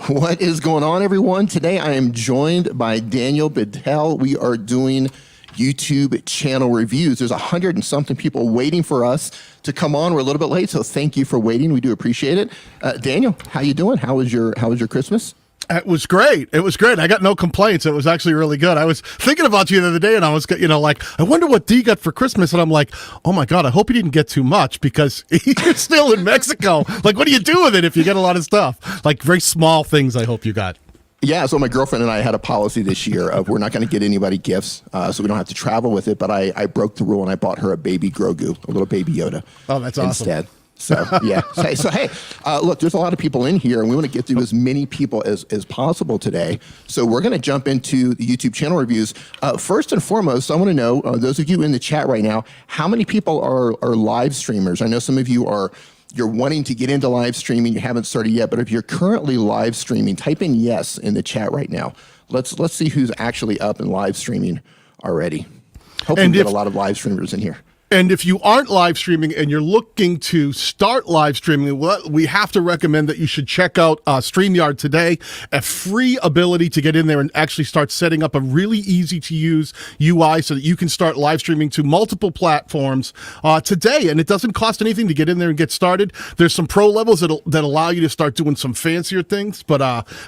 What is going on, everyone? Today I am joined by Daniel Dee. We are doing YouTube channel reviews. There's 100 and something people waiting for us to come on. We're a little bit late, so thank you for waiting. We do appreciate it. Daniel, how you doing? How was your Christmas? It was great. It was great. I got no complaints. It was actually really good. I was thinking about you the other day, and I was, like, I wonder what Dee got for Christmas. And I'm like, oh my God, I hope he didn't get too much because you're still in Mexico. Like, what do you do with it if you get a lot of stuff? Like, very small things I hope you got. Yeah, so my girlfriend and I had a policy this year of we're not going to get anybody gifts, so we don't have to travel with it. But I broke the rule and I bought her a baby Grogu, a little baby Yoda. Oh, that's awesome. Instead. So, yeah. So hey, look, there's a lot of people in here, and we want to get through as many people as possible today. So we're going to jump into the YouTube channel reviews. First and foremost, I want to know, those of you in the chat right now, how many people are live streamers? I know some of you you're wanting to get into live streaming. You haven't started yet, but if you're currently live streaming, type in yes in the chat right now. Let's see who's actually up and live streaming already. Hopefully we get a lot of live streamers in here. And if you aren't live streaming and you're looking to start live streaming, we have to recommend that you should check out StreamYard today, a free ability to get in there and actually start setting up a really easy to use UI so that you can start live streaming to multiple platforms today. And it doesn't cost anything to get in there and get started. There's some pro levels that allow you to start doing some fancier things, but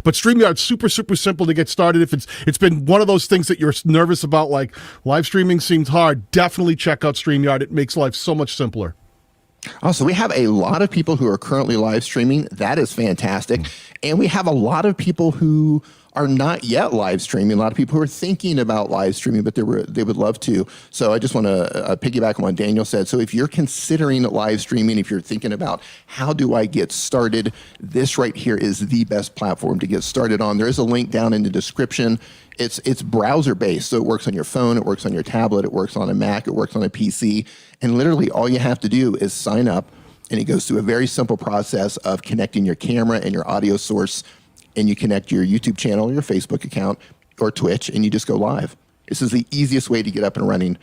StreamYard's super simple to get started. If it's been one of those things that you're nervous about, like live streaming seems hard, definitely check out StreamYard. It makes life so much simpler. Also, we have a lot of people who are currently live streaming. That is fantastic. And we have a lot of people who are not yet live streaming. A lot of people who are thinking about live streaming, but they would love to. So I just want to piggyback on what Daniel said. So if you're considering live streaming, if you're thinking about how do I get started, this right here is the best platform to get started on. There is a link down in the description. It's browser based, so it works on your phone, it works on your tablet, it works on a Mac, it works on a PC, and literally all you have to do is sign up, and it goes through a very simple process of connecting your camera and your audio source, and you connect your YouTube channel, your Facebook account, or Twitch, and you just go live. This is the easiest way to get up and running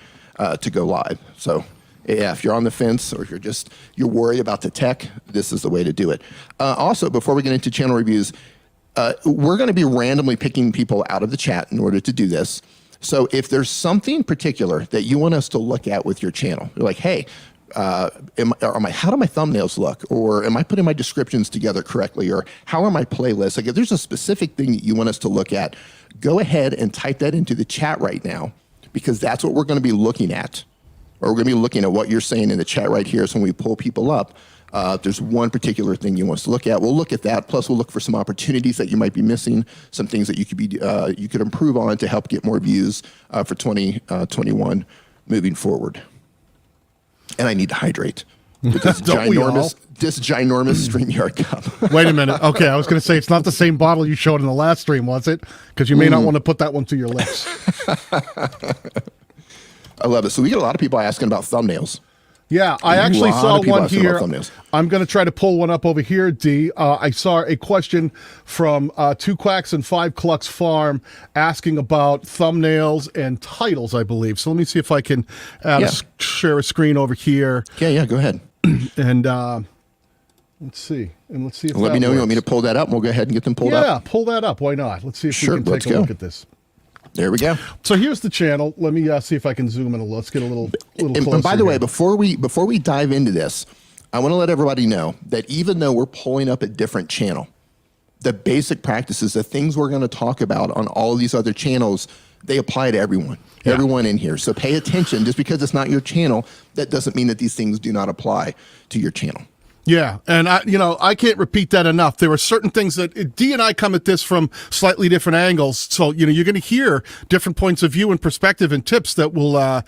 to go live. So yeah, if you're on the fence or if you're worried about the tech, this is the way to do it. Also, before we get into channel reviews, we're going to be randomly picking people out of the chat in order to do this. So if there's something particular that you want us to look at with your channel, you're like, hey, how do my thumbnails look? Or am I putting my descriptions together correctly? Or how are my playlists? Like if there's a specific thing that you want us to look at, go ahead and type that into the chat right now, because that's what we're going to be looking at. Or we're going to be looking at what you're saying in the chat right here. So when we pull people up, if there's one particular thing you want us to look at, we'll look at that. Plus, we'll look for some opportunities that you might be missing, some things that you could improve on to help get more views for 2021 moving forward. And I need to hydrate with this ginormous StreamYard cup. Wait a minute. Okay, I was going to say it's not the same bottle you showed in the last stream, was it? Because you may not want to put that one to your lips. I love it. So we get a lot of people asking about thumbnails. Yeah, I actually saw one here. I'm going to try to pull one up over here, Dee. I saw a question from 2 Quacks and 5 Clucks Farm asking about thumbnails and titles, I believe. So let me see if I can share a screen over here. Yeah, go ahead. And let's see. And let's see if let me know you want me to pull that up, and we'll go ahead and get them pulled up. Yeah, pull that up. Why not? Let's see if we can take a look at this. There we go. So here's the channel. Let me see if I can zoom in a little. Let's get a little closer. And by the way, before we dive into this, I want to let everybody know that even though we're pulling up a different channel, the basic practices, the things we're going to talk about on all of these other channels, they apply to everyone. Yeah. Everyone in here. So pay attention. Just because it's not your channel, that doesn't mean that these things do not apply to your channel. Yeah, and I can't repeat that enough. There are certain things that Dee and I come at this from slightly different angles. So you're going to hear different points of view and perspective and tips that will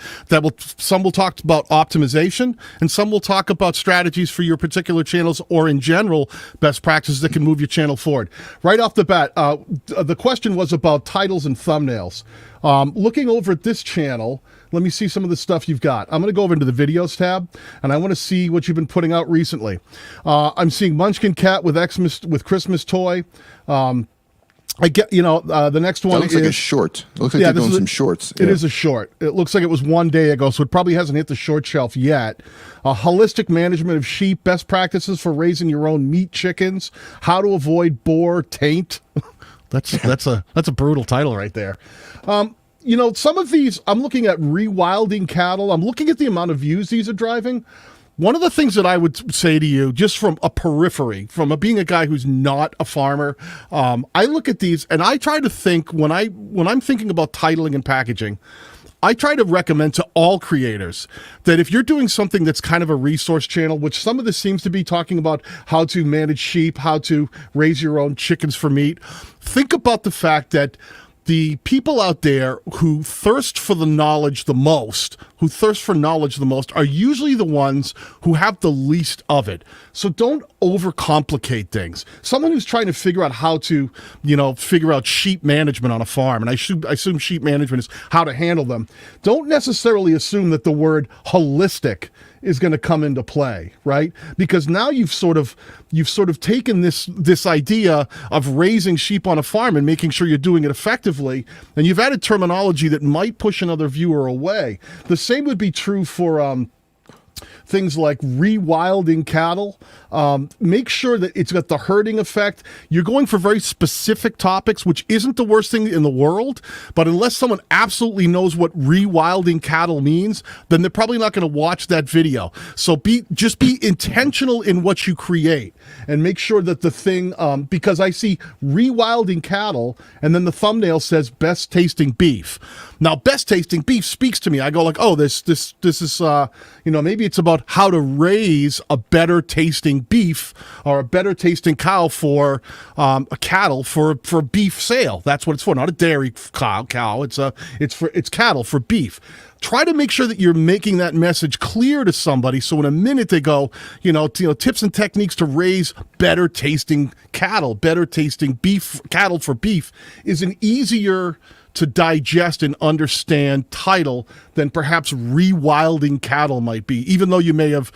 some will talk about optimization and some will talk about strategies for your particular channels or in general best practices that can move your channel forward. Right off the bat, the question was about titles and thumbnails. Looking over at this channel, let me see some of the stuff you've got. I'm going to go over into the videos tab, and I want to see what you've been putting out recently. I'm seeing Munchkin Cat with Christmas toy. I get, the next one looks like a short. It looks like they're doing some shorts. It is a short. It looks like it was one day ago, so it probably hasn't hit the short shelf yet. Holistic management of sheep, best practices for raising your own meat chickens, how to avoid boar taint. That's a brutal title right there. Some of these, I'm looking at rewilding cattle. I'm looking at the amount of views these are driving. One of the things that I would say to you, just from a periphery, being a guy who's not a farmer, I look at these and I try to think when I'm thinking about titling and packaging, I try to recommend to all creators that if you're doing something that's kind of a resource channel, which some of this seems to be talking about how to manage sheep, how to raise your own chickens for meat, think about the fact that the people out there who thirst for knowledge the most are usually the ones who have the least of it. So don't overcomplicate things. Someone who's trying to figure out how to, figure out sheep management on a farm, and I assume sheep management is how to handle them, don't necessarily assume that the word holistic is going to come into play, right? Because now you've sort of taken this idea of raising sheep on a farm and making sure you're doing it effectively, and you've added terminology that might push another viewer away. The same would be true for things like rewilding cattle. Make sure that it's got the herding effect. You're going for very specific topics, which isn't the worst thing in the world, but unless someone absolutely knows what rewilding cattle means, then they're probably not going to watch that video. So just be intentional in what you create and make sure that the thing, because I see rewilding cattle and then the thumbnail says best tasting beef. Now, best tasting beef speaks to me. I go like, oh, this is, maybe it's about how to raise a better tasting beef or a better tasting cow for a cattle for beef sale. That's what it's for, not a dairy cow. It's cattle for beef. Try to make sure that you're making that message clear to somebody, so in a minute they go, tips and techniques to raise better tasting cattle, better tasting beef, cattle for beef is an easier to digest and understand title than perhaps rewilding cattle might be, even though you may have,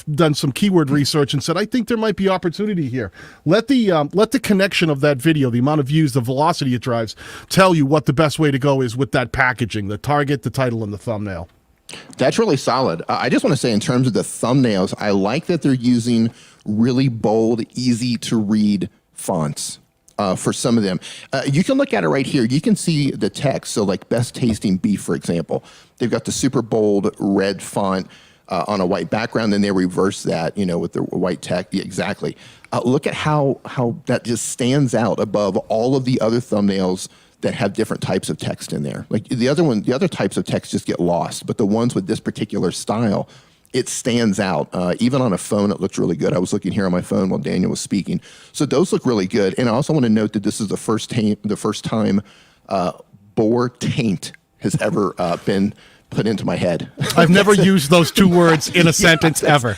done some keyword research and said, I think there might be opportunity here. Let the connection of that video, the amount of views, the velocity it drives, tell you what the best way to go is with that packaging, the target, the title, and the thumbnail. That's really solid. I just want to say, in terms of the thumbnails, I like that they're using really bold, easy to read fonts. For some of them. You can look at it right here. You can see the text. So like best tasting beef, for example, they've got the super bold red font on a white background, then they reverse that, with the white text. Yeah, exactly. Look at how that just stands out above all of the other thumbnails that have different types of text in there. Like the other types of text just get lost, but the ones with this particular style, it stands out. Even on a phone, it looks really good. I was looking here on my phone while Daniel was speaking. So those look really good. And I also want to note that this is the first time boar taint has ever been put into my head. I've never used those two words in a sentence ever.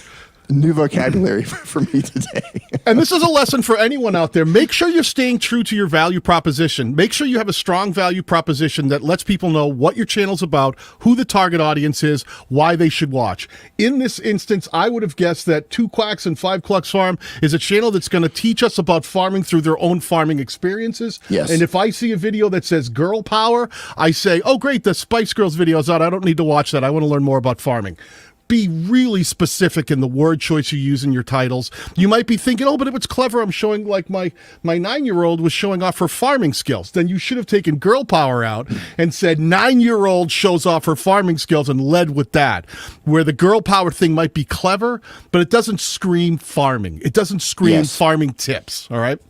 New vocabulary for me today. And this is a lesson for anyone out there. Make sure you're staying true to your value proposition. Make sure you have a strong value proposition that lets people know what your channel's about, who the target audience is, why they should watch. In this instance, I would have guessed that 2 Quacks and 5 Clucks Farm is a channel that's going to teach us about farming through their own farming experiences. Yes. And if I see a video that says girl power, I say, oh, great, the Spice Girls video's out. I don't need to watch that. I want to learn more about farming. Be really specific in the word choice you use in your titles. You might be thinking, oh, but if it's clever, I'm showing, like my 9-year-old was showing off her farming skills. Then you should have taken girl power out and said 9-year-old shows off her farming skills and led with that. Where the girl power thing might be clever, but it doesn't scream farming. It doesn't scream farming tips. All right.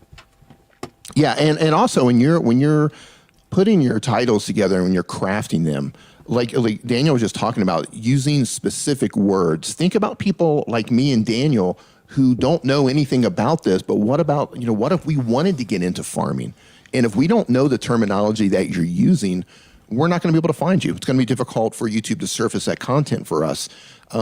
Yeah, and also when you're putting your titles together, when you're crafting them, like Daniel was just talking about, using specific words. Think about people like me and Daniel who don't know anything about this, but what about, what if we wanted to get into farming? And if we don't know the terminology that you're using, we're not going to be able to find you. It's going to be difficult for YouTube to surface that content for us.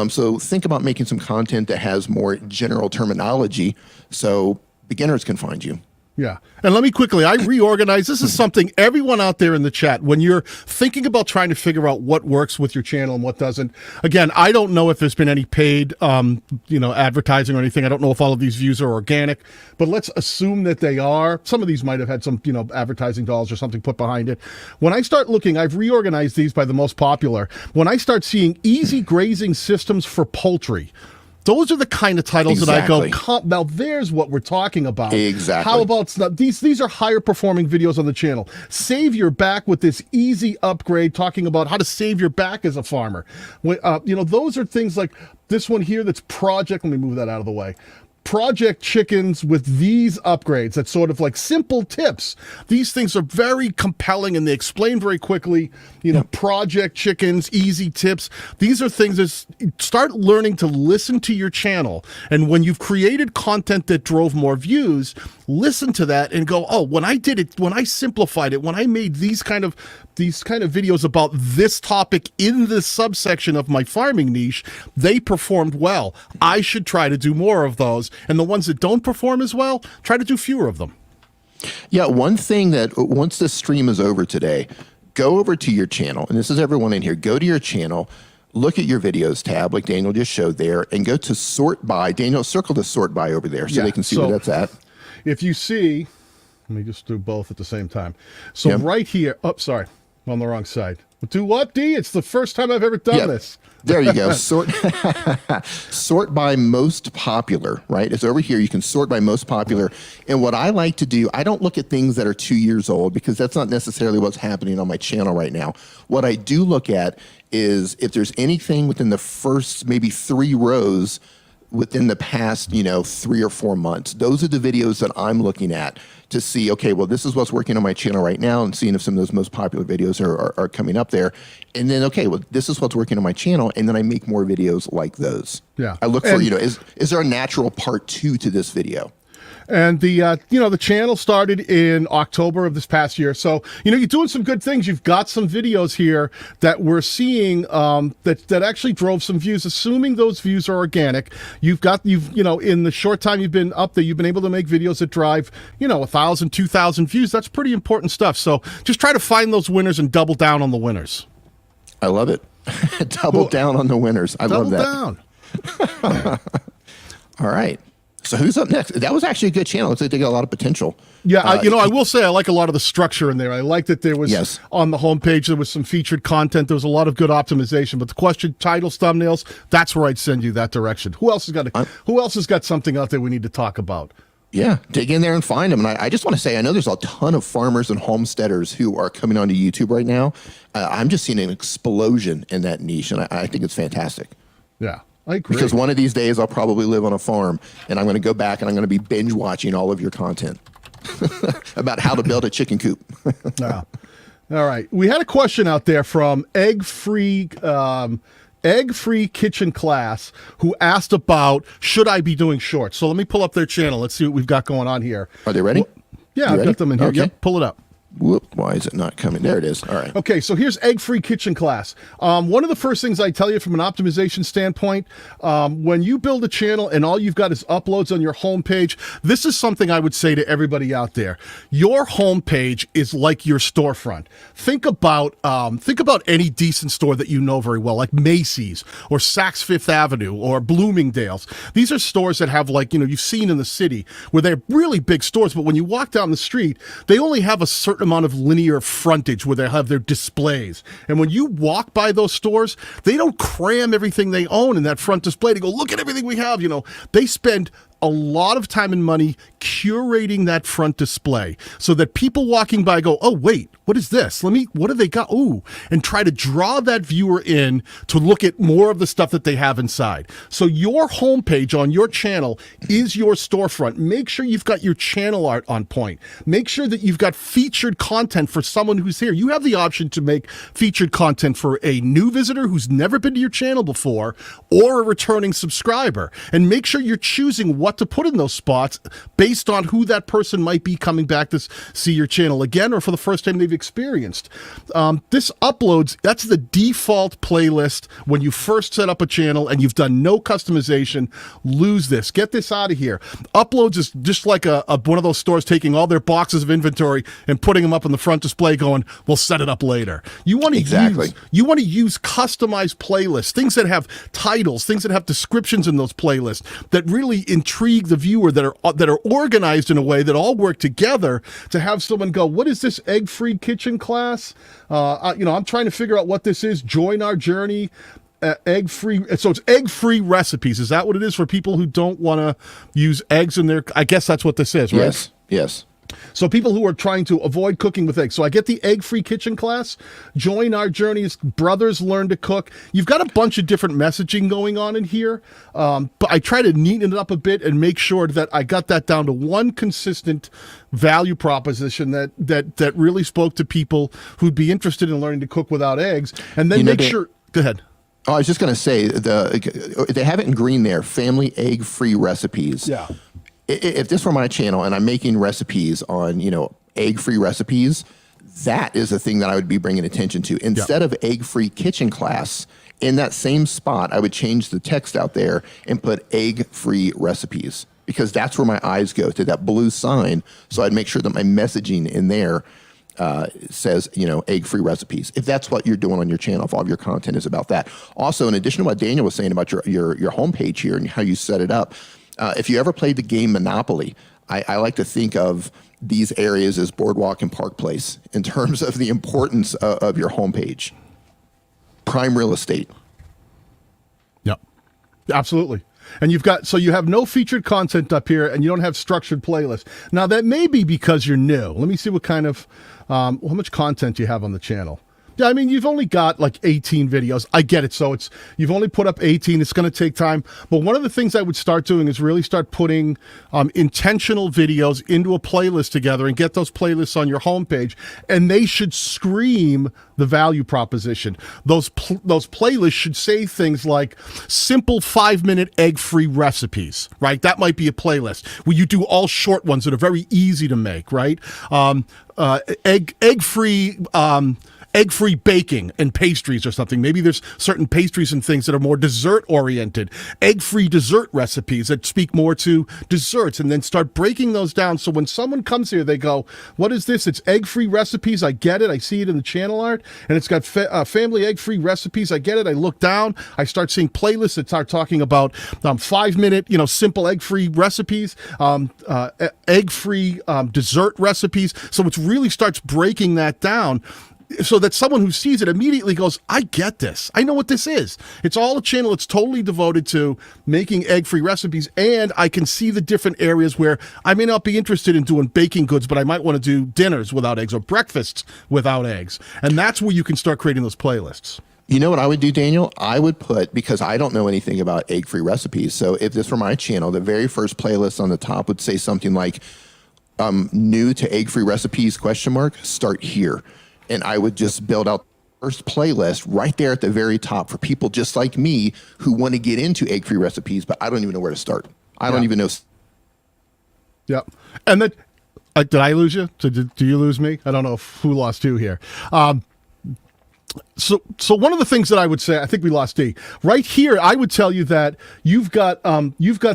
So think about making some content that has more general terminology so beginners can find you. Yeah. And let me quickly, I reorganize. This is something everyone out there in the chat, when you're thinking about trying to figure out what works with your channel and what doesn't. Again, I don't know if there's been any paid, advertising or anything. I don't know if all of these views are organic, but let's assume that they are. Some of these might have had some, advertising dollars or something put behind it. When I start looking, I've reorganized these by the most popular. When I start seeing easy grazing systems for poultry, those are the kind of titles that I go, now there's what we're talking about. Exactly. How about these are higher performing videos on the channel. Save your back with this easy upgrade, talking about how to save your back as a farmer. Those are things like this one here that's project. Let me move that out of the way. Project chickens with these upgrades. That's sort of like simple tips. These things are very compelling and they explain very quickly, project chickens, easy tips. These are things that start learning to listen to your channel. And when you've created content that drove more views, listen to that and go, oh, when I did it, when I simplified it, when I made these kind of videos about this topic in this subsection of my farming niche, they performed well. I should try to do more of those. And the ones that don't perform as well, try to do fewer of them. Yeah, one thing that once this stream is over today, go over to your channel, and this is everyone in here, go to your channel, look at your videos tab like Daniel just showed there, and go to sort by. Daniel, circle the sort by over there so they can see where that's at. If you see, let me just do both at the same time. So right here, sorry, I'm on the wrong side. Do what, D? It's the first time I've ever done this. There you go. Sort by most popular, right? It's over here. You can sort by most popular. And what I like to do, I don't look at things that are 2 years old because that's not necessarily what's happening on my channel right now. What I do look at is if there's anything within the first maybe 3 rows within the past, 3 or 4 months. Those are the videos that I'm looking at to see, okay, well, this is what's working on my channel right now, and seeing if some of those most popular videos are coming up there. And then, okay, well, this is what's working on my channel, and then I make more videos like those. Yeah. I look for, is there a natural part 2 to this video? And the channel started in October of this past year. So, you're doing some good things. You've got some videos here that we're seeing that actually drove some views, assuming those views are organic. You've in the short time you've been up there, you've been able to make videos that drive, 1,000, 2,000 views. That's pretty important stuff. So just try to find those winners and double down on the winners. I love it. Double down on the winners. I love that. Double down. All right. So who's up next? That was actually a good channel. Looks like they got a lot of potential. Yeah, I will say I like a lot of the structure in there. I like that there was on the homepage, there was some featured content. There was a lot of good optimization. But the question, titles, thumbnails, that's where I'd send you that direction. Who else has got something out there we need to talk about? Yeah, dig in there and find them. And I just want to say, I know there's a ton of farmers and homesteaders who are coming onto YouTube right now. I'm just seeing an explosion in that niche, and I think it's fantastic. Yeah. I agree. Because one of these days I'll probably live on a farm and I'm going to go back and I'm going to be binge watching all of your content about how to build a chicken coop. All right. We had a question out there from Egg Free Kitchen Class who asked about, should I be doing shorts? So let me pull up their channel. Let's see what we've got going on here. Are they ready? Yeah, I've got them in here. Okay. Yep, pull it up. Whoop, why is it not coming? There it is. All right. Okay, so here's Egg-Free Kitchen Class. One of the first things I tell you from an optimization standpoint, when you build a channel and all you've got is uploads on your homepage, this is something I would say to everybody out there. Your homepage is like your storefront. Think about any decent store that you know very well, like Macy's or Saks Fifth Avenue or Bloomingdale's. These are stores that have, like, you've seen in the city where they're really big stores, but when you walk down the street, they only have a certain amount of linear frontage where they have their displays. And when you walk by those stores, they don't cram everything they own in that front display to go, look at everything we have. They spend a lot of time and money curating that front display so that people walking by go, oh, wait, what is this? What do they got? Ooh, and try to draw that viewer in to look at more of the stuff that they have inside. So your homepage on your channel is your storefront. Make sure you've got your channel art on point. Make sure that you've got featured content for someone who's here. You have the option to make featured content for a new visitor who's never been to your channel before or a returning subscriber. And make sure you're choosing what to put in those spots based based on who that person might be coming back to see your channel again or for the first time they've experienced. This uploads, that's the default playlist when you first set up a channel and you've done no customization. Lose this. Get this out of here. Uploads is just like one of those stores taking all their boxes of inventory and putting them up on the front display going, we'll set it up later. You want to use customized playlists, things that have titles, things that have descriptions in those playlists that really intrigue the viewer, that are organized in a way that all work together to have someone go, what is this egg-free kitchen class? I'm trying to figure out what this is. Join our journey. Egg-free. So it's egg-free recipes. Is that what it is for people who don't want to use eggs in their? I guess that's what this is, right? Yes. So people who are trying to avoid cooking with eggs. So I get the egg-free kitchen class. Join our journey as brothers learn to cook. You've got a bunch of different messaging going on in here, but I try to neaten it up a bit and make sure that I got that down to one consistent value proposition that really spoke to people who'd be interested in learning to cook without eggs, and then make sure. Go ahead. Oh, I was just going to say they have it in green there. Family egg-free recipes. Yeah. If this were my channel and I'm making recipes on, egg-free recipes, that is the thing that I would be bringing attention to. Instead of egg-free kitchen class, in that same spot, I would change the text out there and put egg-free recipes, because that's where my eyes go, to that blue sign. So I'd make sure that my messaging in there says, egg-free recipes. If that's what you're doing on your channel, if all of your content is about that. Also, in addition to what Daniel was saying about your homepage here and how you set it up, if you ever played the game Monopoly, I like to think of these areas as Boardwalk and Park Place in terms of the importance of your homepage. Prime real estate. Yep, absolutely. And you have no featured content up here, and you don't have structured playlists. Now, that may be because you're new. Let me see what kind of, how much content you have on the channel. Yeah, I mean, you've only got like 18 videos. I get it. So you've only put up 18. It's going to take time. But one of the things I would start doing is really start putting intentional videos into a playlist together and get those playlists on your homepage. And they should scream the value proposition. Those playlists should say things like simple 5-minute egg-free recipes, right? That might be a playlist where you do all short ones that are very easy to make, right? Egg-free baking and pastries or something. Maybe there's certain pastries and things that are more dessert-oriented. Egg-free dessert recipes that speak more to desserts, and then start breaking those down. So when someone comes here, they go, what is this? It's egg-free recipes. I get it. I see it in the channel art, and it's got family egg-free recipes. I get it. I look down. I start seeing playlists that start talking about 5-minute, simple egg-free recipes, egg-free dessert recipes. So it really starts breaking that down, so that someone who sees it immediately goes, I get this. I know what this is. It's all a channel that's totally devoted to making egg-free recipes, and I can see the different areas where I may not be interested in doing baking goods, but I might want to do dinners without eggs or breakfasts without eggs. And that's where you can start creating those playlists. You know what I would do, Daniel? I would put, because I don't know anything about egg-free recipes, so if this were my channel, the very first playlist on the top would say something like, new to egg-free recipes, ? Start here. And I would just build out the first playlist right there at the very top for people just like me who want to get into egg-free recipes, but I don't even know where to start. I don't even know. Yep. And then, did I lose you? Do you lose me? I don't know who lost who here. So one of the things that I would say, I think we lost Dee. Right here, I would tell you that you've got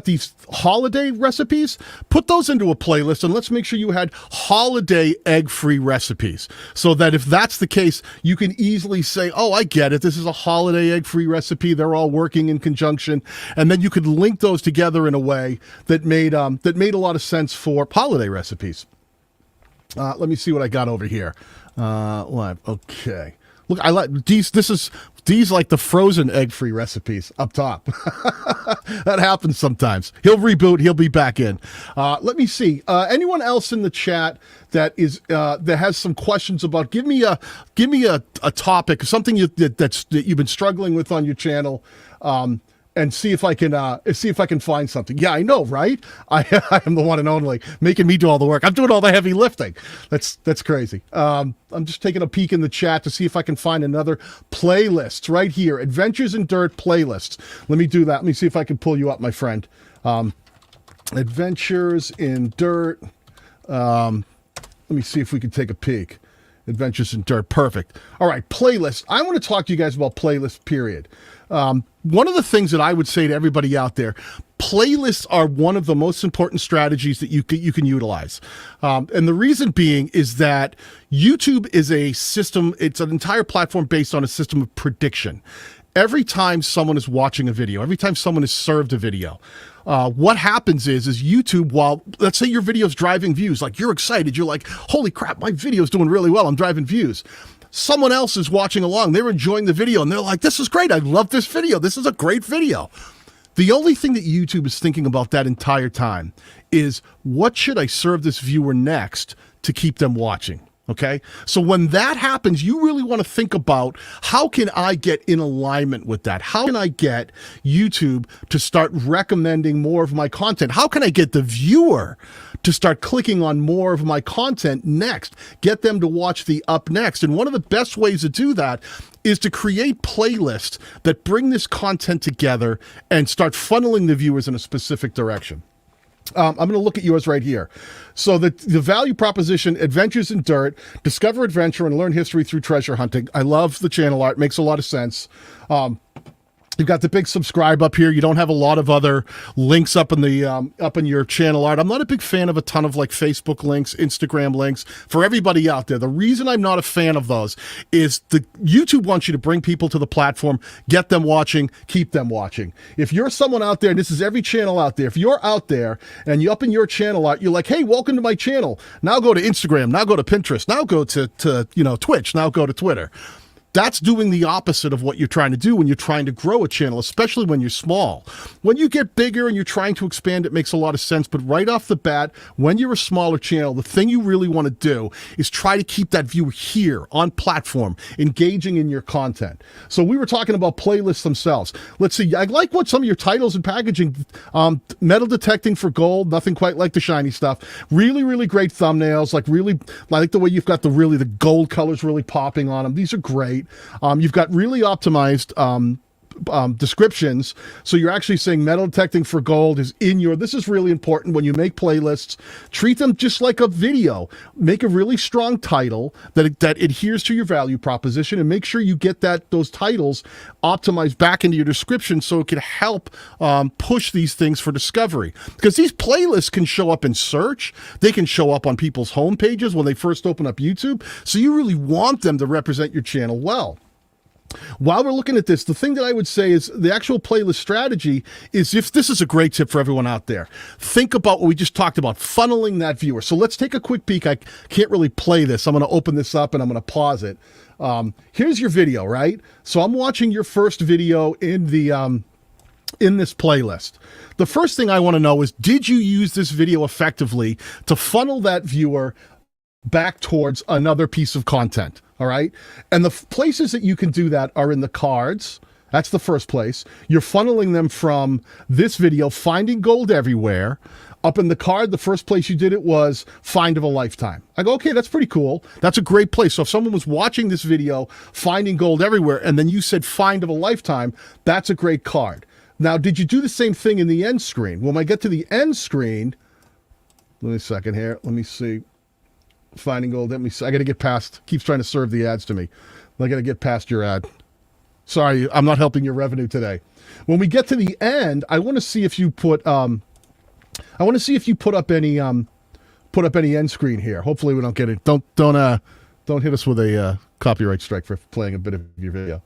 these holiday recipes. Put those into a playlist, and let's make sure you had holiday egg-free recipes, so that if that's the case, you can easily say, oh, I get it. This is a holiday egg-free recipe. They're all working in conjunction. And then you could link those together in a way that made a lot of sense for holiday recipes. Let me see what I got over here. Live. Okay. Look, I like these. These like the frozen egg-free recipes up top. That happens sometimes. He'll reboot. He'll be back in. Let me see. Anyone else in the chat that has some questions about? Give me a topic, something that you've been struggling with on your channel. And see if I can find something. Yeah, I know, right? I am the one and only, making me do all the work. I'm doing all the heavy lifting. That's crazy. I'm just taking a peek in the chat to see if I can find another playlist right here. Adventures in Dirt playlist. Let me do that. Let me see if I can pull you up, my friend. Adventures in Dirt. Let me see if we can take a peek. Adventures in Dirt. Perfect. All right, playlists. I want to talk to you guys about playlists, period. One of the things that I would say to everybody out there, playlists are one of the most important strategies that you can utilize. And the reason being is that YouTube is a system, it's an entire platform based on a system of prediction. Every time someone is watching a video, every time someone is served a video, what happens is YouTube, while let's say your video is driving views, like you're excited, you're like, holy crap, my video is doing really well, I'm driving views. Someone else is watching along, they're enjoying the video, and they're like, this is great, I love this video, this is a great video. The only thing that YouTube is thinking about that entire time is, what should I serve this viewer next to keep them watching? Okay, so when that happens, you really want to think about, how can I get in alignment with that? How can I get YouTube to start recommending more of my content? How can I get the viewer to start clicking on more of my content next? Get them to watch the up next. And one of the best ways to do that is to create playlists that bring this content together and start funneling the viewers in a specific direction. I'm going to look at yours right here. So the value proposition, Adventures in Dirt, discover adventure and learn history through treasure hunting. I love the channel art. Makes a lot of sense. You've got the big subscribe up here. You don't have a lot of other links up in the up in your channel art. I'm not a big fan of a ton of like Facebook links, Instagram links for everybody out there. The reason I'm not a fan of those is the YouTube wants you to bring people to the platform, get them watching, keep them watching. If you're someone out there, and this is every channel out there, if you're out there and you up in your channel art, you're like, hey, welcome to my channel. Now go to Instagram. Now go to Pinterest. Now go to Twitch. Now go to Twitter. That's doing the opposite of what you're trying to do when you're trying to grow a channel, especially when you're small. When you get bigger and you're trying to expand, it makes a lot of sense. But right off the bat, when you're a smaller channel, the thing you really want to do is try to keep that viewer here on platform, engaging in your content. So we were talking about playlists themselves. Let's see. I like what some of your titles and packaging, metal detecting for gold, nothing quite like the shiny stuff. Really, really great thumbnails. Like really, I like the way you've got the gold colors really popping on them. These are great. You've got really optimized descriptions. So you're actually saying metal detecting for gold is in your, this is really important when you make playlists. Treat them just like a video. Make a really strong title that adheres to your value proposition, and make sure you get those titles optimized back into your description so it can help push these things for discovery. Because these playlists can show up in search. They can show up on people's home pages when they first open up YouTube. So you really want them to represent your channel well. While we're looking at this, the thing that I would say is the actual playlist strategy is, if this is a great tip for everyone out there, think about what we just talked about, funneling that viewer. So let's take a quick peek. I can't really play this. I'm going to open this up and I'm going to pause it. Here's your video, right? So I'm watching your first video in this playlist. The first thing I want to know is, did you use this video effectively to funnel that viewer back towards another piece of content? All right. And the places that you can do that are in the cards. That's the first place. You're funneling them from this video, Finding Gold Everywhere. Up in the card, the first place you did it was Find of a Lifetime. I go, okay, that's pretty cool. That's a great place. So if someone was watching this video, Finding Gold Everywhere, and then you said Find of a Lifetime, that's a great card. Now, did you do the same thing in the end screen? When I get to the end screen, let me a second here. Let me see. Finding Gold. Let me see. I got to get past. Keeps trying to serve the ads to me. I got to get past your ad. Sorry, I'm not helping your revenue today. When we get to the end, I want to see if you put. I want to see if you put up any end screen here. Hopefully, we don't get it. Don't hit us with a copyright strike for playing a bit of your video.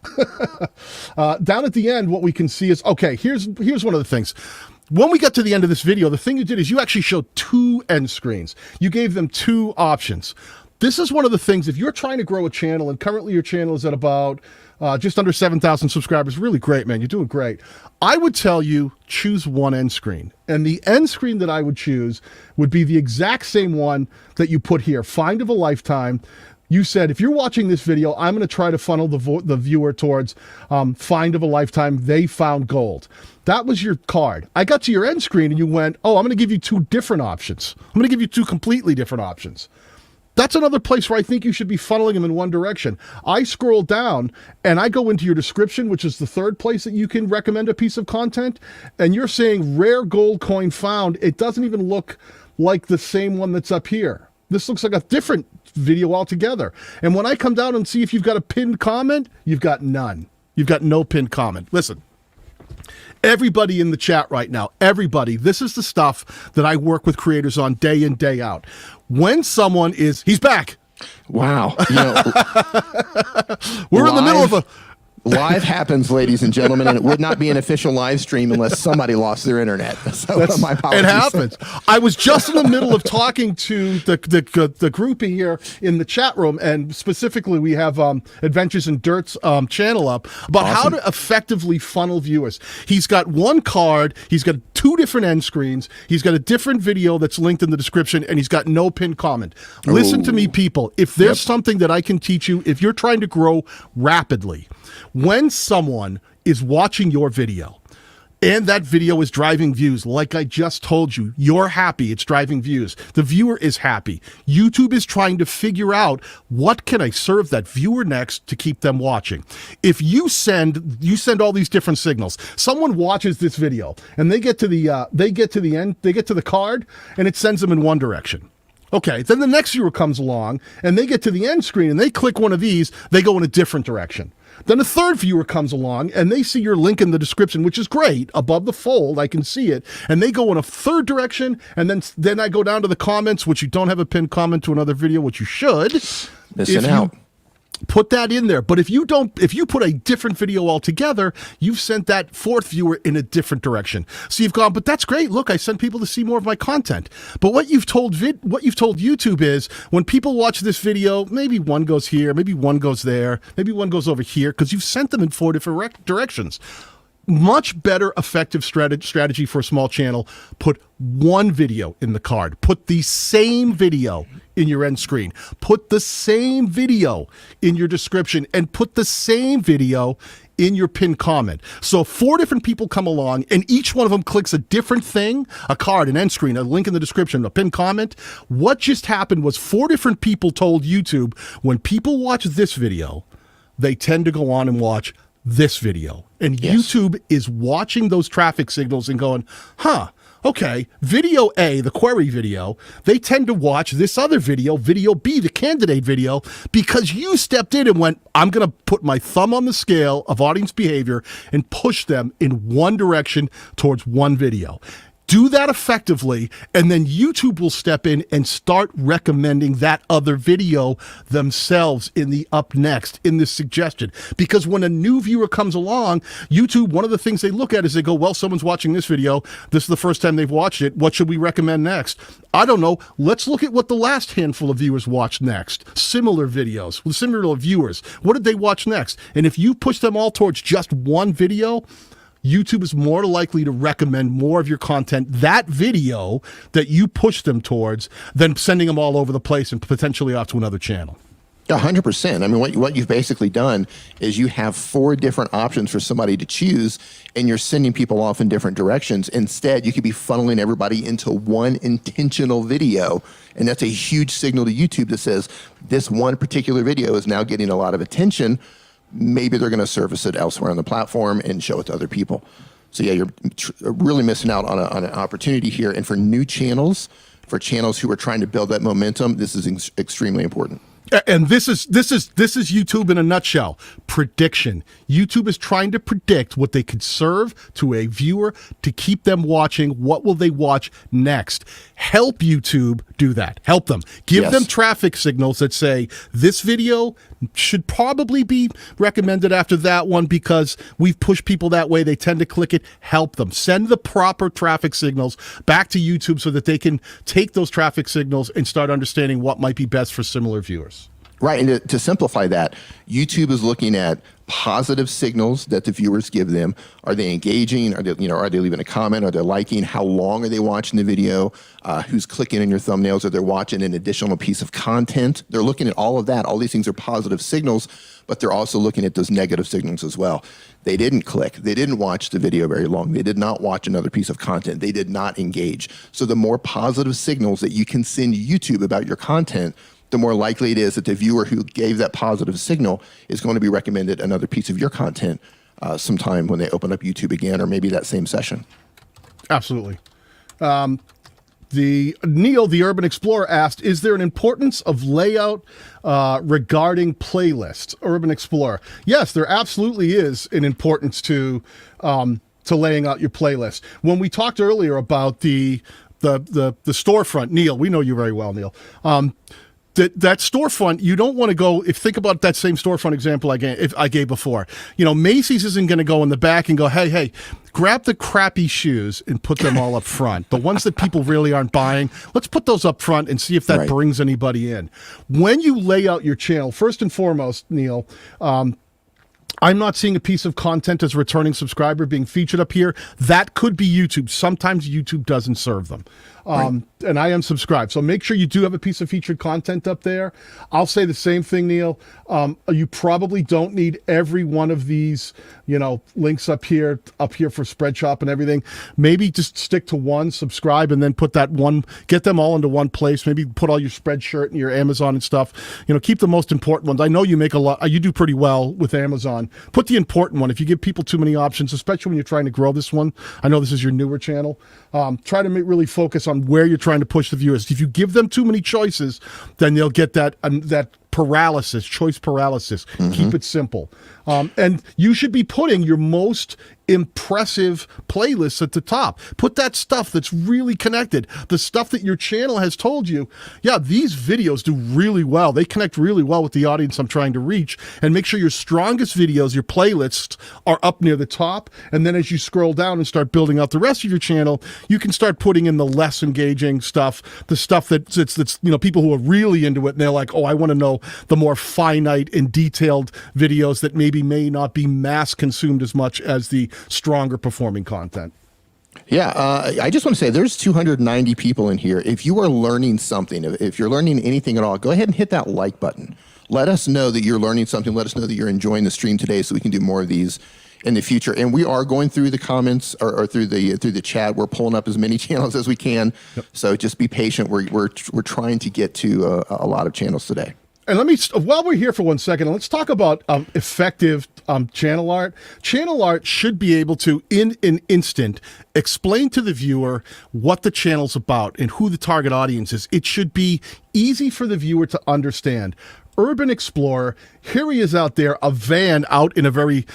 Down at the end, what we can see is, okay. Here's one of the things. When we got to the end of this video, the thing you did is you actually showed two end screens. You gave them two options. This is one of the things, if you're trying to grow a channel, and currently your channel is at about just under 7,000 subscribers, really great, man. You're doing great. I would tell you, choose one end screen. And the end screen that I would choose would be the exact same one that you put here, Find of a Lifetime. You said, if you're watching this video, I'm going to try to funnel the viewer towards Find of a Lifetime. They found gold. That was your card. I got to your end screen and you went, oh, I'm going to give you two different options. I'm going to give you two completely different options. That's another place where I think you should be funneling them in one direction. I scroll down and I go into your description, which is the third place that you can recommend a piece of content, and you're saying rare gold coin found. It doesn't even look like the same one that's up here. This looks like a different video altogether. And when I come down and see if you've got a pinned comment, you've got none. You've got no pinned comment. Listen. Everybody in the chat right now, everybody, this is the stuff that I work with creators on day in, day out. When someone is, he's back. Wow. We're in the middle of a... Live happens, ladies and gentlemen, and it would not be an official live stream unless somebody lost their internet. So my apologies. It happens. I was just in the middle of talking to the group here in the chat room, and specifically we have Adventures in Dirt's channel up about how to effectively funnel viewers. He's got one card, he's got 2 different end screens, he's got a different video that's linked in the description, and he's got no pinned comment. Listen to me, people. If there's something that I can teach you, if you're trying to grow rapidly, when someone is watching your video and that video is driving views, like I just told you, you're happy, it's driving views. The viewer is happy. YouTube is trying to figure out what can I serve that viewer next to keep them watching. If you send all these different signals, someone watches this video and they get to the end, they get to the card and it sends them in one direction. Okay, then the next viewer comes along and they get to the end screen and they click one of these, they go in a different direction. Then a third viewer comes along and they see your link in the description, which is great. Above the fold, I can see it. And they go in a third direction. And then I go down to the comments, which you don't have a pinned comment to another video, which you should. Missing out. Put that in there. But if you put a different video altogether, you've sent that fourth viewer in a different direction. So you've gone, but that's great. Look, I sent people to see more of my content. But what you've told YouTube is when people watch this video, maybe one goes here, maybe one goes there, maybe one goes over here, because you've sent them in 4 different directions. Much better effective strategy for a small channel. Put one video in the card. Put the same video in your end screen. Put the same video in your description and put the same video in your pinned comment. So 4 different people come along and each one of them clicks a different thing, a card, an end screen, a link in the description, a pinned comment. What just happened was 4 different people told YouTube when people watch this video, they tend to go on and watch this video. And YouTube is watching those traffic signals and going, okay, video A, the query video, they tend to watch this other video, video B, the candidate video, because you stepped in and went, I'm going to put my thumb on the scale of audience behavior and push them in one direction towards one video. Do that effectively, and then YouTube will step in and start recommending that other video themselves in the up next, in this suggestion. Because when a new viewer comes along, YouTube, one of the things they look at is they go, well, someone's watching this video. This is the first time they've watched it. What should we recommend next? I don't know. Let's look at what the last handful of viewers watched next. Similar videos, with similar viewers. What did they watch next? And if you push them all towards just one video, YouTube is more likely to recommend more of your content, that video that you push them towards, than sending them all over the place and potentially off to another channel. 100%. I mean, what you've basically done is you have 4 different options for somebody to choose, and you're sending people off in different directions. Instead, you could be funneling everybody into one intentional video, and that's a huge signal to YouTube that says this one particular video is now getting a lot of attention. Maybe they're going to surface it elsewhere on the platform and show it to other people. So yeah, you're really missing out on an opportunity here. And for new channels, for channels who are trying to build that momentum, this is extremely important. And this is YouTube in a nutshell. Prediction. YouTube is trying to predict what they could serve to a viewer to keep them watching. What will they watch next? Help YouTube do that. Help them. Give them traffic signals that say this video should probably be recommended after that one because we've pushed people that way. They tend to click it. Help them. Send the proper traffic signals back to YouTube so that they can take those traffic signals and start understanding what might be best for similar viewers. Right, and to simplify that, YouTube is looking at positive signals that the viewers give them. Are they engaging? Are they leaving a comment? Are they liking? How long are they watching the video? Who's clicking in your thumbnails? Are they watching an additional piece of content? They're looking at all of that. All these things are positive signals, but they're also looking at those negative signals as well. They didn't click. They didn't watch the video very long. They did not watch another piece of content. They did not engage. So the more positive signals that you can send YouTube about your content, the more likely it is that the viewer who gave that positive signal is going to be recommended another piece of your content sometime when they open up YouTube again, or maybe that same session. Absolutely. Neil, the Urban Explorer, asked, is there an importance of layout regarding playlists? Urban Explorer. Yes, there absolutely is an importance to laying out your playlist. When we talked earlier about the storefront, Neil, we know you very well, Neil. That storefront, you don't want to go, think about that same storefront example I gave before. Macy's isn't going to go in the back and go, hey, grab the crappy shoes and put them all up front. The ones that people really aren't buying, let's put those up front and see if that brings anybody in. When you lay out your channel, first and foremost, Neil, I'm not seeing a piece of content as a returning subscriber being featured up here. That could be YouTube. Sometimes YouTube doesn't serve them. And I am subscribed. So make sure you do have a piece of featured content up there. I'll say the same thing, Neil. You probably don't need every one of these, links up here for Spreadshop and everything. Maybe just stick to one, subscribe, and then put that one, get them all into one place. Maybe put all your Spreadshirt and your Amazon and stuff. Keep the most important ones. I know you make a lot, you do pretty well with Amazon. Put the important one. If you give people too many options, especially when you're trying to grow this one, I know this is your newer channel, try to really focus on where you're trying to push the viewers. If you give them too many choices, then they'll get that choice paralysis. Keep it simple. And you should be putting your most impressive playlists at the top. Put that stuff that's really connected. The stuff that your channel has told you, yeah, these videos do really well. They connect really well with the audience I'm trying to reach. And make sure your strongest videos, your playlists, are up near the top. And then as you scroll down and start building out the rest of your channel, you can start putting in the less engaging stuff, the stuff that's people who are really into it, and they're like, oh, I want to know the more finite and detailed videos that may not be mass consumed as much as the stronger performing content. Yeah, I just want to say there's 290 people in here. If you are learning something, if you're learning anything at all, go ahead and hit that like button. Let us know that you're learning something. Let us know that you're enjoying the stream today so we can do more of these in the future. And we are going through the comments or through the chat. We're pulling up as many channels as we can. Yep. So just be patient. We're trying to get to a lot of channels today. And while we're here for 1 second, let's talk about effective channel art. Channel art should be able to, in an instant, explain to the viewer what the channel's about and who the target audience is. It should be easy for the viewer to understand. Urban Explorer, here he is out there, a van out in a very,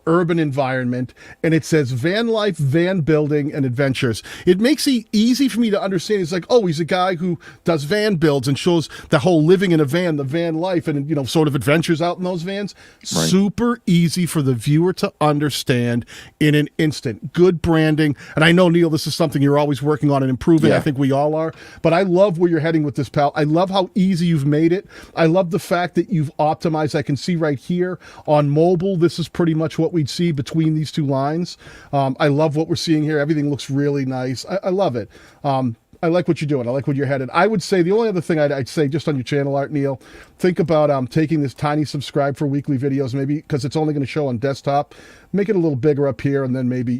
urban environment, and it says van life, van building, and adventures. It makes it easy for me to understand. It's like, oh, he's a guy who does van builds and shows the whole living in a van, the van life, and, sort of adventures out in those vans. Right. Super easy for the viewer to understand in an instant. Good branding. And I know, Neil, this is something you're always working on and improving. Yeah. I think we all are. But I love where you're heading with this, pal. I love how easy you've made it. I love the fact that you've optimized. I can see right here on mobile, this is pretty much what we'd see between these two lines. I love what we're seeing here. Everything looks really nice. I love it. I like what you're doing. I like where you're headed. I would say the only other thing I'd say just on your channel art, Neil, think about taking this tiny subscribe for weekly videos, maybe because it's only going to show on desktop. Make it a little bigger up here, and then maybe,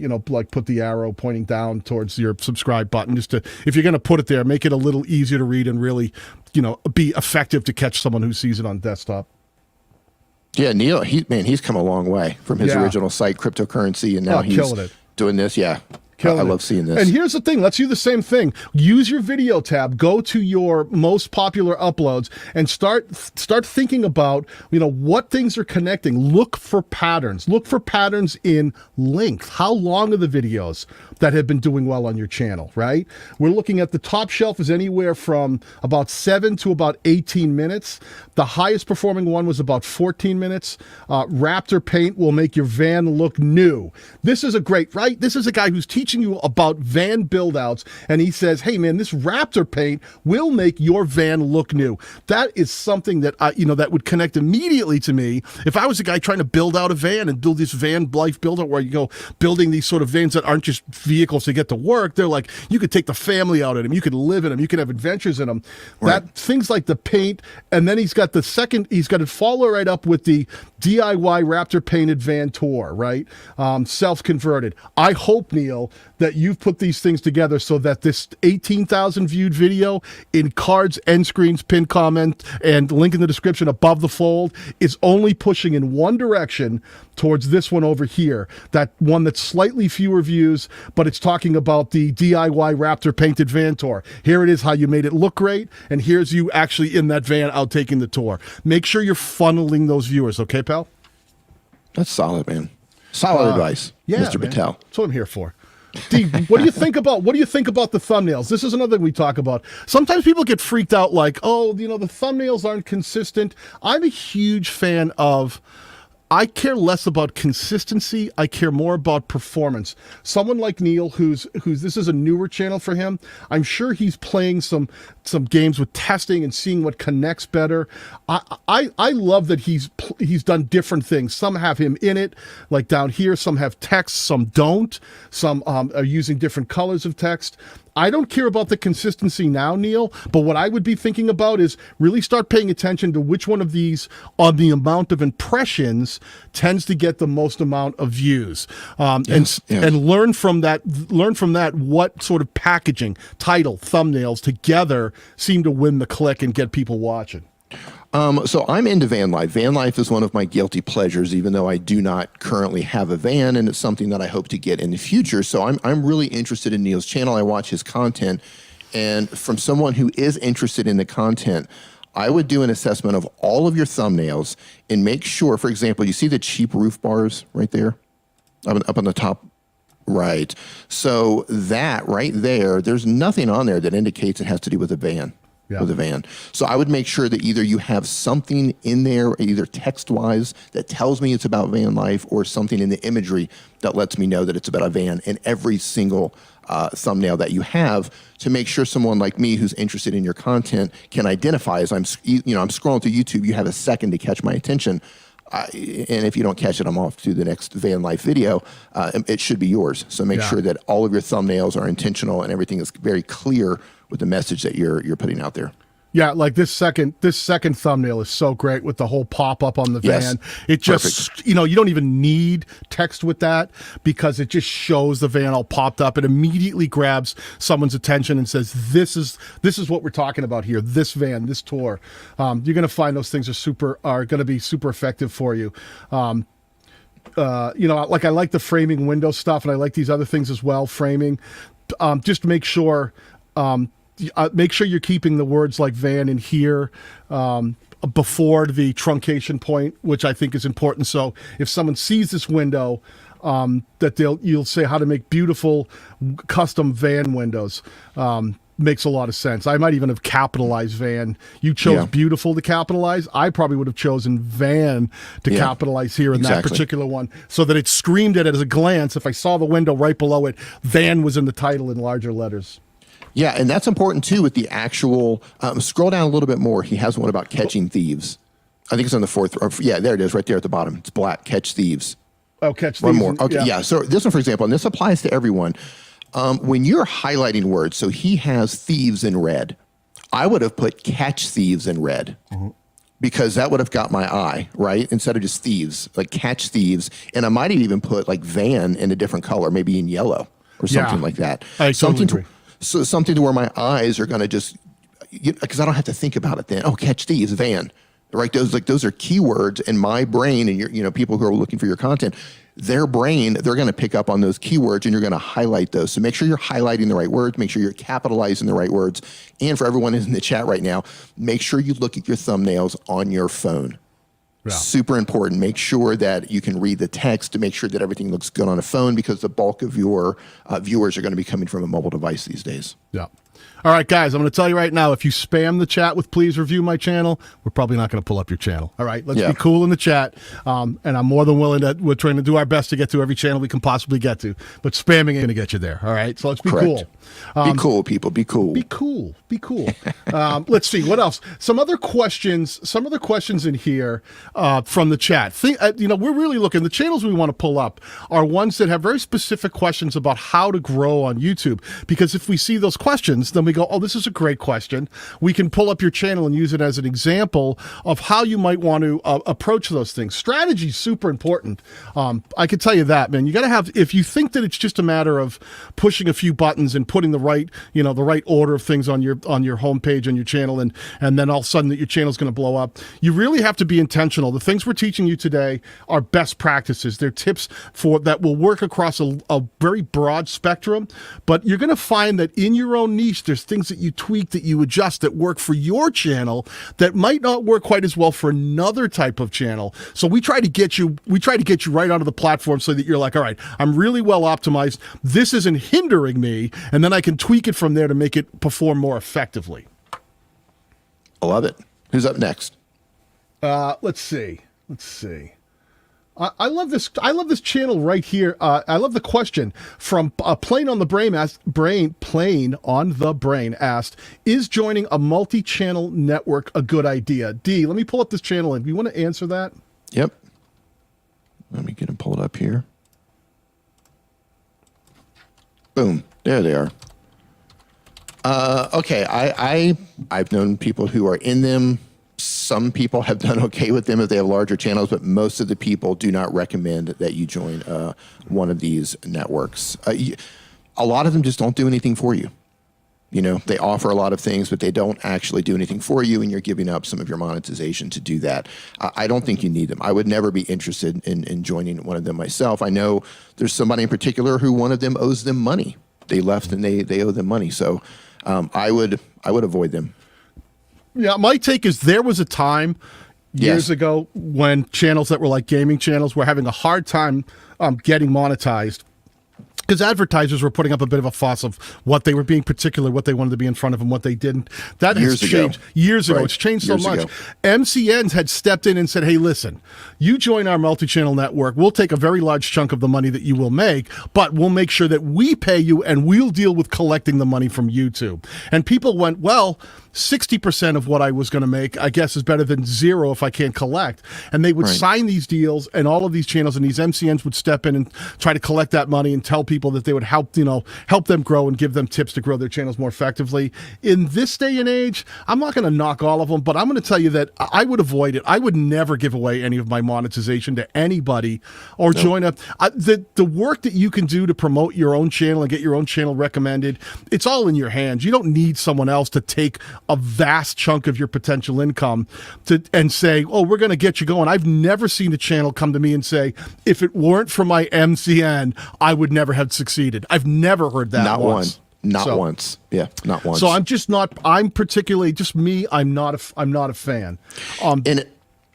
put the arrow pointing down towards your subscribe button. Just to, if you're going to put it there, make it a little easier to read and really, be effective to catch someone who sees it on desktop. Yeah, Neil, he's come a long way from his original site, cryptocurrency, and now he's doing this. Yeah. I love seeing this. And here's the thing. Let's do the same thing. Use your video tab. Go to your most popular uploads and start thinking about, what things are connecting. Look for patterns. Look for patterns in length. How long are the videos that have been doing well on your channel, right? We're looking at the top shelf is anywhere from about 7 to about 18 minutes. The highest performing one was about 14 minutes. Raptor paint will make your van look new. This is a great, right? This is a guy who's teaching you about van build outs, and he says, hey man, this Raptor paint will make your van look new. That is something that that would connect immediately to me if I was a guy trying to build out a van and build this van life build out where you go building these sort of vans that aren't just vehicles to get to work. They're like, you could take the family out in them, you could live in them, you could have adventures in them. Right. That things like the paint, and then he's got it follow right up with the DIY Raptor painted van tour, right? Self-converted. I hope, Neil, that you've put these things together so that this 18,000 viewed video in cards, end screens, pinned comment, and link in the description above the fold is only pushing in one direction towards this one over here. That one that's slightly fewer views, but it's talking about the DIY Raptor painted van tour. Here it is, how you made it look great, and here's you actually in that van out taking the tour. Make sure you're funneling those viewers, okay, pal? That's solid, man. Solid advice, Yeah, Mr. man. Patel. That's what I'm here for. Dee, what do you think about the thumbnails? This is another thing we talk about. Sometimes people get freaked out like, oh, the thumbnails aren't consistent. I'm a huge fan of, I care less about consistency. I care more about performance. Someone like Neil, who's this is a newer channel for him. I'm sure he's playing some games with testing and seeing what connects better. I love that he's done different things. Some have him in it, like down here. Some have text. Some don't. Some are using different colors of text. I don't care about the consistency now, Neil, but what I would be thinking about is really start paying attention to which one of these on the amount of impressions tends to get the most amount of views. And learn from that what sort of packaging, title, thumbnails together seem to win the click and get people watching. So I'm into van life. Van life is one of my guilty pleasures, even though I do not currently have a van, and it's something that I hope to get in the future. So I'm really interested in Neil's channel. I watch his content, and from someone who is interested in the content, I would do an assessment of all of your thumbnails and make sure, for example, you see the cheap roof bars right there, up on the top right. So that right there, there's nothing on there that indicates it has to do with a van. Yeah. With a van. So I would make sure that either you have something in there, either text-wise, that tells me it's about van life, or something in the imagery that lets me know that it's about a van in every single thumbnail that you have, to make sure someone like me who's interested in your content can identify. As I'm scrolling through YouTube, you have a second to catch my attention. And if you don't catch it, I'm off to the next van life video. It should be yours. So make sure that all of your thumbnails are intentional and everything is very clear with the message that you're putting out there. Yeah, like this second thumbnail is so great with the whole pop-up on the van. It just, Perfect. you don't even need text with that, because it just shows the van all popped up. It immediately grabs someone's attention and says, this is what we're talking about here. This van, this tour. You're going to find those things are going to be super effective for you. Like I like the framing window stuff, and I like these other things as well, framing. Just make sure you're keeping the words like van in here before the truncation point, which I think is important. So if someone sees this window, that you'll say how to make beautiful custom van windows. Makes a lot of sense. I might even have capitalized van. You chose beautiful to capitalize. I probably would have chosen van to capitalize here in that particular one, so that it screamed it at a glance. If I saw the window right below it, van was in the title in larger letters. Yeah, and that's important too with the actual, scroll down a little bit more. He has one about catching thieves. I think it's on the fourth. Yeah, there it is right there at the bottom. It's black, catch thieves. Oh, catch thieves. One more. Okay, yeah. So this one, for example, and this applies to everyone. When you're highlighting words, so he has thieves in red. I would have put catch thieves in red. Because that would have got my eye, right? Instead of just thieves, like catch thieves. And I might have even put like van in a different color, maybe in yellow or something like that. I totally agree. So something to where my eyes are going to just, because I don't have to think about it then. Oh, catch thieves, van, right? Those are keywords in my brain, and people who are looking for your content, their brain, they're going to pick up on those keywords, and you're going to highlight those. So make sure you're highlighting the right words, make sure you're capitalizing the right words. And for everyone in the chat right now, make sure you look at your thumbnails on your phone. Yeah. Super important. Make sure that you can read the text to make sure that everything looks good on a phone, because the bulk of your viewers are going to be coming from a mobile device these days. Yeah. All right, guys, I'm going to tell you right now, if you spam the chat with please review my channel, we're probably not going to pull up your channel. All right, let's be cool in the chat. And I'm more than willing to, we're trying to do our best to get to every channel we can possibly get to. But spamming ain't going to get you there. All right, so let's be cool. Be cool, people. Be cool. Be cool. Be cool. Let's see, what else? Some other questions in here from the chat. We're really looking, the channels we want to pull up are ones that have very specific questions about how to grow on YouTube. Because if we see those questions, then we go, oh, this is a great question. We can pull up your channel and use it as an example of how you might want to approach those things. Strategy is super important. I can tell you that, man. You got to have, if you think that it's just a matter of pushing a few buttons and putting the right order of things on your homepage on your channel, and then all of a sudden that your channel is going to blow up, you really have to be intentional. The things we're teaching you today are best practices. They're tips that will work across a very broad spectrum, but you're going to find that in your own niche, there's things that you tweak, that you adjust, that work for your channel that might not work quite as well for another type of channel. So we try to get you right onto the platform so that you're like, all right, I'm really well optimized. This isn't hindering me, and then I can tweak it from there to make it perform more effectively. I love it. Who's up next? Let's see. I love this. I love this channel right here. I love the question from Plane on the Brain asked, is joining a multi-channel network a good idea? D, let me pull up this channel and do you want to answer that? Yep. Let me get them pulled up here. Boom. There they are. Okay. I've known people who are in them. Some people have done okay with them if they have larger channels, but most of the people do not recommend that you join one of these networks. A lot of them just don't do anything for you. You know, they offer a lot of things, but they don't actually do anything for you, and you're giving up some of your monetization to do that. I don't think you need them. I would never be interested in joining one of them myself. I know there's somebody in particular who one of them owes them money. They left and they owe them money. So I would avoid them. Yeah, my take is there was a time years ago when channels that were like gaming channels were having a hard time getting monetized because advertisers were putting up a bit of a fuss of what they were being particular, what they wanted to be in front of and what they didn't. That has changed years ago. It's changed so much. MCNs had stepped in and said, hey, listen, you join our multi-channel network, we'll take a very large chunk of the money that you will make, but we'll make sure that we pay you and we'll deal with collecting the money from YouTube. And people went, well, 60% of what I was going to make, I guess, is better than zero if I can't collect. And they would sign these deals, and all of these channels and these MCNs would step in and try to collect that money and tell people that they would help them grow and give them tips to grow their channels more effectively. In this day and age, I'm not going to knock all of them, but I'm going to tell you that I would avoid it. I would never give away any of my monetization to anybody or join up. The work that you can do to promote your own channel and get your own channel recommended, it's all in your hands. You don't need someone else to take a vast chunk of your potential income and say, oh, we're going to get you going. I've never seen a channel come to me and say, if it weren't for my MCN, I would never have succeeded. I've never heard that. Not once. Not once. Yeah, not once. So I'm particularly, just me, I'm not a fan. And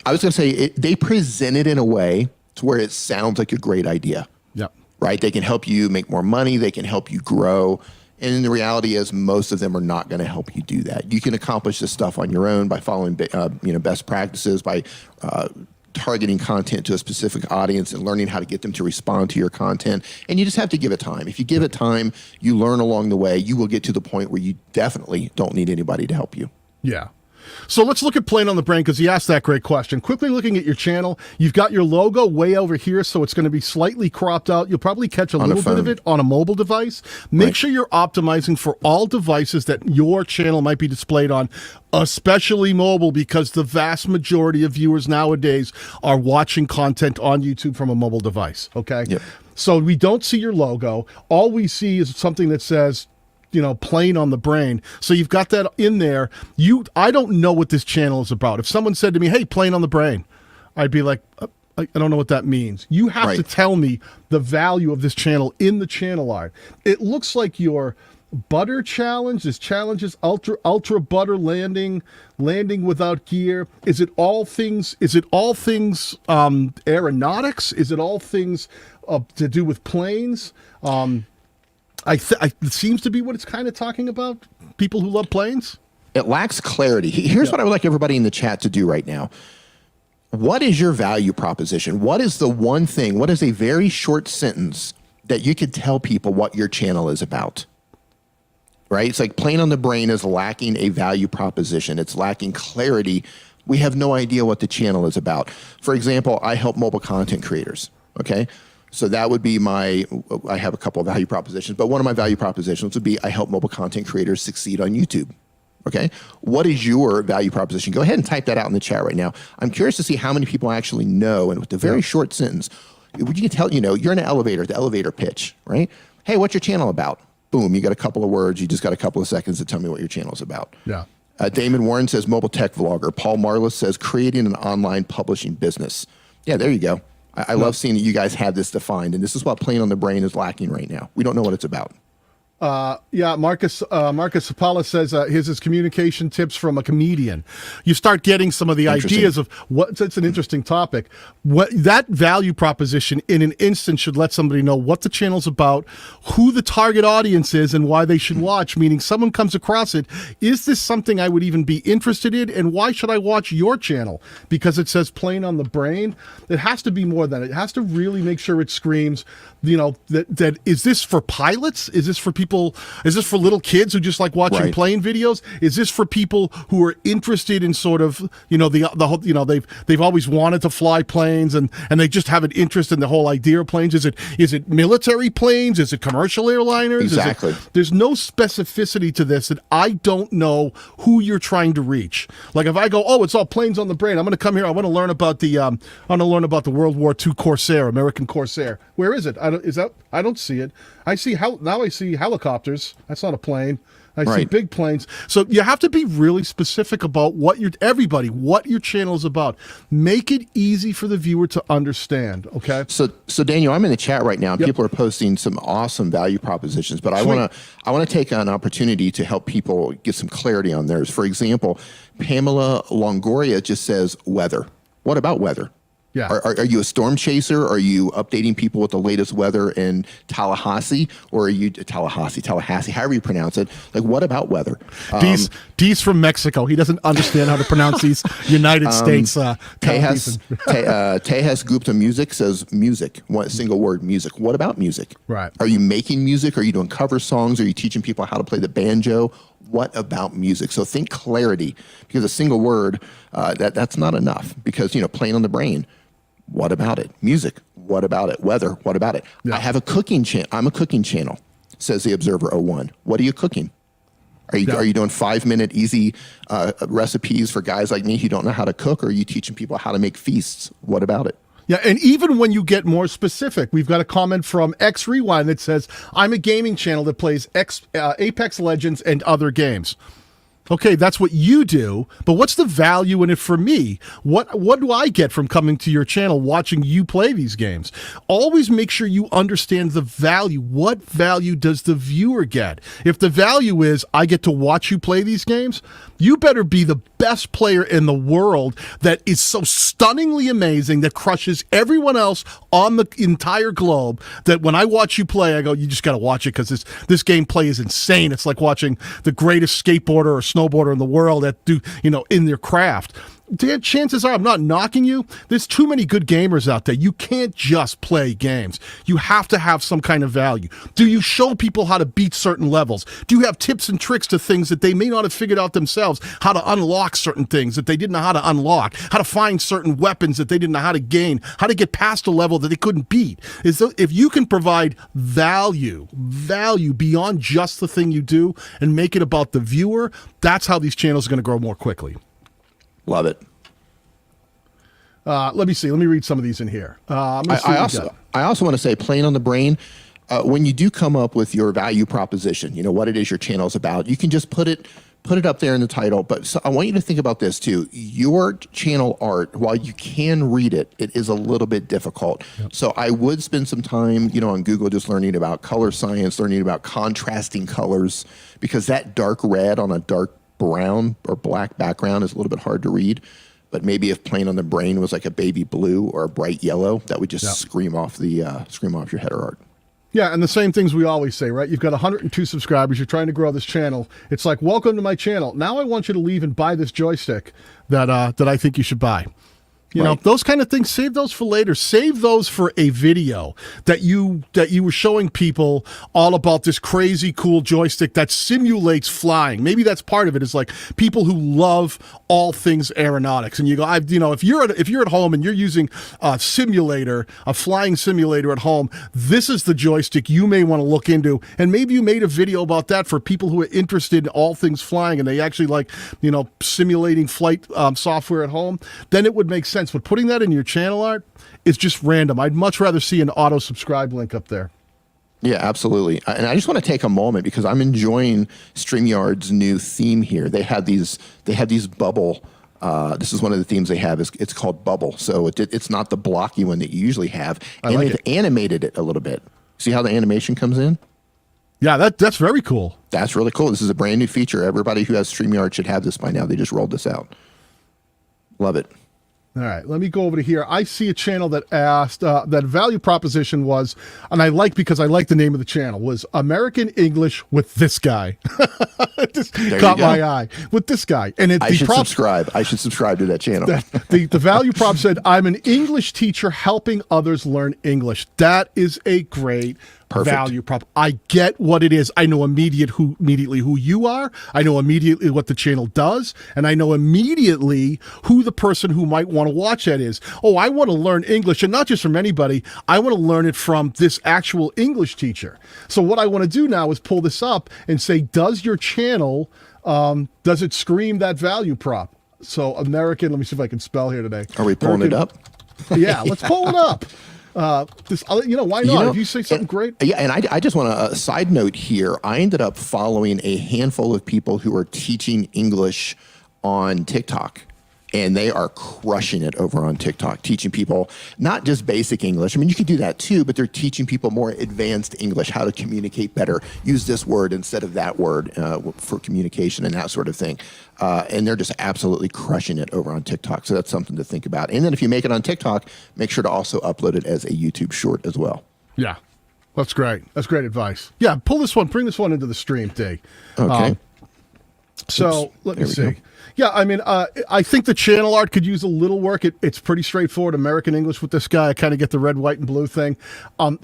I was going to say, they present it in a way to where it sounds like a great idea. Yeah. Right? They can help you make more money. They can help you grow. And the reality is most of them are not going to help you do that. You can accomplish this stuff on your own by following best practices, by targeting content to a specific audience and learning how to get them to respond to your content. And you just have to give it time. If you give it time, you learn along the way, you will get to the point where you definitely don't need anybody to help you. Yeah. So let's look at Plane on the Brain because he asked that great question. Quickly looking at your channel, you've got your logo way over here, so it's going to be slightly cropped out. You'll probably catch a little bit of it on a mobile device. Make sure you're optimizing for all devices that your channel might be displayed on, especially mobile, because the vast majority of viewers nowadays are watching content on YouTube from a mobile device, okay? Yep. So we don't see your logo. All we see is something that says, Plane on the Brain. So you've got that in there. I don't know what this channel is about. If someone said to me, hey, Plane on the Brain, I'd be like, I don't know what that means. You have to tell me the value of this channel in the channel art. It looks like your butter challenge. This challenge is ultra butter landing without gear. Is it all things aeronautics? Is it all things to do with planes? It seems to be what it's kind of talking about. people who love planes? It lacks clarity. Here's what I would like everybody in the chat to do right now. What is your value proposition? What is the one thing? What is a very short sentence that you could tell people what your channel is about? Right? It's like Plain on the Brain is lacking a value proposition. It's lacking clarity. We have no idea what the channel is about. For example, I help mobile content creators. Okay. So that would be I have a couple of value propositions, but one of my value propositions would be I help mobile content creators succeed on YouTube. Okay. What is your value proposition? Go ahead and type that out in the chat right now. I'm curious to see how many people actually know, and with a very short sentence, you can tell, you're in an elevator, the elevator pitch, right? Hey, what's your channel about? Boom, you got a couple of words. You just got a couple of seconds to tell me what your channel is about. Yeah. Damon Warren says mobile tech vlogger. Paul Marlis says creating an online publishing business. Yeah, there you go. I love seeing that you guys have this defined, and this is what Plain on the Brain is lacking right now. We don't know what it's about. Marcus Sapala says his is communication tips from a comedian. You start getting some of the ideas of what. It's an interesting topic. What that value proposition in an instant should let somebody know what the channel's about, who the target audience is, and why they should watch. Meaning, someone comes across it. Is this something I would even be interested in? And why should I watch your channel? Because it says Plain on the Brain. It has to be more than it. It has to really make sure it screams. That is this for pilots? Is this for people? Is this for little kids who just like watching plane videos? Is this for people who are interested in sort of the whole they've always wanted to fly planes and they just have an interest in the whole idea of planes? Is it military planes? Is it commercial airliners? Exactly. There's no specificity to this that I don't know who you're trying to reach. Like if I go, oh, it's all Planes on the Brain. I'm going to come here. I want to learn about the World War II Corsair, American Corsair. Where is it? I don't see it. I see helicopters. That's not a plane. I see big planes. So you have to be really specific about what your channel is about. Make it easy for the viewer to understand. Okay. So Daniel, I'm in the chat right now, and people are posting some awesome value propositions. But I want to take an opportunity to help people get some clarity on theirs. For example, Pamela Longoria just says weather. What about weather? Yeah. Are you a storm chaser? Are you updating people with the latest weather in Tallahassee, or are you Tallahassee, however you pronounce it? Like, what about weather? Dee's from Mexico. He doesn't understand how to pronounce these United States. Tejas Gupta Music says music. One single word, music. What about music? Right. Are you making music? Are you doing cover songs? Are you teaching people how to play the banjo? What about music? So think clarity, because a single word, that's not enough, because, Plain on the Brain. What about it? Music. What about it? Weather. What about it? Yeah. I have a cooking channel. I'm a cooking channel, says the Observer 01. What are you cooking? Are you doing 5-minute easy recipes for guys like me who don't know how to cook? Or are you teaching people how to make feasts? What about it? Yeah, and even when you get more specific, we've got a comment from X Rewind that says, I'm a gaming channel that plays Apex Legends and other games. Okay, that's what you do, but what's the value in it for me? What do I get from coming to your channel, watching you play these games? Always make sure you understand the value. What value does the viewer get? If the value is, I get to watch you play these games, you better be the best player in the world that is so stunningly amazing, that crushes everyone else on the entire globe, that when I watch you play, I go, you just got to watch it because this gameplay is insane. It's like watching the greatest skateboarder or snowboarder in the world in their craft. Chances are, I'm not knocking you. There's too many good gamers out there. You can't just play games. You have to have some kind of value. Do you show people how to beat certain levels? Do you have tips and tricks to things that they may not have figured out themselves? How to unlock certain things that they didn't know how to unlock? How to find certain weapons that they didn't know how to gain? How to get past a level that they couldn't beat? If you can provide value beyond just the thing you do and make it about the viewer, that's how these channels are going to grow more quickly. Love it. Let me see. Let me read some of these in here. I also want to say, Plain on the Brain, when you do come up with your value proposition, what it is your channel is about, you can just put it up there in the title. But I want you to think about this too. Your channel art, while you can read it, it is a little bit difficult. Yep. So I would spend some time, on Google, just learning about color science, learning about contrasting colors, because that dark red on a dark brown or black background is a little bit hard to read. But maybe if Plain on the Brain was like a baby blue or a bright yellow, that would just scream off your header art. Yeah, and the same things we always say, right? You've got 102 subscribers. You're trying to grow this channel. It's like, welcome to my channel. Now I want you to leave and buy this joystick that I think you should buy. You know, those kind of things, save those for later. Save those for a video that you were showing people all about this crazy cool joystick that simulates flying. Maybe that's part of it. Is like people who love all things aeronautics. And you go, if you're at home and you're using a simulator, a flying simulator at home, this is the joystick you may want to look into. And maybe you made a video about that for people who are interested in all things flying and they actually like, simulating flight software at home. Then it would make sense. But putting that in your channel art is just random. I'd much rather see an auto subscribe link up there. Yeah, absolutely. And I just want to take a moment because I'm enjoying StreamYard's new theme here. They have these bubble. This is one of the themes they have. It's called Bubble. So it's not the blocky one that you usually have. And they've animated it a little bit. See how the animation comes in? Yeah, that's very cool. That's really cool. This is a brand new feature. Everybody who has StreamYard should have this by now. They just rolled this out. Love it. All right, let me go over to here. I see a channel that asked, that value proposition was, and I like because I like the name of the channel, was American English with this guy. Just caught my eye. With this guy. And I should subscribe. I should subscribe to that channel. The value prop said, I'm an English teacher helping others learn English. That is a great value prop. I get what it is. I know immediately who you are. I know immediately what the channel does. And I know immediately who the person who might want to watch that is. Oh, I want to learn English, and not just from anybody. I want to learn it from this actual English teacher. So what I want to do now is pull this up and say, does your channel, does it scream that value prop? So American, let me see if I can spell here today. Are we pulling it up? Yeah, let's pull it up. Why not? If you say something great. Yeah, and I just want a side note here. I ended up following a handful of people who are teaching English on TikTok. And they are crushing it over on TikTok, teaching people not just basic English. I mean, you can do that too, but they're teaching people more advanced English, how to communicate better, use this word instead of that word for communication and that sort of thing. And they're just absolutely crushing it over on TikTok. So that's something to think about. And then if you make it on TikTok, make sure to also upload it as a YouTube short as well. Yeah, that's great. That's great advice. Yeah, bring this one into the stream, Dee. Okay. Let me see. Yeah, I mean, I think the channel art could use a little work. It's pretty straightforward. American English with this guy. I kind of get the red, white, and blue thing.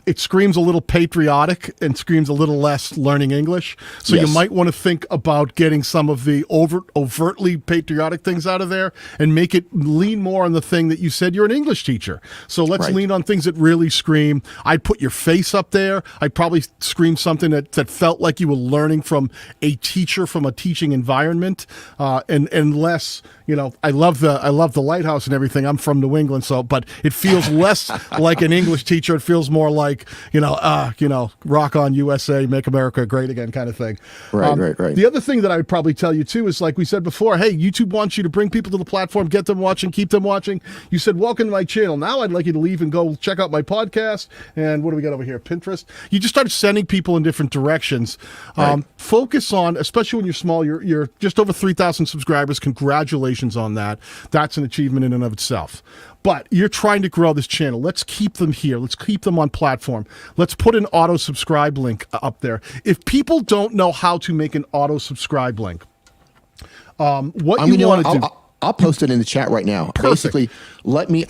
It screams a little patriotic and screams a little less learning English. So you might want to think about getting some of the overtly patriotic things out of there and make it lean more on the thing that you said you're an English teacher. So let's lean on things that really scream. I'd put your face up there. I'd probably scream something that felt like you were learning from a teacher from a teaching environment, and less, I love the lighthouse and everything. I'm from New England, but it feels less like an English teacher. It feels more like, rock on USA, make America great again kind of thing. Right. The other thing that I would probably tell you too is, like we said before, hey, YouTube wants you to bring people to the platform, get them watching, keep them watching. You said, welcome to my channel. Now I'd like you to leave and go check out my podcast. And what do we got over here? Pinterest. You just started sending people in different directions. Focus on, especially when you're small, you're just over 3,000 subscribers. Congratulations on that. That's an achievement in and of itself. But you're trying to grow this channel. Let's keep them here. Let's keep them on platform. Let's put an auto subscribe link up there. If people don't know how to make an auto subscribe link, I'll post it in the chat right now. Perfect. Basically,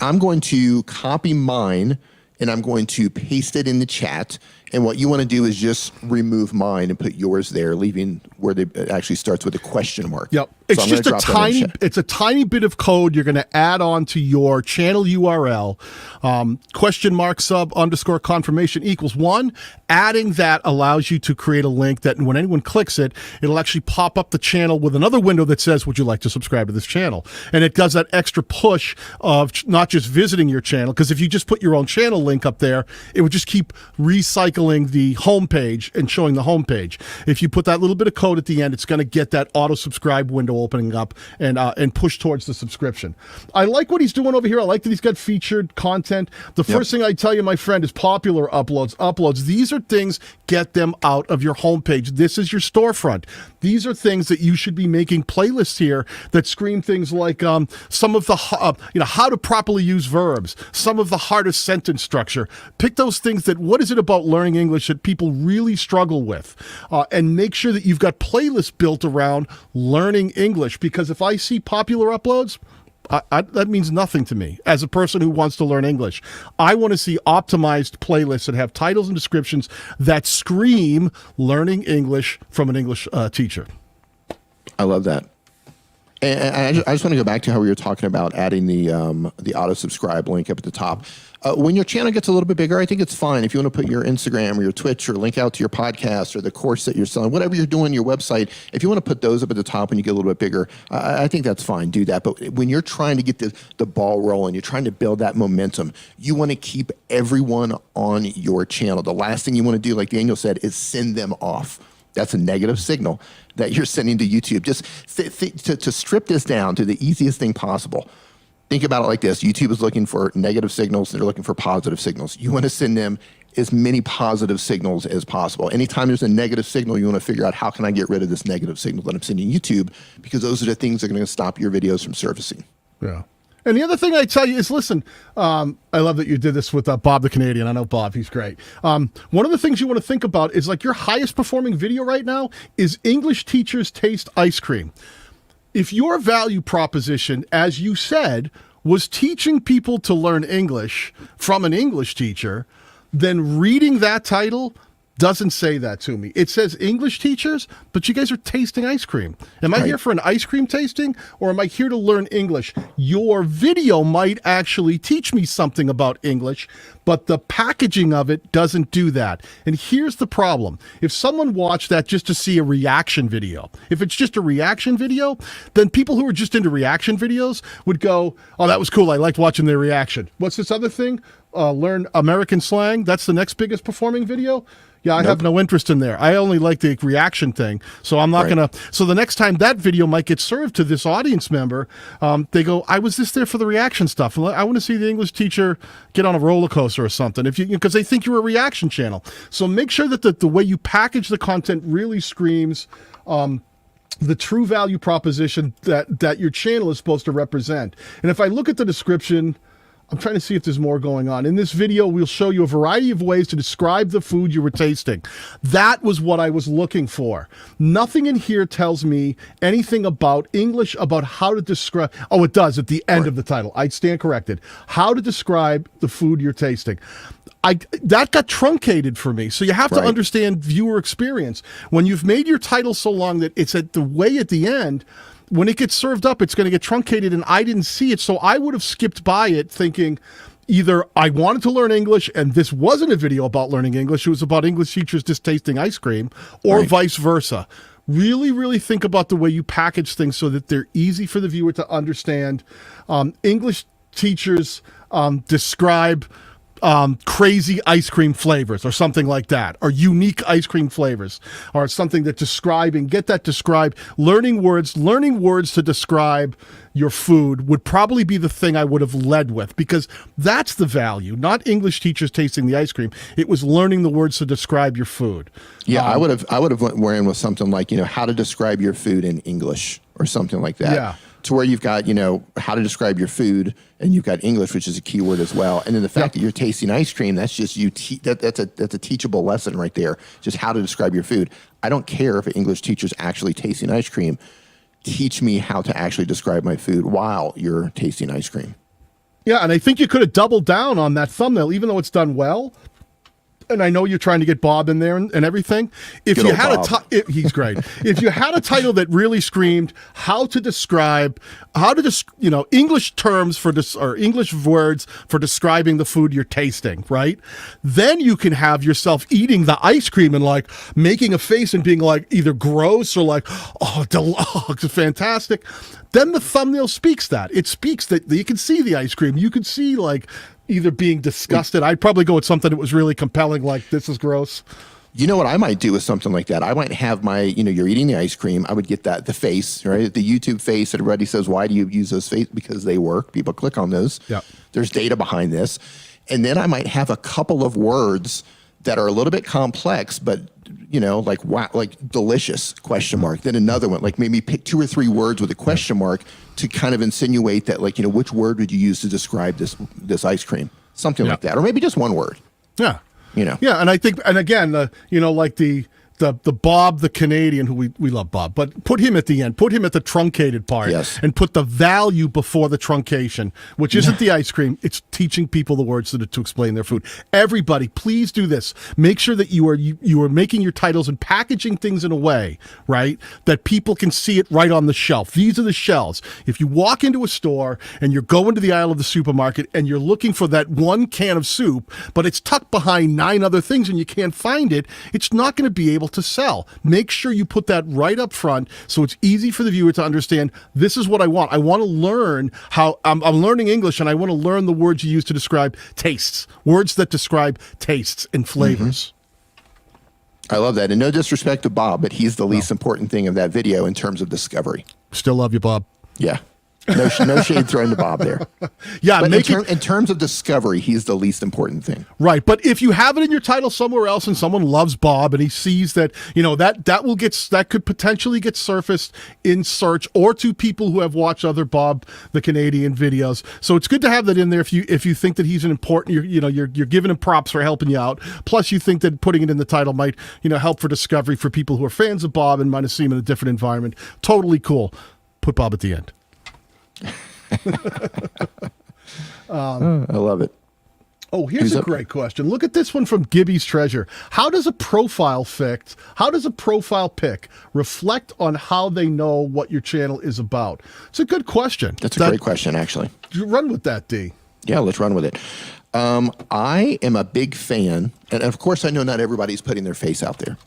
I'm going to copy mine and I'm going to paste it in the chat. And what you want to do is just remove mine and put yours there, leaving where it actually starts with a question mark. Yep. It's just a tiny bit of code you're going to add on to your channel URL. Question mark sub underscore confirmation equals 1. Adding that allows you to create a link that when anyone clicks it, it'll actually pop up the channel with another window that says, would you like to subscribe to this channel? And it does that extra push of not just visiting your channel, because if you just put your own channel link up there, it would just keep recycling the homepage and showing the homepage. If you put that little bit of code at the end, it's going to get that auto subscribe window opening up and push towards the subscription. I like what he's doing over here. I like that he's got featured content. The first thing I tell you, my friend, is popular uploads. These are things, get them out of your homepage. This is your storefront. These are things that you should be making playlists here that scream things like some of the how to properly use verbs, some of the hardest sentence structure. Pick those things that, what is it about learning learning English that people really struggle with. And make sure that you've got playlists built around learning English, because if I see popular uploads, that means nothing to me as a person who wants to learn English. I want to see optimized playlists that have titles and descriptions that scream learning English from an English teacher. I love that. And I just want to go back to how we were talking about adding the auto subscribe link up at the top. When your channel gets a little bit bigger, I think it's fine if you want to put your Instagram or your Twitch or link out to your podcast or the course that you're selling, whatever you're doing, your website. If you want to put those up at the top when you get a little bit bigger, I think that's fine. Do that. But when you're trying to get the ball rolling, you're trying to build that momentum, you want to keep everyone on your channel. The last thing you want to do, like Daniel said, is send them off. That's a negative signal that you're sending to YouTube. Just to strip this down to the easiest thing possible. Think about it like this. YouTube is looking for negative signals. They're looking for positive signals. You want to send them as many positive signals as possible. Anytime there's a negative signal, you want to figure out, how can I get rid of this negative signal that I'm sending YouTube? Because those are the things that are going to stop your videos from surfacing. Yeah. And the other thing I tell you is, listen, I love that you did this with Bob the Canadian. I know Bob, he's great. One of the things you want to think about is, like, your highest performing video right now is English teachers taste ice cream. If your value proposition, as you said, was teaching people to learn English from an English teacher, then reading that title doesn't say that to me. It says English teachers, but you guys are tasting ice cream. Am I here for an ice cream tasting, or am I here to learn English? Your video might actually teach me something about English, but the packaging of it doesn't do that. And here's the problem. If someone watched that just to see a reaction video, if it's just a reaction video, then people who are just into reaction videos would go, oh, that was cool. I liked watching their reaction. What's this other thing? Learn American slang. That's the next biggest performing video. Yeah, I have no interest in there. I only like the reaction thing. So I'm not going to. So the next time that video might get served to this audience member, they go, I was just there for the reaction stuff. I want to see the English teacher get on a roller coaster or something, because they think you're a reaction channel. So make sure that the way you package the content really screams the true value proposition that your channel is supposed to represent. And if I look at the description, I'm trying to see if there's more going on. In this video, we'll show you a variety of ways to describe the food you were tasting. That was what I was looking for. Nothing in here tells me anything about English, about how to describe. Oh, it does at the end of the title. I stand corrected. How to describe the food you're tasting. That got truncated for me. So you have to understand viewer experience. When you've made your title so long that it's at the end, when it gets served up, it's going to get truncated, and I didn't see it. So I would have skipped by it thinking either I wanted to learn English and this wasn't a video about learning English, it was about English teachers just tasting ice cream, or vice versa. Really, really think about the way you package things so that they're easy for the viewer to understand. English teachers describe crazy ice cream flavors or something like that, or unique ice cream flavors, or something that learning words to describe your food would probably be the thing I would have led with, because that's the value, not English teachers tasting the ice cream. It was learning the words to describe your food. Yeah, I would have went with something like, how to describe your food in English or something like that. Yeah. To where you've got, how to describe your food, and you've got English, which is a keyword as well. And then the fact that you're tasting ice cream, that's just that's a teachable lesson right there. Just how to describe your food. I don't care if an English teacher's actually tasting ice cream. Teach me how to actually describe my food while you're tasting ice cream. Yeah, and I think you could have doubled down on that thumbnail, even though it's done well. And I know you're trying to get Bob in there and everything. If you had he's great. If you had a title that really screamed English terms or English words for describing the food you're tasting, right? Then you can have yourself eating the ice cream and like making a face and being like either gross or like, oh, it's fantastic. Then the thumbnail speaks that. It speaks that you can see the ice cream. You can see like either being disgusted. I'd probably go with something that was really compelling, like this is gross. You know what I might do with something like that? I might have my, you're eating the ice cream. I would get the face, right? The YouTube face. Everybody says, why do you use those face? Because they work. People click on those. Yeah. There's data behind this. And then I might have a couple of words that are a little bit complex, but like wow, like delicious question mark. Then another one, like maybe pick 2 or 3 words with a question mark to kind of insinuate that, like, which word would you use to describe this ice cream? Something like that. Or maybe just one word. Yeah. you know. Yeah, and I think, and again, like the Bob the Canadian, who we love Bob, but put him at the end, put him at the truncated part, Yes. and put the value before the truncation, which isn't the ice cream. It's teaching people the words to explain their food. Everybody, please do this. Make sure that you are making your titles and packaging things in a way, right, that people can see it right on the shelf. These are the shelves. If you walk into a store and you're going to the aisle of the supermarket and you're looking for that one can of soup, but it's tucked behind 9 other things and you can't find it, it's not going to be able to sell. Make sure you put that right up front so it's easy for the viewer to understand, this is what I want. I want to learn how I'm learning English, and I want to learn the words you use to describe tastes, words that describe tastes and flavors. I love that. And no disrespect to Bob, but he's the least important thing of that video in terms of discovery. Still love you, Bob. Yeah. No shade thrown to Bob there. Yeah, but in terms of discovery, he's the least important thing. Right, but if you have it in your title somewhere else and someone loves Bob and he sees that, that could potentially get surfaced in search or to people who have watched other Bob the Canadian videos. So it's good to have that in there if you think that he's an important, you're giving him props for helping you out. Plus you think that putting it in the title might, help for discovery for people who are fans of Bob and might have seen him in a different environment. Totally cool. Put Bob at the end. I love it. Oh, here's a great question. Look at this one from Gibby's Treasure. How does a profile pic reflect on how they know what your channel is about? It's a good question. That's a great question, actually. Run with that, D. Yeah, let's run with it. I am a big fan, and of course I know not everybody's putting their face out there.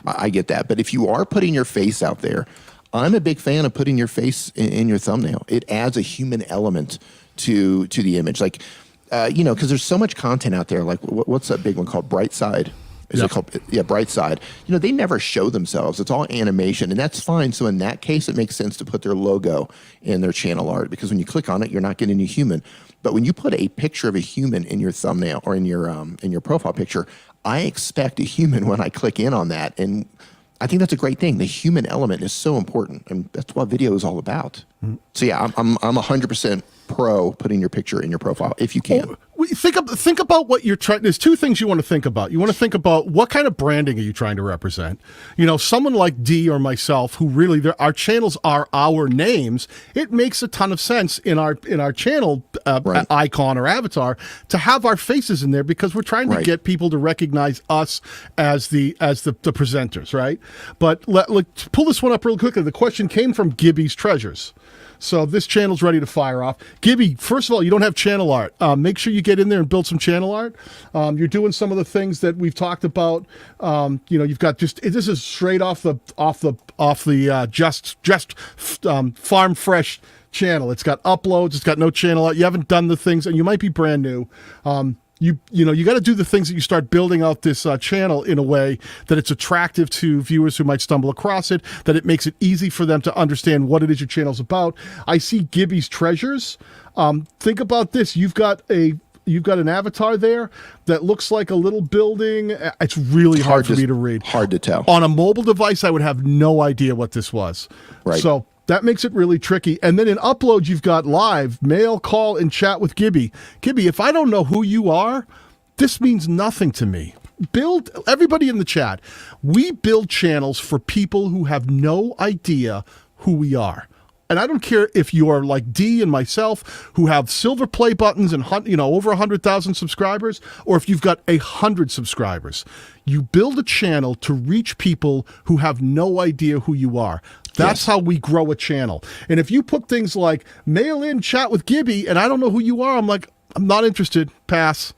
I get that. But if you are putting your face out there, I'm a big fan of putting your face in your thumbnail. It adds a human element to the image. Like, because there's so much content out there. Like, what's that big one called? Brightside. Is it called? Yeah, Brightside. They never show themselves. It's all animation, and that's fine. So in that case, it makes sense to put their logo in their channel art, because when you click on it, you're not getting a human. But when you put a picture of a human in your thumbnail or in your profile picture, I expect a human when I click in on that. And I think that's a great thing. The human element is so important, and that's what video is all about. So yeah, I'm 100% pro putting your picture in your profile if you can. Think about what you're trying. There's 2 things you want to think about. You want to think about what kind of branding are you trying to represent. Someone like Dee or myself, who really our channels are our names. It makes a ton of sense in our channel Right. icon or avatar to have our faces in there, because we're trying to get people to recognize us as the presenters, right? But let's pull this one up real quickly. The question came from Gibby's Treasures. So this channel's ready to fire off. Gibby, first of all, you don't have channel art. Make sure you get in there and build some channel art. You're doing some of the things that we've talked about. You've got this is straight off the just farm fresh channel. It's got uploads. It's got no channel art. You haven't done the things, and you might be brand new. You got to do the things that you start building out this channel in a way that it's attractive to viewers who might stumble across it, that it makes it easy for them to understand what it is your channel's about. I see Gibby's Treasures. Think about this. You've got an avatar there that looks like a little building. It's really hard for me to read. Hard to tell. On a mobile device, I would have no idea what this was. Right. So that makes it really tricky. And then in upload, you've got live, mail, call, and chat with Gibby. Gibby, if I don't know who you are, this means nothing to me. Everybody in the chat, we build channels for people who have no idea who we are. And I don't care if you are like Dee and myself, who have silver play buttons and over 100,000 subscribers, or if you've got 100 subscribers. You build a channel to reach people who have no idea who you are. That's how we grow a channel. And if you put things like mail in, chat with Gibby, and I don't know who you are, I'm like, I'm not interested. Pass.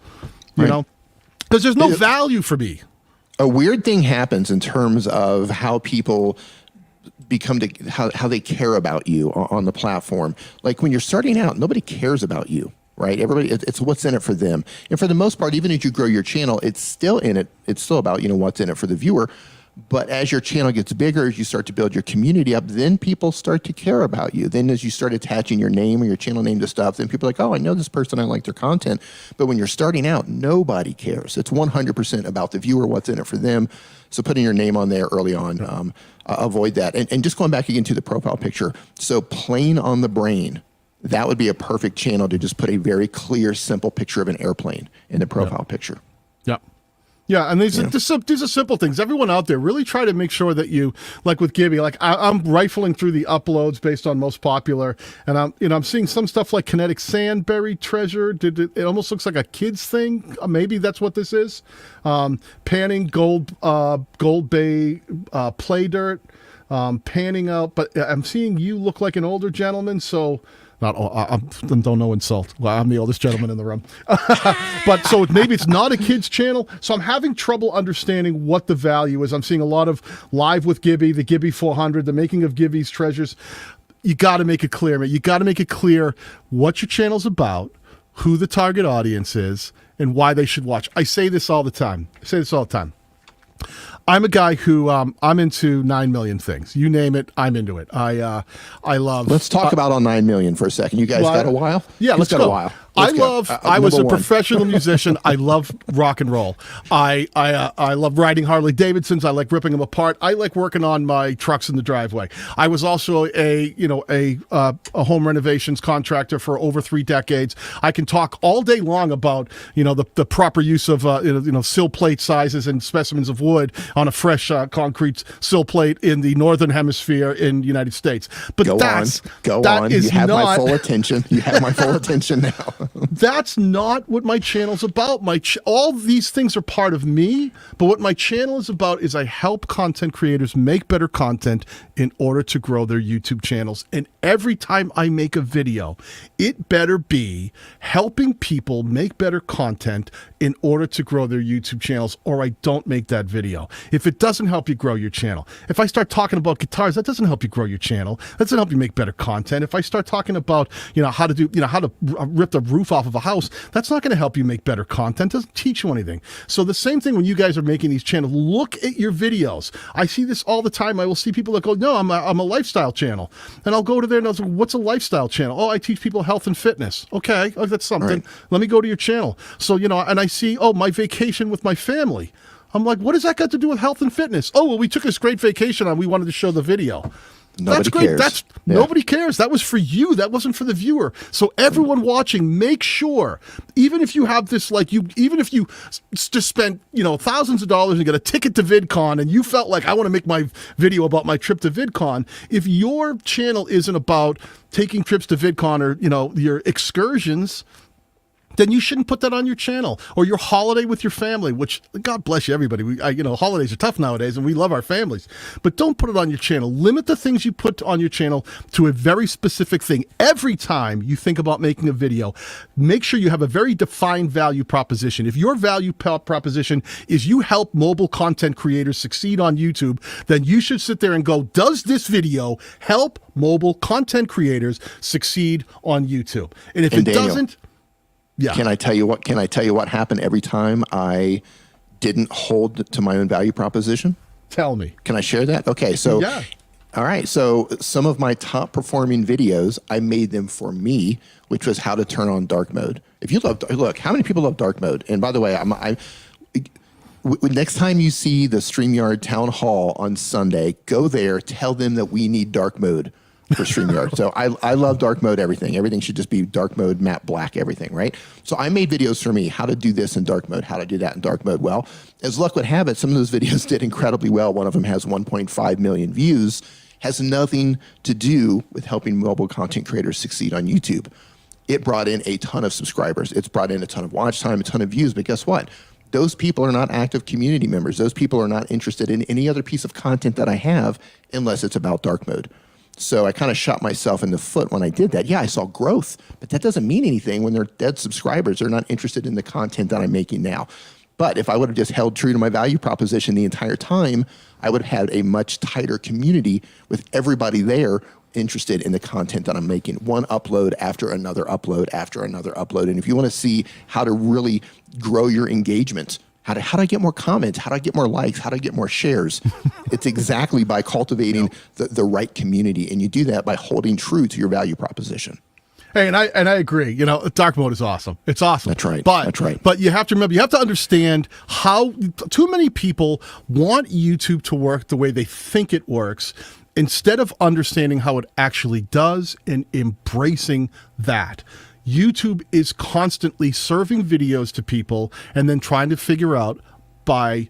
Because there's no value for me. A weird thing happens in terms of how people become how they care about you on the platform. Like when you're starting out, nobody cares about you, right? Everybody, it's what's in it for them. And for the most part, even as you grow your channel, it's still about, what's in it for the viewer. But as your channel gets bigger, as you start to build your community up, then people start to care about you. Then as you start attaching your name or your channel name to stuff, then people are like, oh, I know this person, I like their content. But when you're starting out, nobody cares. It's 100% about the viewer, what's in it for them. So putting your name on there early on, avoid that. And just going back again to the profile picture. So plain on the brain, that would be a perfect channel to just put a very clear, simple picture of an airplane in the profile picture. Yep. Yeah, and these are simple things. Everyone out there, really try to make sure that you, like with Gibby, like I'm rifling through the uploads based on most popular, and I'm seeing some stuff like Kinetic Sand, Buried Treasure. It almost looks like a kids thing. Maybe that's what this is. Panning Gold Bay Play Dirt, panning out. But I'm seeing you look like an older gentleman, so. I don't know insult. Well, I'm the oldest gentleman in the room. But so maybe it's not a kid's channel. So I'm having trouble understanding what the value is. I'm seeing a lot of Live with Gibby, the Gibby 400, the making of Gibby's treasures. You got to make it clear, man. You got to make it clear what your channel's about, who the target audience is, and why they should watch. I say this all the time. I'm a guy who I'm into 9 million things. You name it, I'm into it. I love. Let's talk about on 9 million for a second. You guys got a while? Yeah, let's go. Got a while. I was a professional musician. I love rock and roll. I love riding Harley Davidsons. I like ripping them apart. I like working on my trucks in the driveway. I was also a home renovations contractor for over 3 decades. I can talk all day long about the proper use of sill plate sizes and specimens of wood on a fresh concrete sill plate in the northern hemisphere in the United States. But Go on. You have my full attention. You have my full attention now. That's not what my channel's about. All these things are part of me, but what my channel is about is I help content creators make better content in order to grow their YouTube channels. And every time I make a video, it better be helping people make better content in order to grow their YouTube channels, or I don't make that video. If it doesn't help you grow your channel, if I start talking about guitars, that doesn't help you grow your channel. That doesn't help you make better content. If I start talking about how to rip the roof off of a house, that's not going to help you make better content. It doesn't teach you anything. So the same thing when you guys are making these channels, look at your videos. I see this all the time. I will see people that go, no, I'm a lifestyle channel. And I'll go to there and I'll say, what's a lifestyle channel? Oh, I teach people health and fitness. Okay, that's something. Right. Let me go to your channel. So, and I see, my vacation with my family. I'm like, what does that got to do with health and fitness? Oh, well, we took this great vacation and we wanted to show the video. That's great. Cares. Nobody cares. That was for you. That wasn't for the viewer. So everyone watching, make sure, even if you have this, even if you just spent, thousands of dollars and get a ticket to VidCon and you felt like I want to make my video about my trip to VidCon, if your channel isn't about taking trips to VidCon or, your excursions, then you shouldn't put that on your channel, or your holiday with your family, which God bless you, everybody. Holidays are tough nowadays and we love our families, but don't put it on your channel. Limit the things you put on your channel to a very specific thing. Every time you think about making a video, make sure you have a very defined value proposition. If your value proposition is you help mobile content creators succeed on YouTube, then you should sit there and go, does this video help mobile content creators succeed on YouTube? And if it doesn't, yeah. Can I tell you what happened every time I didn't hold to my own value proposition? Tell me. Can I share that? Okay, so yeah. All right, so some of my top performing videos, I made them for me, which was how to turn on dark mode. If you look, how many people love dark mode? And by the way, next time you see the StreamYard Town Hall on Sunday, go there, tell them that we need dark mode for StreamYard. So I love dark mode everything. Everything should just be dark mode, matte black, everything, right? So I made videos for me, how to do this in dark mode, how to do that in dark mode. Well, as luck would have it, some of those videos did incredibly well. One of them has 1.5 million views, has nothing to do with helping mobile content creators succeed on YouTube. It brought in a ton of subscribers. It's brought in a ton of watch time, a ton of views, but guess what? Those people are not active community members. Those people are not interested in any other piece of content that I have unless it's about dark mode. So I kind of shot myself in the foot when I did that. Yeah, I saw growth, but that doesn't mean anything when they're dead subscribers. They're not interested in the content that I'm making now. But if I would have just held true to my value proposition the entire time, I would have had a much tighter community with everybody there interested in the content that I'm making. One upload after another upload after another upload. And if you want to see how to really grow your engagement, how do I get more comments? How do I get more likes? How do I get more shares? It's exactly by cultivating the right community. And you do that by holding true to your value proposition. Hey, and I agree. Dark mode is awesome. It's awesome. That's right. That's right. But you have to remember, you have to understand how too many people want YouTube to work the way they think it works, instead of understanding how it actually does and embracing that. YouTube is constantly serving videos to people and then trying to figure out, by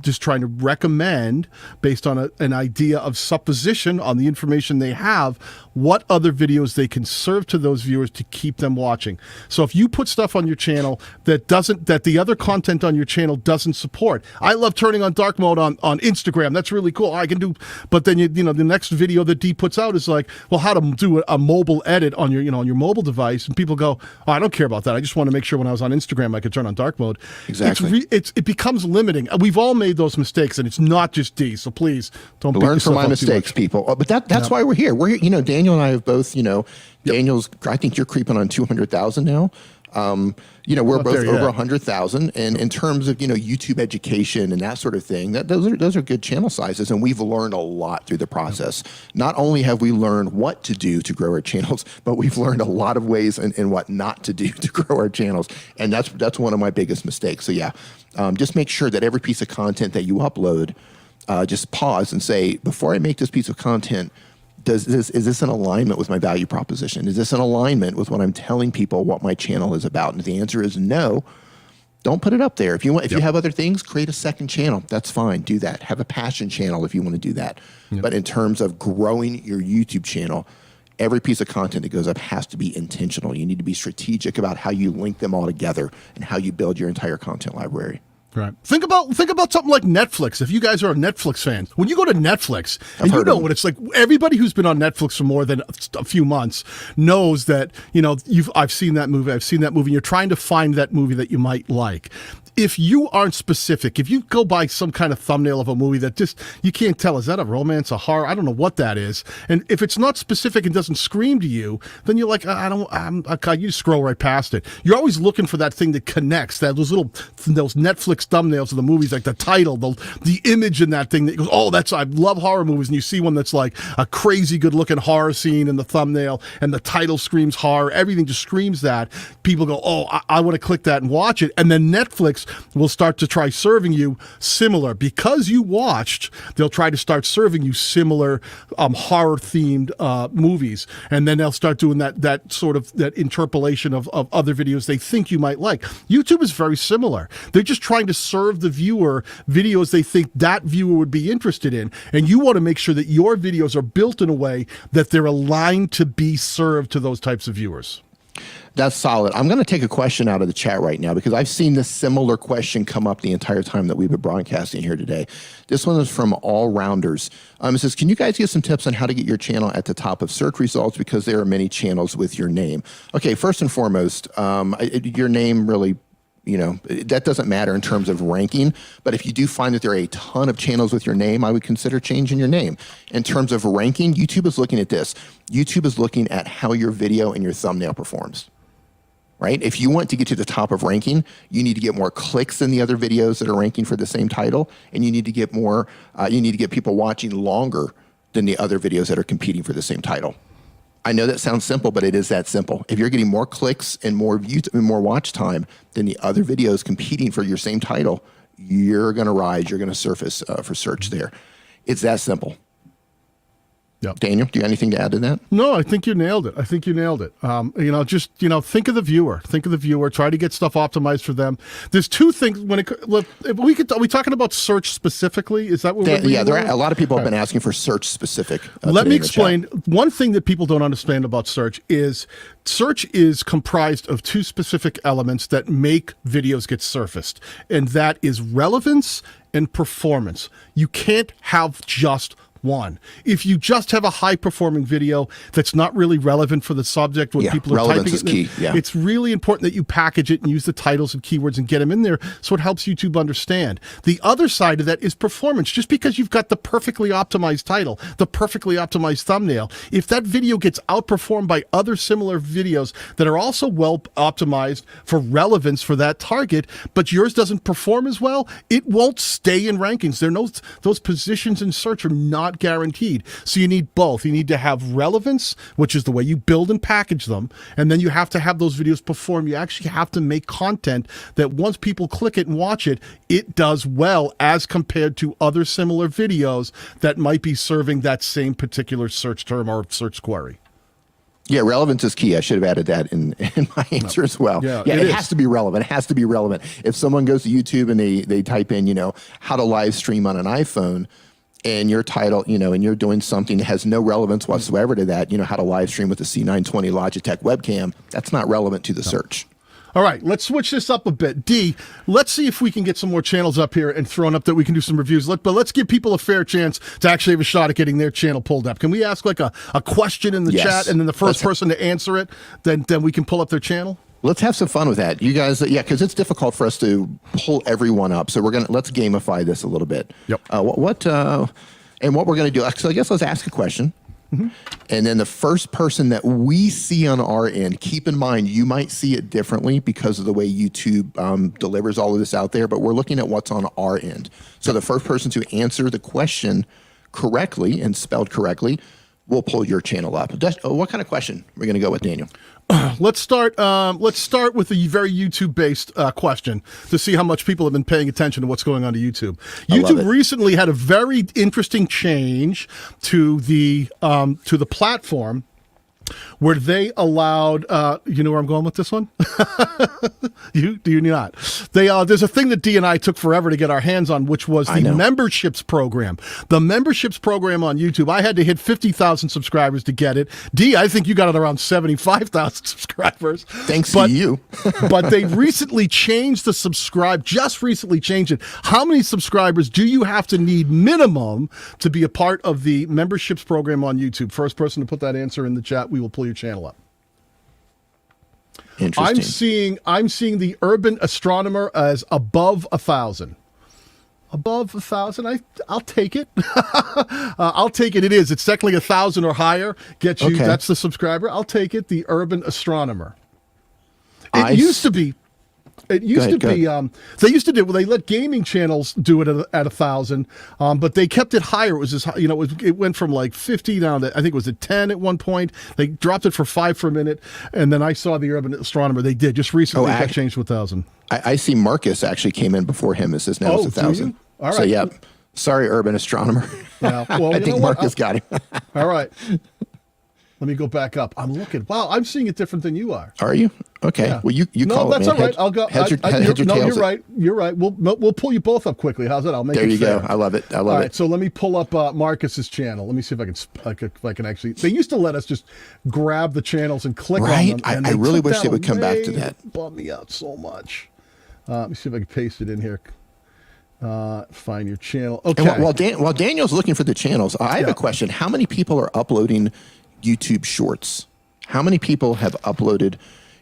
just trying to recommend based on an idea of supposition on the information they have, what other videos they can serve to those viewers to keep them watching. So if you put stuff on your channel that the other content on your channel doesn't support, I love turning on dark mode on Instagram. That's really cool. I can do, but then the next video that Dee puts out is like, well, how to do a mobile edit on your on your mobile device, and people go, oh, I don't care about that. I just want to make sure when I was on Instagram I could turn on dark mode. Exactly. It becomes limiting. We've all made those mistakes, and it's not just Dee. So please don't learn from my mistakes, people. But that's why we're here. We're here. Daniel and I have both. Daniel's. I think you're creeping on 200,000 now. We're both over 100,000, and in terms of YouTube education and that sort of thing, those are good channel sizes, and we've learned a lot through the process. Not only have we learned what to do to grow our channels, but we've learned a lot of ways and what not to do to grow our channels, and that's one of my biggest mistakes. So yeah, just make sure that every piece of content that you upload, just pause and say, before I make this piece of content, is this in alignment with my value proposition? Is this in alignment with what I'm telling people what my channel is about? And if the answer is no, don't put it up there. If you have other things, create a second channel. That's fine. Do that. Have a passion channel if you want to do that. But in terms of growing your YouTube channel, every piece of content that goes up has to be intentional. You need to be strategic about how you link them all together and how you build your entire content library. Right. Think about something like Netflix. If you guys are a Netflix fan, when you go to Netflix, and you know what it's like, everybody who's been on Netflix for more than a few months knows that I've seen that movie. And you're trying to find that movie that you might like. If you aren't specific, if you go by some kind of thumbnail of a movie that just, you can't tell, is that a romance, a horror? I don't know what that is. And if it's not specific and doesn't scream to you, then you're like, you scroll right past it. You're always looking for that thing that connects, those Netflix thumbnails of the movies, like the title, the image in that thing that goes, oh, I love horror movies. And you see one that's like a crazy good looking horror scene in the thumbnail and the title screams horror. Everything just screams that. People go, oh, I want to click that and watch it. And then Netflix will start to try serving you similar. Because you watched, they'll try to start serving you similar horror-themed movies. And then they'll start doing that sort of that interpolation of other videos they think you might like. YouTube is very similar. They're just trying to serve the viewer videos they think that viewer would be interested in. And you want to make sure that your videos are built in a way that they're aligned to be served to those types of viewers. That's solid. I'm going to take a question out of the chat right now because I've seen this similar question come up the entire time that we've been broadcasting here today. This one is from All Rounders. It says, can you guys give some tips on how to get your channel at the top of search results because there are many channels with your name? Okay, first and foremost, your name really, that doesn't matter in terms of ranking, but if you do find that there are a ton of channels with your name, I would consider changing your name. In terms of ranking, YouTube is looking at this. YouTube is looking at how your video and your thumbnail performs. Right? If you want to get to the top of ranking, you need to get more clicks than the other videos that are ranking for the same title, and you need to get more. You need to get people watching longer than the other videos that are competing for the same title. I know that sounds simple, but it is that simple. If you're getting more clicks and more views and more watch time than the other videos competing for your same title, you're going to rise. You're going to surface for search there. It's that simple. Yep. Daniel, do you have anything to add to that? No, I think you nailed it. Just think of the viewer. Think of the viewer. Try to get stuff optimized for them. There's two things when are we talking about search specifically? Is that what we're yeah, a lot of people have been asking for search specific. Let me explain. One thing that people don't understand about search is comprised of two specific elements that make videos get surfaced, and that is relevance and performance. You can't have just one. If you just have a high-performing video that's not really relevant for the subject, when people are typing is key. It's really important that you package it and use the titles and keywords and get them in there so it helps YouTube understand. The other side of that is performance. Just because you've got the perfectly optimized title, the perfectly optimized thumbnail, if that video gets outperformed by other similar videos that are also well optimized for relevance for that target, but yours doesn't perform as well, it won't stay in rankings. Those positions in search are not guaranteed. So you need both. You need to have relevance, which is the way you build and package them, and then you have to have those videos perform. You actually have to make content that once people click it and watch it, it does well as compared to other similar videos that might be serving that same particular search term or search query. Yeah, relevance is key. I should have added that in my answer as well. Yeah, it has to be relevant. It has to be relevant. If someone goes to YouTube and they type in, how to live stream on an iPhone, and your title, and you're doing something that has no relevance whatsoever to that, how to live stream with the C920 Logitech webcam, that's not relevant to the search. All right, let's switch this up a bit. Dee, let's see if we can get some more channels up here and thrown up that we can do some reviews. But let's give people a fair chance to actually have a shot at getting their channel pulled up. Can we ask like a question in the chat, and then the first person to answer it, then we can pull up their channel? Let's have some fun with that. You guys, because it's difficult for us to pull everyone up. So let's gamify this a little bit. Yep. And what we're going to do, so I guess let's ask a question. Mm-hmm. And then the first person that we see on our end, keep in mind, you might see it differently because of the way YouTube delivers all of this out there, but we're looking at what's on our end. So the first person to answer the question correctly and spelled correctly, we'll pull your channel up. What kind of question are we going to go with, Daniel? Let's start with a very YouTube-based question to see how much people have been paying attention to what's going on to YouTube. YouTube recently had a very interesting change to the platform where they allowed, you know where I'm going with this one? Do you not? There's a thing that Dee and I took forever to get our hands on, which was the memberships program. The memberships program on YouTube. I had to hit 50,000 subscribers to get it. Dee, I think you got it around 75,000 subscribers. Thanks to you. But they recently changed just recently changed it. How many subscribers do you have to need minimum to be a part of the memberships program on YouTube? First person to put that answer in the chat, we will pull your channel up. Interesting. I'm seeing the Urban Astronomer as above 1,000. Above 1,000, I'll take it. I'll take it. It's technically 1,000 or higher. Get you. Okay. That's the subscriber. I'll take it. The Urban Astronomer. It used to be. They used to they let gaming channels do it at 1,000, but they kept it higher. It was just, it went from like 50 down to, I think it was at 10 at one point. They dropped it for 5 for a minute, and then I saw the Urban Astronomer. They did just recently. Got changed to 1,000. I see Marcus actually came in before him. It says now it's 1,000. All right. So yeah, sorry, Urban Astronomer. Yeah, well, I think Marcus got him. All right. Let me go back up. I'm looking. Wow, I'm seeing it different than you are. Are you? Okay. Yeah. Well, you call it, man. No, that's all right. I'll go. You're right. You're right. We'll pull you both up quickly. How's that? I'll make it fair. There you go. I love it. All right. So let me pull up Marcus's channel. Let me see if I can actually. They used to let us just grab the channels and click on them. I really wish they would come back to that. It bummed me out so much. Let me see if I can paste it in here. Find your channel. Okay. And while Daniel's looking for the channels, I have a question. How many people are uploading YouTube Shorts? How many people have uploaded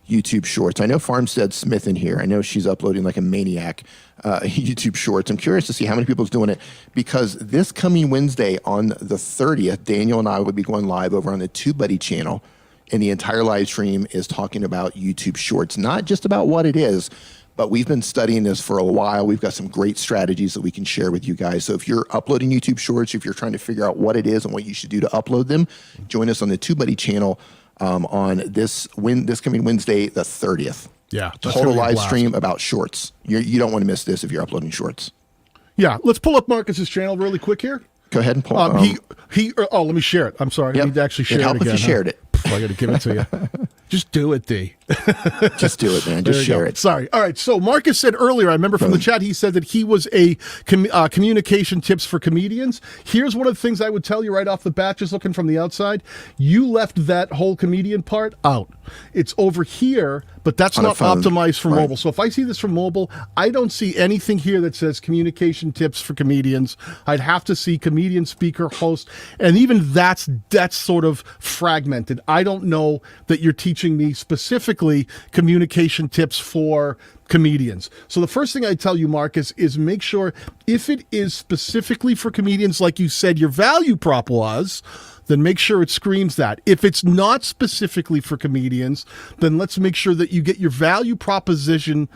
YouTube Shorts? I know Farmstead Smith in here. I know she's uploading like a maniac YouTube Shorts. I'm curious to see how many people's doing it, because this coming Wednesday on the 30th, Daniel and I will be going live over on the TubeBuddy channel, and the entire live stream is talking about YouTube Shorts, not just about what it is, but we've been studying this for a while. We've got some great strategies that we can share with you guys. So if you're uploading YouTube Shorts, if you're trying to figure out what it is and what you should do to upload them, join us on the TubeBuddy channel on this coming Wednesday, the 30th. Yeah. Total live stream about shorts. You don't want to miss this if you're uploading shorts. Yeah. Let's pull up Marcus's channel really quick here. Go ahead and pull let me share it. I'm sorry. I need to actually share it again. It'd help if you shared it. I got to give it to you. Just do it, Dee. Just do it, man. Just share it. Sorry. All right. So Marcus said earlier, I remember from the chat, he said that he was a communication tips for comedians. Here's one of the things I would tell you right off the bat, just looking from the outside. You left that whole comedian part out. It's over here, but that's not optimized for mobile. So if I see this from mobile, I don't see anything here that says communication tips for comedians. I'd have to see comedian, speaker, host, and even that's sort of fragmented. I don't know that you're teaching me specifically communication tips for comedians. So the first thing I tell you, Marcus, is make sure if it is specifically for comedians, like you said your value prop was, then make sure it screams that. If it's not specifically for comedians, then let's make sure that you get your value proposition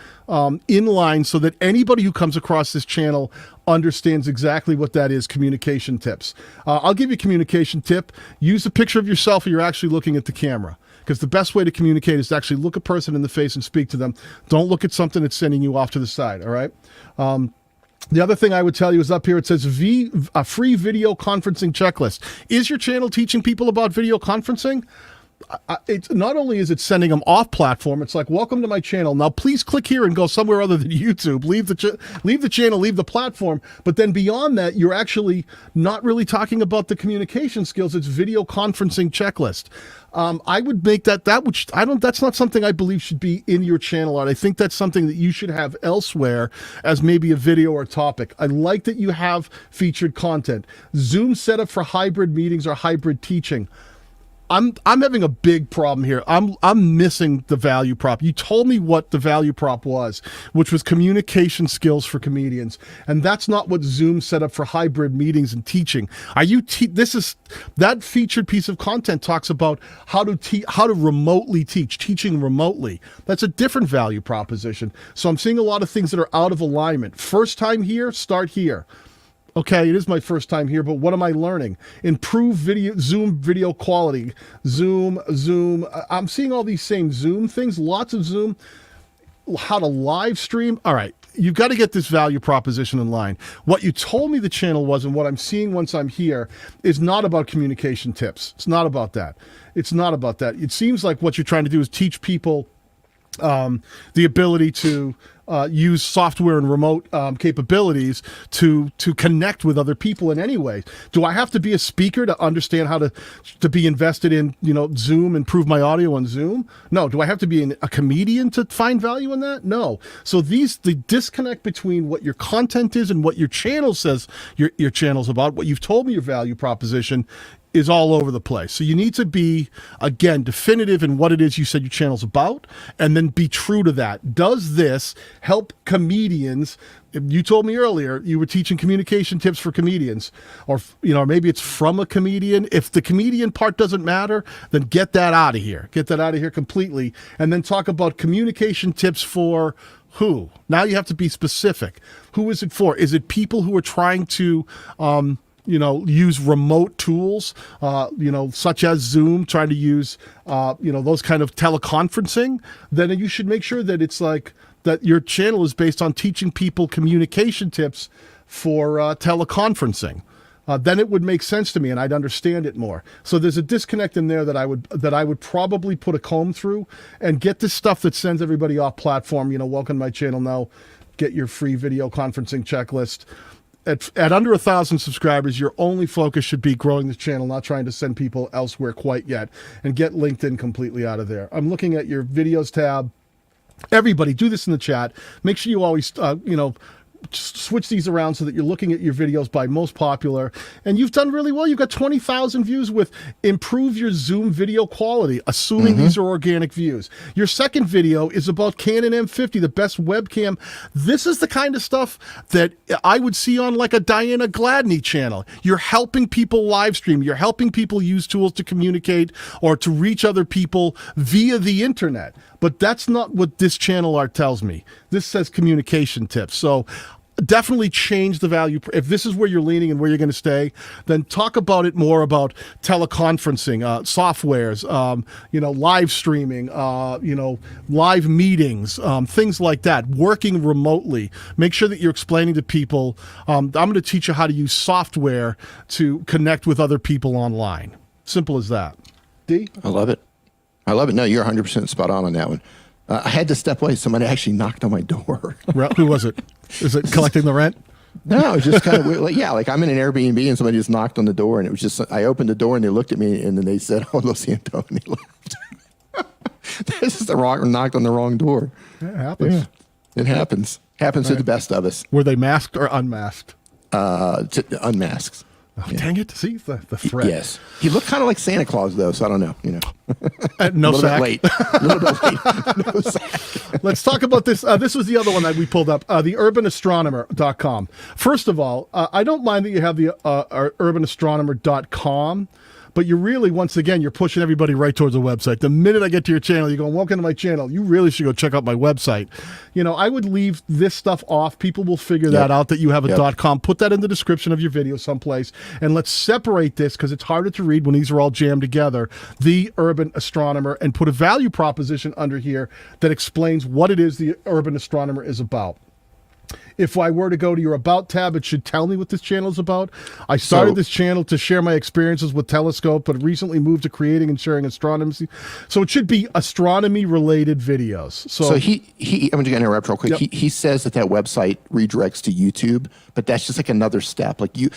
in line so that anybody who comes across this channel understands exactly what that is, communication tips. I'll give you a communication tip. Use a picture of yourself or you're actually looking at the camera, because the best way to communicate is to actually look a person in the face and speak to them. Don't look at something that's sending you off to the side, all right? The other thing I would tell you is up here, it says a free video conferencing checklist. Is your channel teaching people about video conferencing? it's not only is it sending them off platform, it's like, welcome to my channel. Now, please click here and go somewhere other than YouTube. Leave the channel, leave the platform. But then beyond that, you're actually not really talking about the communication skills. It's video conferencing checklist. I would make that's not something I believe should be in your channel art. I think that's something that you should have elsewhere as maybe a video or topic. I like that you have featured content. Zoom setup for hybrid meetings or hybrid teaching. I'm having a big problem here. I'm missing the value prop. You told me what the value prop was, which was communication skills for comedians, and that's not what Zoom set up for hybrid meetings and teaching. That featured piece of content talks about how to remotely teaching remotely. That's a different value proposition. So I'm seeing a lot of things that are out of alignment. First time here, start here. Okay, it is my first time here, but what am I learning? Improve Zoom video quality. Zoom. I'm seeing all these same Zoom things, lots of Zoom. How to live stream. All right, you've got to get this value proposition in line. What you told me the channel was, and what I'm seeing once I'm here, is not about communication tips. It's not about that. It's not about that. It seems like what you're trying to do is teach people the ability to use software and remote capabilities to connect with other people in any way. Do I have to be a speaker to understand how to be invested in, Zoom, improve my audio on Zoom? No. Do I have to be a comedian to find value in that? No. So the disconnect between what your content is and what your channel says your channel's about, what you've told me your value proposition is all over the place. So you need to be, again, definitive in what it is you said your channel's about, and then be true to that. Does this help comedians? You told me earlier you were teaching communication tips for comedians, or maybe it's from a comedian. If the comedian part doesn't matter, then get that out of here. Get that out of here completely, and then talk about communication tips for who. Now you have to be specific. Who is it for? Is it people who are trying to use remote tools, such as Zoom, trying to use, those kind of teleconferencing? Then you should make sure that it's like that your channel is based on teaching people communication tips for teleconferencing. Then it would make sense to me, and I'd understand it more. So there's a disconnect in there that I would probably put a comb through and get this stuff that sends everybody off platform. Welcome to my channel now. Get your free video conferencing checklist. At under 1,000 subscribers, your only focus should be growing this channel, not trying to send people elsewhere quite yet, and get LinkedIn completely out of there. I'm looking at your videos tab. Everybody, do this in the chat. Make sure you always, switch these around so that you're looking at your videos by most popular. And you've done really well. You've got 20,000 views with improve your Zoom video quality, assuming these are organic views. Your second video is about Canon M50, the best webcam. This is the kind of stuff that I would see on like a Diana Gladney channel. You're helping people live stream. You're helping people use tools to communicate or to reach other people via the internet. But that's not what this channel art tells me. This says communication tips. So definitely change the value. If this is where you're leaning and where you're going to stay, then talk about it more about teleconferencing, softwares, live streaming, live meetings, things like that, working remotely. Make sure that you're explaining to people, I'm going to teach you how to use software to connect with other people online. Simple as that. Dee? I love it. No, you're 100% spot on that one. I had to step away. Somebody actually knocked on my door. Who was it? Is it collecting the rent? No, it's just kind of weird. Like I'm in an Airbnb and somebody just knocked on the door, and it was just, I opened the door and they looked at me and then they said, "Oh, lo siento," and they left. This is knocked on the wrong door. It happens. Yeah, it happens. Happens to the best of us. Were they masked or unmasked? Unmasked. Oh, yeah. Dang it. See the threat. Yes. He looked kind of like Santa Claus, though, so I don't know. No sack. A little bit late. No sack. Let's talk about this. This was the other one that we pulled up, theurbanastronomer.com. First of all, I don't mind that you have the urbanastronomer.com, but you're really, once again, you're pushing everybody right towards the website. The minute I get to your channel, you're going, welcome to my channel. You really should go check out my website. I would leave this stuff off. People will figure that out, that you have a .com. Put that in the description of your video someplace, and let's separate this because it's harder to read when these are all jammed together. The Urban Astronomer, and put a value proposition under here that explains what it is the Urban Astronomer is about. If I were to go to your About tab, it should tell me what this channel is about. I started this channel to share my experiences with telescope, but recently moved to creating and sharing astronomy. So it should be astronomy-related videos. So he I'm going to interrupt real quick. Yep. He says that website redirects to YouTube, but that's just like another step. Like you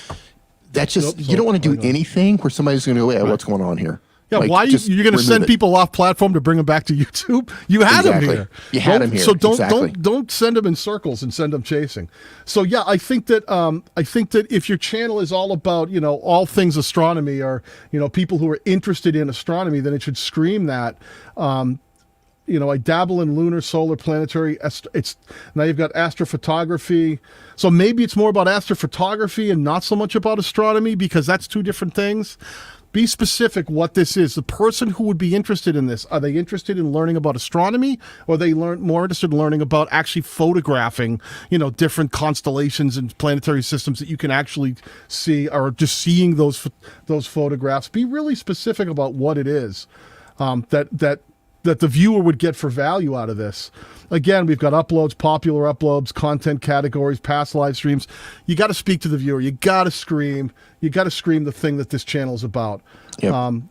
don't want to do anything where somebody's going to go, hey, what's going on here? Yeah, like, why you're going to send people off platform to bring them back to YouTube? You had them here. You had them here. So don't send them in circles and send them chasing. So yeah, I think that if your channel is all about all things astronomy or people who are interested in astronomy, then it should scream that. I dabble in lunar, solar, planetary. Now you've got astrophotography. So maybe it's more about astrophotography and not so much about astronomy, because that's two different things. Be specific what this is. The person who would be interested in this, are they interested in learning about astronomy, or are they more interested in learning about actually photographing, different constellations and planetary systems that you can actually see, or just seeing those photographs? Be really specific about what it is that the viewer would get for value out of this. Again, we've got uploads, popular uploads, content categories, past live streams. You got to speak to the viewer. You got to scream. You got to scream the thing that this channel is about. Yep.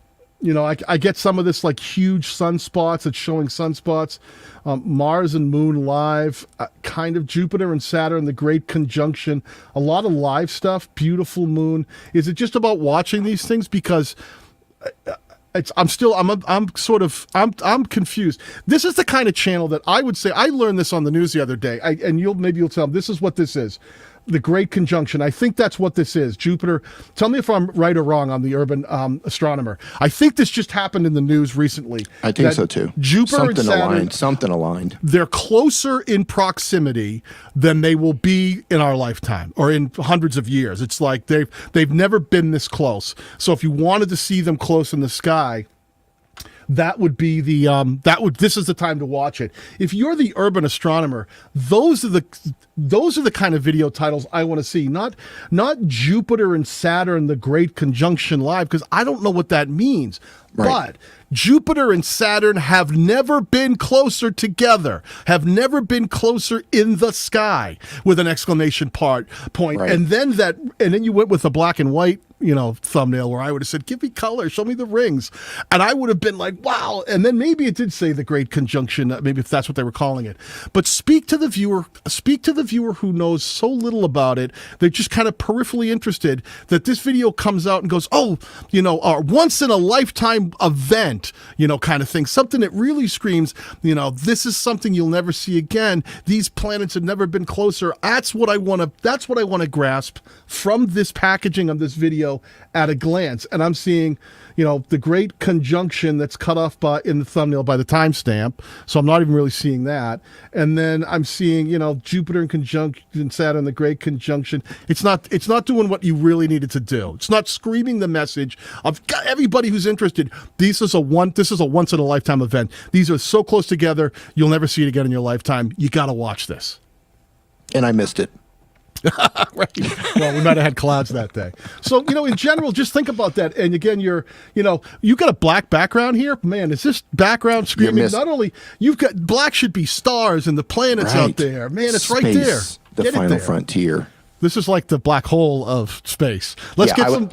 I get some of this like huge sunspots. It's showing sunspots, Mars and Moon live, kind of Jupiter and Saturn, the Great Conjunction, a lot of live stuff, beautiful moon. Is it just about watching these things? Because I'm confused. This is the kind of channel that I would say, I learned this on the news the other day, and maybe you'll tell me this is what this is. The Great Conjunction. I think that's what this is. Jupiter. Tell me if I'm right or wrong on the urban astronomer. I think this just happened in the news recently. I think so too. Jupiter and Saturn, something aligned. They're closer in proximity than they will be in our lifetime or in hundreds of years. It's like they've never been this close. So if you wanted to see them close in the sky, that would be this is the time to watch it. If you're the urban astronomer, those are the kind of video titles I want to see. Not Jupiter and Saturn, the Great Conjunction live, because I don't know what that means. Right. But Jupiter and Saturn have never been closer together, have never been closer in the sky, with an exclamation point. Right. And then you went with a black and white thumbnail where I would have said, give me color, show me the rings. And I would have been like, wow. And then maybe it did say the Great Conjunction, maybe if that's what they were calling it. But speak to the viewer who knows so little about it. They're just kind of peripherally interested, that this video comes out and goes, oh, a once in a lifetime event, kind of thing. Something that really screams, this is something you'll never see again. These planets have never been closer. That's what I want to grasp from this packaging of this video at a glance. And I'm seeing, the Great Conjunction that's cut off in the thumbnail by the timestamp. So I'm not even really seeing that. And then I'm seeing, Jupiter in conjunction Saturn, the Great Conjunction. It's not doing what you really needed to do. It's not screaming the message of everybody who's interested. This is a once in a lifetime event. These are so close together, you'll never see it again in your lifetime. You got to watch this. And I missed it. Right. Well, we might have had clouds that day. So, in general, just think about that. And again, you got a black background here. Man, is this background screaming? Not only you've got black, should be stars and the planets out there. Man, it's Space, right there. The final frontier. This is like the black hole of space. Let's get some.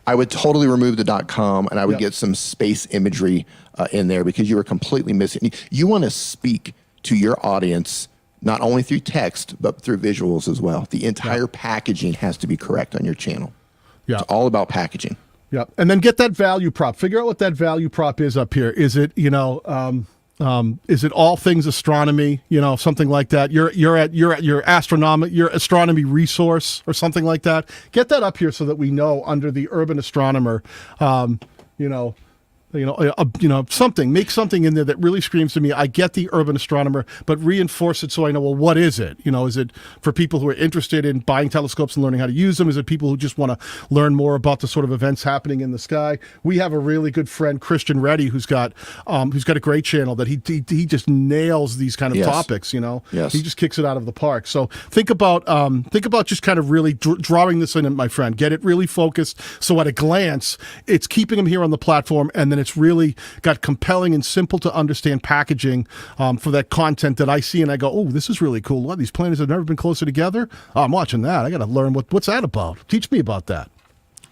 I would totally remove the .com, and I would get some space imagery in there, because you are completely missing. You want to speak to your audience not only through text, but through visuals as well. The entire packaging has to be correct on your channel. Yeah. It's all about packaging. Yeah. And then get that value prop. Figure out what that value prop is up here. Is it, is it all things astronomy, something like that? You're at your astronomy resource or something like that. Get that up here so that we know under the urban astronomer, something, make something in there that really screams to me, I get the urban astronomer, but reinforce it so I know, well, what is it? Is it for people who are interested in buying telescopes and learning how to use them? Is it people who just want to learn more about the sort of events happening in the sky? We have a really good friend, Christian Reddy, who's got a great channel that he just nails these kind of topics, Yes. He just kicks it out of the park. So think about just kind of really drawing this in, my friend. Get it really focused, so at a glance, it's keeping him here on the platform, and then and it's really got compelling and simple to understand packaging for that content that I see, and I go, oh, this is really cool. What, these planners have never been closer together? Oh, I'm watching that. I got to learn what's that about. Teach me about that.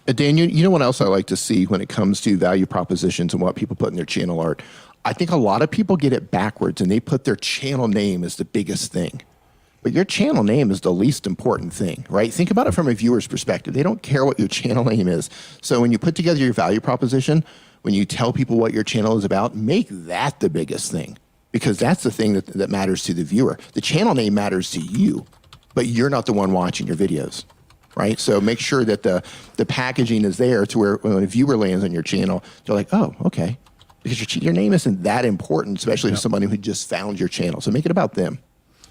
Daniel, you know what else I like to see when it comes to value propositions and what people put in their channel art? I think a lot of people get it backwards and they put their channel name as the biggest thing. But your channel name is the least important thing, right? Think about it from a viewer's perspective. They don't care what your channel name is. So when you put together your value proposition, when you tell people what your channel is about, make that the biggest thing, because that's the thing that matters to the viewer. The channel name matters to you, but you're not the one watching your videos. Right? So make sure that the packaging is there to where when a viewer lands on your channel, they're like, oh, okay. Because your name isn't that important, especially for somebody who just found your channel. So make it about them.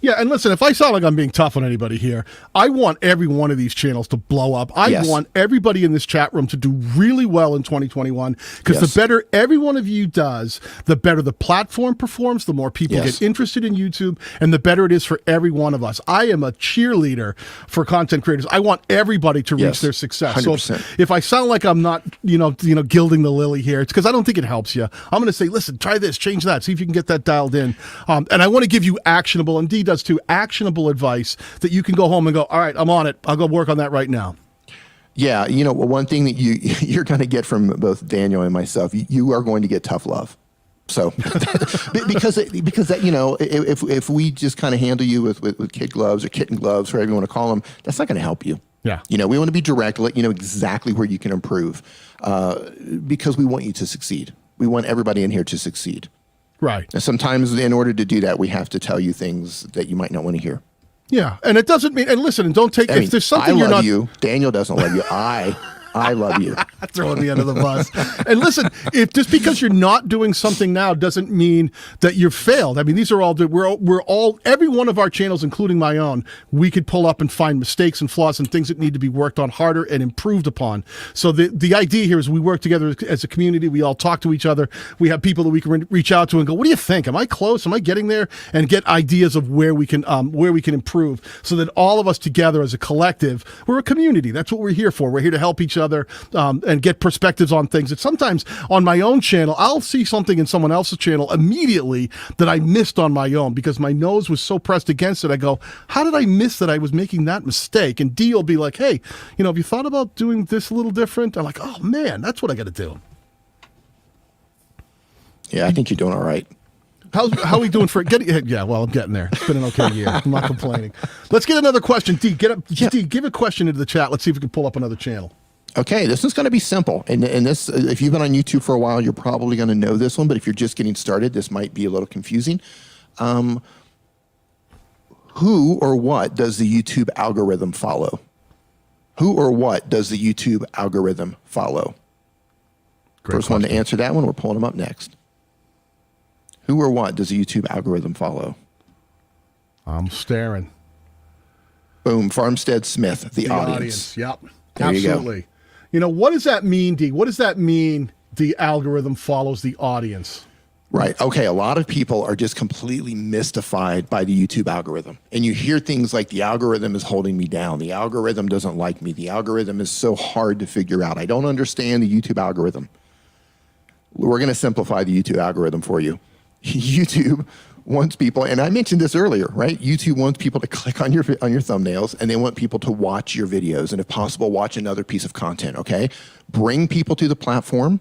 Yeah, and listen, if I sound like I'm being tough on anybody here, I want every one of these channels to blow up. I want everybody in this chat room to do really well in 2021, because the better every one of you does, the better the platform performs, the more people get interested in YouTube, and the better it is for every one of us. I am a cheerleader for content creators. I want everybody to reach their success. 100%. So if I sound like I'm not, gilding the lily here, it's because I don't think it helps you. I'm going to say, listen, try this, change that, see if you can get that dialed in. And I want to give you actionable, and Dee does too, actionable advice that you can go home and go, all right, I'm on it. I'll go work on that right now. Yeah, one thing that you're going to get from both Daniel and myself, you are going to get tough love. So because that, if we just kind of handle you with kid gloves or kitten gloves, whatever you want to call them, that's not going to help you. Yeah. We want to be direct, let you know exactly where you can improve, because we want you to succeed. We want everybody in here to succeed. Right. And sometimes in order to do that, we have to tell you things that you might not want to hear. Yeah. And it doesn't mean, and listen, and don't take, if there's something you're not. I love you. Daniel doesn't love you. I love you. Throwing me under the bus. And listen, if just because you're not doing something now doesn't mean that you've failed. I mean, these are all, we're all, every one of our channels, including my own, we could pull up and find mistakes and flaws and things that need to be worked on harder and improved upon. So the idea here is we work together as a community. We all talk to each other. We have people that we can reach out to and go, what do you think? Am I close? Am I getting there? And get ideas of where we can improve, so that all of us together as a collective, we're a community. That's what we're here for. We're here to help each other. And get perspectives on things. And sometimes on my own channel, I'll see something in someone else's channel immediately that I missed on my own because my nose was so pressed against it. I go, how did I miss that I was making that mistake? And Dee will be like, hey, have you thought about doing this a little different? I'm like, oh man, that's what I got to do. Yeah, I think you're doing all right. How are we doing for getting? Yeah, well, I'm getting there. It's been an okay year. I'm not complaining. Let's get another question. Dee, get up. Dee, give a question into the chat. Let's see if we can pull up another channel. Okay, this is going to be simple. And this, if you've been on YouTube for a while, you're probably going to know this one. But if you're just getting started, this might be a little confusing. Who or what does the YouTube algorithm follow? Who or what does the YouTube algorithm follow? First one to answer that one, we're pulling them up next. Who or what does the YouTube algorithm follow? I'm staring. Boom, Farmstead Smith, the audience. Yep, there absolutely. What does that mean, Dee? What does that mean, the algorithm follows the audience? Right. Okay. A lot of people are just completely mystified by the YouTube algorithm. And you hear things like the algorithm is holding me down. The algorithm doesn't like me. The algorithm is so hard to figure out. I don't understand the YouTube algorithm. We're going to simplify the YouTube algorithm for you. YouTube wants people, and I mentioned this earlier, right? YouTube wants people to click on your thumbnails, and they want people to watch your videos, and if possible, watch another piece of content, okay? Bring people to the platform,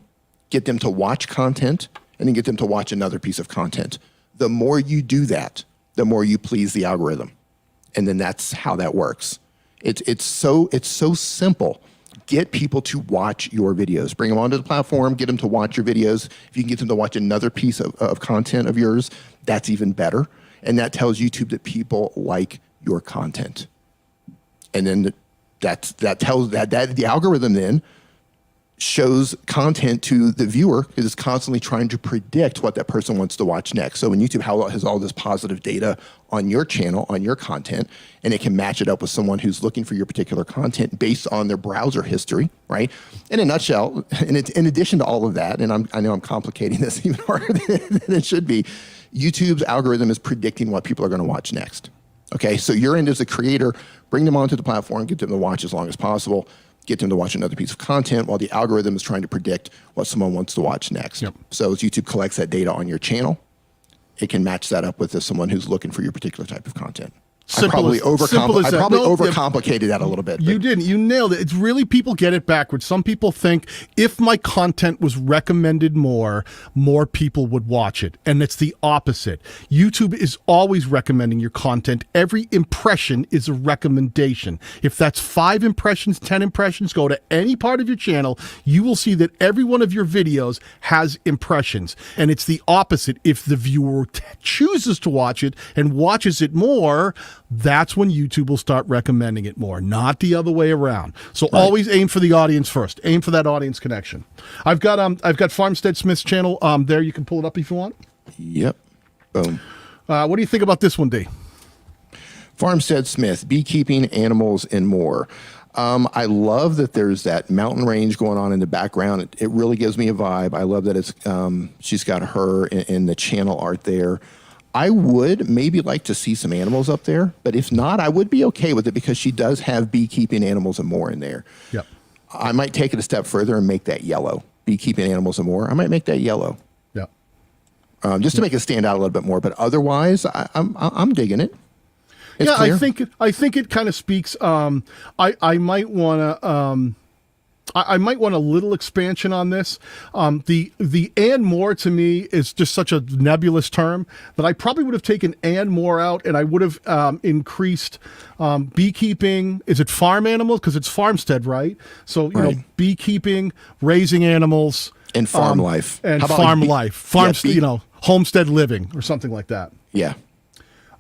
get them to watch content, and then get them to watch another piece of content. The more you do that, the more you please the algorithm. And then that's how that works. It's so simple. Get people to watch your videos. Bring them onto the platform, get them to watch your videos. If you can get them to watch another piece of content of yours, that's even better. And that tells YouTube that people like your content. And then the algorithm then shows content to the viewer because it's constantly trying to predict what that person wants to watch next. So when YouTube has all this positive data on your channel, on your content, and it can match it up with someone who's looking for your particular content based on their browser history, right? In a nutshell, and in addition to all of that, and I know I'm complicating this even harder than it should be, YouTube's algorithm is predicting what people are going to watch next. Okay, so your end as a creator, bring them onto the platform, get them to watch as long as possible. get them to watch another piece of content while the algorithm is trying to predict what someone wants to watch next. Yep. So as YouTube collects that data on your channel, it can match that up with someone who's looking for your particular type of content. I probably overcomplicated that a little bit. You didn't. You nailed it. It's really, people get it backwards. Some people think if my content was recommended more people would watch it. And it's the opposite. YouTube is always recommending your content. Every impression is a recommendation. If that's 5 impressions, 10 impressions, go to any part of your channel, you will see that every one of your videos has impressions. And it's the opposite. If the viewer chooses to watch it and watches it more, that's when YouTube will start recommending it more, not the other way around. So always aim for the audience first. Aim for that audience connection. I've got Farmstead Smith's channel there. You can pull it up if you want. Yep. Boom. What do you think about this one, Dee? Farmstead Smith, beekeeping, animals, and more. I love that there's that mountain range going on in the background. It really gives me a vibe. I love that it's she's got her in the channel art there. I would maybe like to see some animals up there, but if not, I would be okay with it because she does have beekeeping, animals, and more in there. Yep. I might take it a step further and make that yellow. Beekeeping, animals, and more. I might make that yellow. Yep. Just to make it stand out a little bit more. But otherwise, I'm digging it. It's clear. I think it kind of speaks. I might want to. I might want a little expansion on this. The and more to me is just such a nebulous term that I probably would have taken and more out, and I would have increased beekeeping. Is it farm animals? Because it's farmstead, right? So you know, beekeeping, raising animals, and farm life, and farm life, you know, homestead living or something like that. Yeah.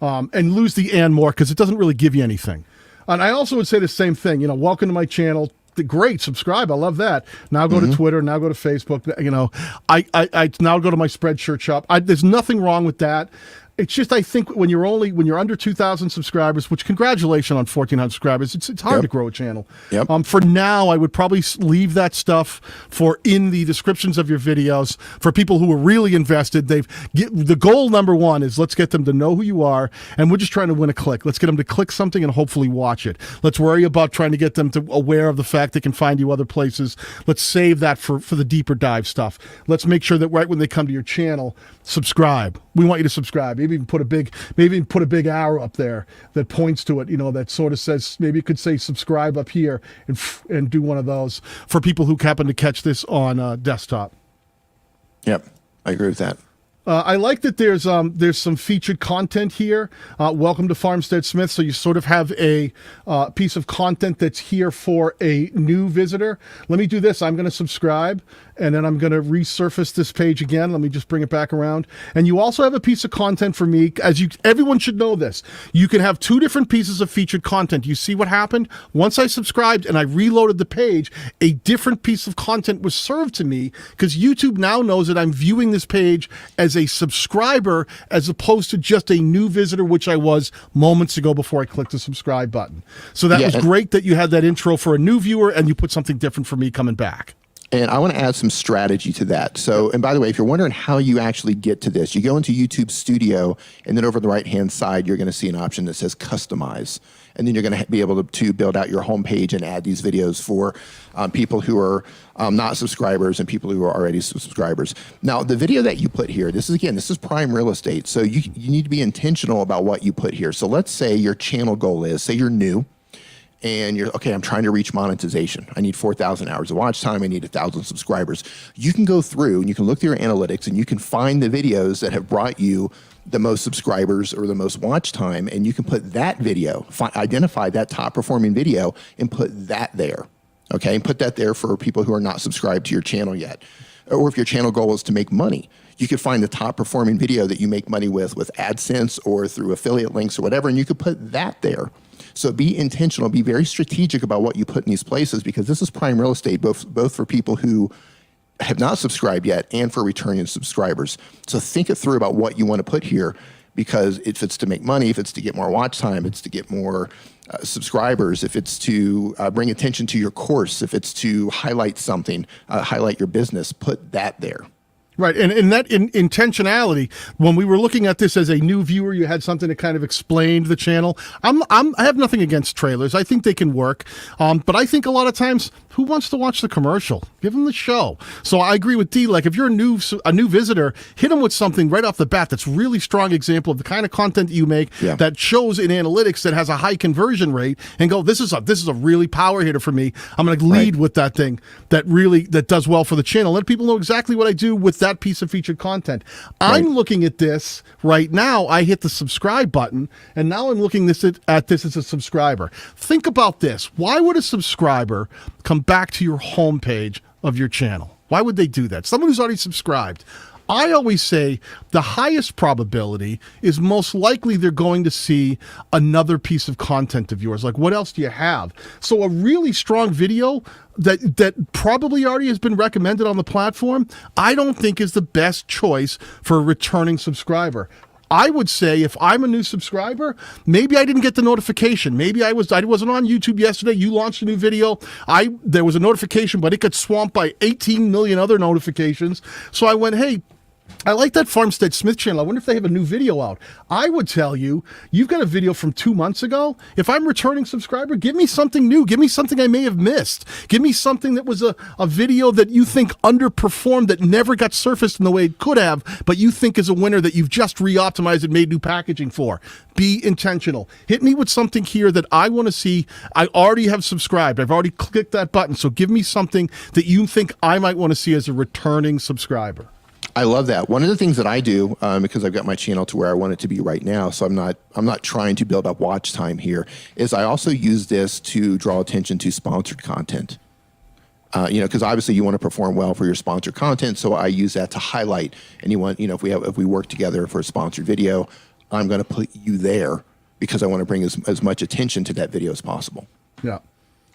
And lose the and more because it doesn't really give you anything. And I also would say the same thing. You know, welcome to my channel. Great, subscribe. I love that. Now go to Twitter. Now go to Facebook. You know, I now go to my Spreadshirt shop. There's nothing wrong with that. It's just, I think when you're under 2,000 subscribers, which congratulations on 1,400 subscribers, it's hard to grow a channel. Yep. For now, I would probably leave that stuff for in the descriptions of your videos for people who are really invested. The goal number one is let's get them to know who you are, and we're just trying to win a click. Let's get them to click something and hopefully watch it. Let's worry about trying to get them to aware of the fact they can find you other places. Let's save that for the deeper dive stuff. Let's make sure that right when they come to your channel, subscribe. We want you to subscribe. Maybe even put a big arrow up there that points to it, you know, that sort of says, maybe you could say subscribe up here and do one of those for people who happen to catch this on desktop. Yep, I agree with that. I like that there's some featured content here. Welcome to Farmstead Smith. So you sort of have a piece of content that's here for a new visitor. Let me do this. I'm going to subscribe, and then I'm going to resurface this page again. Let me just bring it back around. And you also have a piece of content for me. Everyone should know this. You can have 2 different pieces of featured content. You see what happened? Once I subscribed and I reloaded the page, a different piece of content was served to me because YouTube now knows that I'm viewing this page as a subscriber as opposed to just a new visitor, which I was moments ago before I clicked the subscribe button. So that was great that you had that intro for a new viewer and you put something different for me coming back. And I want to add some strategy to that. So, and by the way, if you're wondering how you actually get to this, you go into YouTube Studio, and then over on the right-hand side, you're going to see an option that says Customize. And then you're going to be able to build out your homepage and add these videos for people who are not subscribers and people who are already subscribers. Now, the video that you put here, this is prime real estate. So you need to be intentional about what you put here. So let's say your channel goal is, say you're new, and you're, okay, I'm trying to reach monetization. I need 4,000 hours of watch time. I need 1,000 subscribers. You can go through and you can look through your analytics and you can find the videos that have brought you the most subscribers or the most watch time, and you can put that video, identify that top performing video and put that there, okay? And put that there for people who are not subscribed to your channel yet. Or if your channel goal is to make money, you could find the top performing video that you make money with AdSense or through affiliate links or whatever, and you could put that there. So be intentional, be very strategic about what you put in these places, because this is prime real estate, both for people who have not subscribed yet and for returning subscribers. So think it through about what you want to put here, because if it's to make money, if it's to get more watch time, it's to get more subscribers, if it's to bring attention to your course, if it's to highlight something, highlight your business, put that there. Right, and that intentionality, when we were looking at this as a new viewer, you had something that kind of explained the channel. I have nothing against trailers. I think they can work, but I think a lot of times, who wants to watch the commercial? Give them the show. So I agree with Dee. Like if you're a new visitor, hit them with something right off the bat that's really strong example of the kind of content that you make that shows in analytics that has a high conversion rate, and go, this is a really power hitter for me. I'm going to lead with that thing that does well for the channel. Let people know exactly what I do with that piece of featured content. I'm looking at this right now. I hit the subscribe button, and now I'm looking at this as a subscriber. Think about this. Why would a subscriber come back to your homepage of your channel? Why would they do that? Someone who's already subscribed. I always say the highest probability is most likely they're going to see another piece of content of yours. Like, what else do you have? So a really strong video that probably already has been recommended on the platform, I don't think is the best choice for a returning subscriber. I would say if I'm a new subscriber, maybe I didn't get the notification. Maybe I wasn't on YouTube yesterday. You launched a new video. There was a notification, but it got swamped by 18 million other notifications. So I went, hey, I like that Farmstead Smith channel. I wonder if they have a new video out. I would tell you, you've got a video from 2 months ago. If I'm a returning subscriber, give me something new. Give me something I may have missed. Give me something that was a video that you think underperformed, that never got surfaced in the way it could have, but you think is a winner that you've just re-optimized and made new packaging for. Be intentional. Hit me with something here that I want to see. I already have subscribed. I've already clicked that button. So give me something that you think I might want to see as a returning subscriber. I love that. One of the things that I do, because I've got my channel to where I want it to be right now, so I'm not trying to build up watch time here, is I also use this to draw attention to sponsored content. Because obviously you want to perform well for your sponsored content, so I use that to highlight. And if we work together for a sponsored video, I'm going to put you there because I want to bring as much attention to that video as possible. Yeah.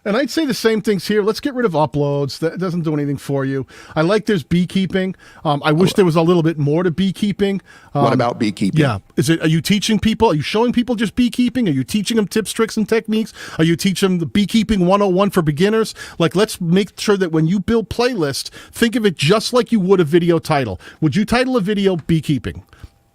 And I'd say the same things here. Let's get rid of uploads. That doesn't do anything for you. I like there's beekeeping. I wish there was a little bit more to beekeeping. What about beekeeping? Yeah. Are you teaching people? Are you showing people just beekeeping? Are you teaching them tips, tricks, and techniques? Are you teaching them the beekeeping 101 for beginners? Like, let's make sure that when you build playlists, think of it just like you would a video title. Would you title a video beekeeping?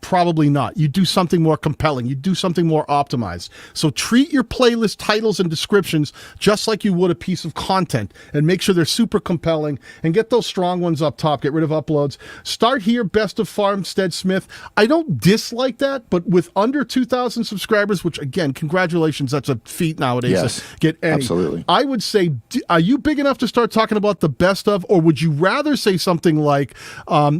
Probably not. You do something more compelling. You do something more optimized. So treat your playlist titles and descriptions just like you would a piece of content, and make sure they're super compelling, and get those strong ones up top. Get rid of uploads. Start here, best of Farmstead Smith. I don't dislike that, but with under 2,000 subscribers, which again, congratulations, that's a feat nowadays. Yes, to get any. absolutely. I would say, are you big enough to start talking about the best of, or would you rather say something like, our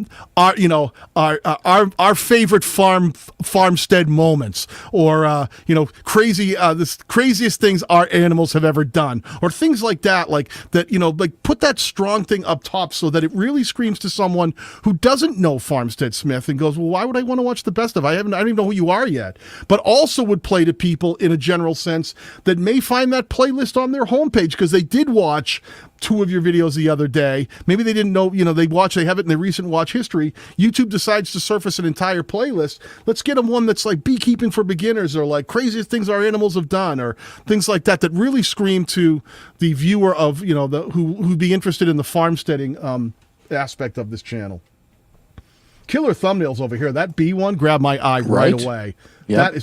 favorite farmstead moments, or the craziest things our animals have ever done, or things like that, like put that strong thing up top so that it really screams to someone who doesn't know Farmstead Smith and goes, well, why would I want to watch the best of? I don't even know who you are yet. But also would play to people in a general sense that may find that playlist on their homepage because they did watch 2 of your videos the other day. Maybe they didn't know, they have it in their recent watch history. YouTube decides to surface an entire playlist. Let's get them one that's like beekeeping for beginners, or like craziest things our animals have done, or things like that really scream to the viewer of, who'd be interested in the farmsteading aspect of this channel. Killer thumbnails over here. That bee one grabbed my eye right away. Yep.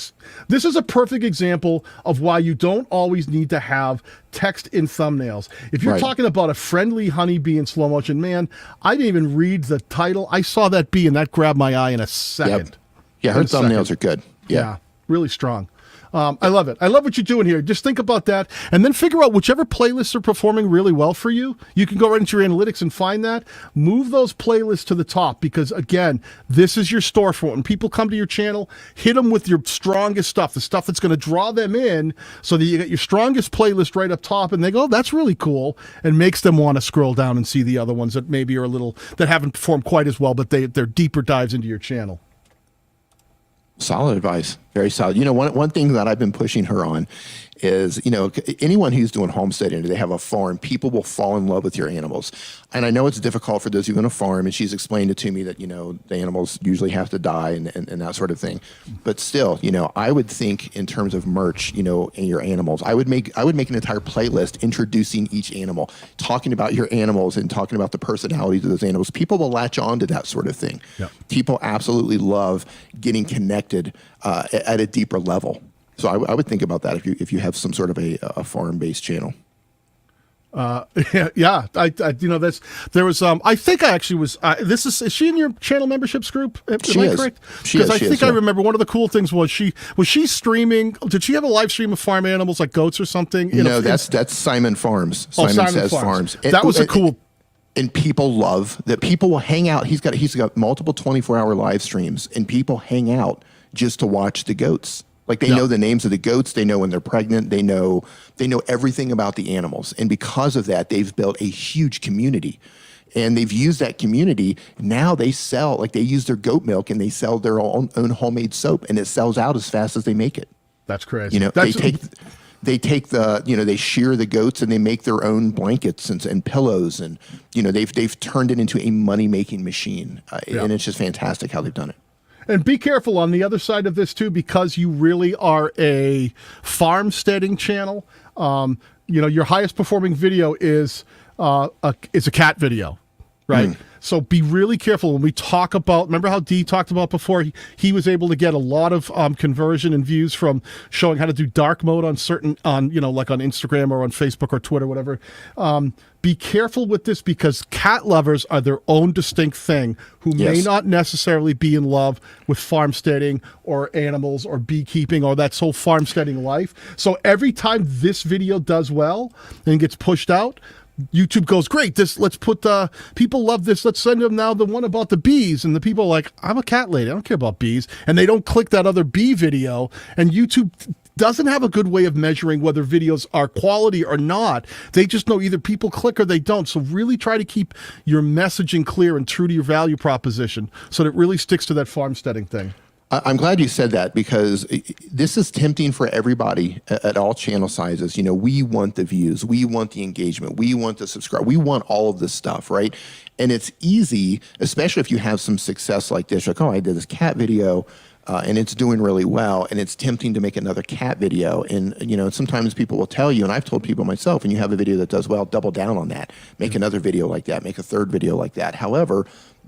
This is a perfect example of why you don't always need to have text in thumbnails. If you're talking about a friendly honeybee in slow motion, man, I didn't even read the title. I saw that bee and that grabbed my eye in a second. Yep. Yeah, her thumbnails are good. Yeah, really strong. I love it. I love what you're doing here. Just think about that, and then figure out whichever playlists are performing really well for you. You can go right into your analytics and find that. Move those playlists to the top, because again, this is your storefront. When people come to your channel, hit them with your strongest stuff, the stuff that's going to draw them in, so that you get your strongest playlist right up top, and they go, oh, that's really cool, and makes them want to scroll down and see the other ones that maybe are that haven't performed quite as well, but they're deeper dives into your channel. Solid advice. Very solid. You know, one thing that I've been pushing her on is, you know, anyone who's doing homesteading, they have a farm, people will fall in love with your animals. And I know it's difficult for those who own a farm, and she's explained it to me that, you know, the animals usually have to die and that sort of thing. But still, you know, I would think in terms of merch, you know, and your animals, I would make an entire playlist introducing each animal, talking about your animals and talking about the personalities of those animals. People will latch on to that sort of thing. Yep. People absolutely love getting connected at a deeper level. So I would think about that if you have some sort of a farm-based channel. Yeah. You know, there was I think I actually was. Is she in your channel memberships group? She is. Correct? Because I think I remember one of the cool things was she streaming. Did she have a live stream of farm animals like goats or something? No, that's Simon Farms. Simon Says Farms. That was a cool. And people love that. People will hang out. He's got multiple 24-hour live streams, and people hang out just to watch the goats. Like they know the names of the goats, they know when they're pregnant, they know everything about the animals. And because of that, they've built a huge community. And they've used that community. Now they sell, like they use their goat milk and they sell their own homemade soap, and it sells out as fast as they make it. That's crazy. You know, they take the, you know, they shear the goats and they make their own blankets and pillows, and, you know, they've turned it into a money-making machine. And it's just fantastic how they've done it. And be careful on the other side of this too, because you really are a farmsteading channel. You know, your highest performing video is a cat video, right? So be really careful when we talk about, remember how Dee talked about before, he was able to get a lot of conversion and views from showing how to do dark mode on you know, like on Instagram or on Facebook or Twitter, whatever. Be careful with this, because cat lovers are their own distinct thing who may not necessarily be in love with farmsteading or animals or beekeeping or that whole farmsteading life. So every time this video does well and gets pushed out, YouTube goes, great, let's put people love this, let's send them now the one about the bees. And the people are like, I'm a cat lady, I don't care about bees. And they don't click that other bee video. And YouTube doesn't have a good way of measuring whether videos are quality or not. They just know either people click or they don't. So really try to keep your messaging clear and true to your value proposition so that it really sticks to that farmsteading thing. I'm glad you said that, because this is tempting for everybody at all channel sizes. You know, we want the views, we want the engagement, we want the subscribe, we want all of this stuff, right? And it's easy, especially if you have some success like this, like, oh, I did this cat video and it's doing really well, and it's tempting to make another cat video. And, you know, sometimes people will tell you, and I've told people myself, when you have a video that does well, double down on that, make another video like that, make a third video like that. However,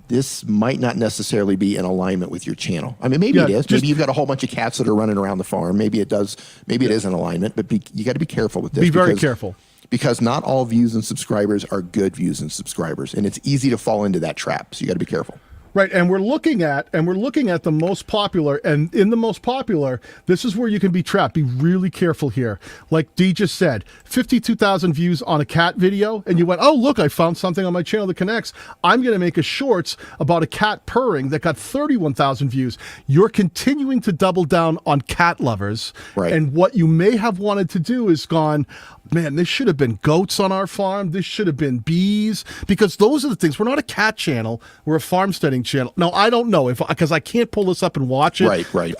this might not necessarily be in alignment with your channel. I mean, maybe it is. Maybe you've got a whole bunch of cats that are running around the farm. Maybe it does. Maybe it is in alignment. But you got to be careful with this. Be very careful. Because not all views and subscribers are good views and subscribers, and it's easy to fall into that trap. So you got to be careful. Right, and we're looking at the most popular, and in the most popular, this is where you can be trapped. Be really careful here. Like Dee just said, 52,000 views on a cat video, and you went, oh, look, I found something on my channel that connects. I'm going to make a shorts about a cat purring that got 31,000 views. You're continuing to double down on cat lovers, right? And what you may have wanted to do is gone, man, this should have been goats on our farm. This should have been bees, because those are the things. We're not a cat channel. We're a farmsteading channel. Now, I don't know because I can't pull this up and watch it. Right.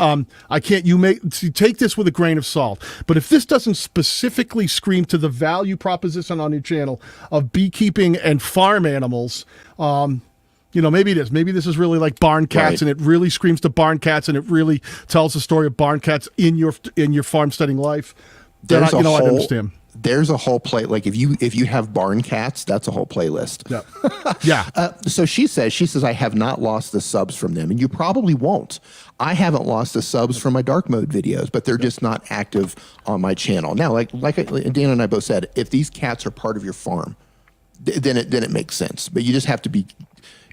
I can't. You may take this with a grain of salt. But if this doesn't specifically scream to the value proposition on your channel of beekeeping and farm animals, you know, maybe it is. Maybe this is really like barn cats, and it really screams to barn cats, and it really tells the story of barn cats in your farmsteading life. Then I understand. There's a whole play. Like if you have barn cats, that's a whole playlist. Yeah. So she says, I have not lost the subs from them, and you probably won't. I haven't lost the subs from my dark mode videos, but they're just not active on my channel. Now, like Dan and I both said, if these cats are part of your farm, then it makes sense. But you just have to be.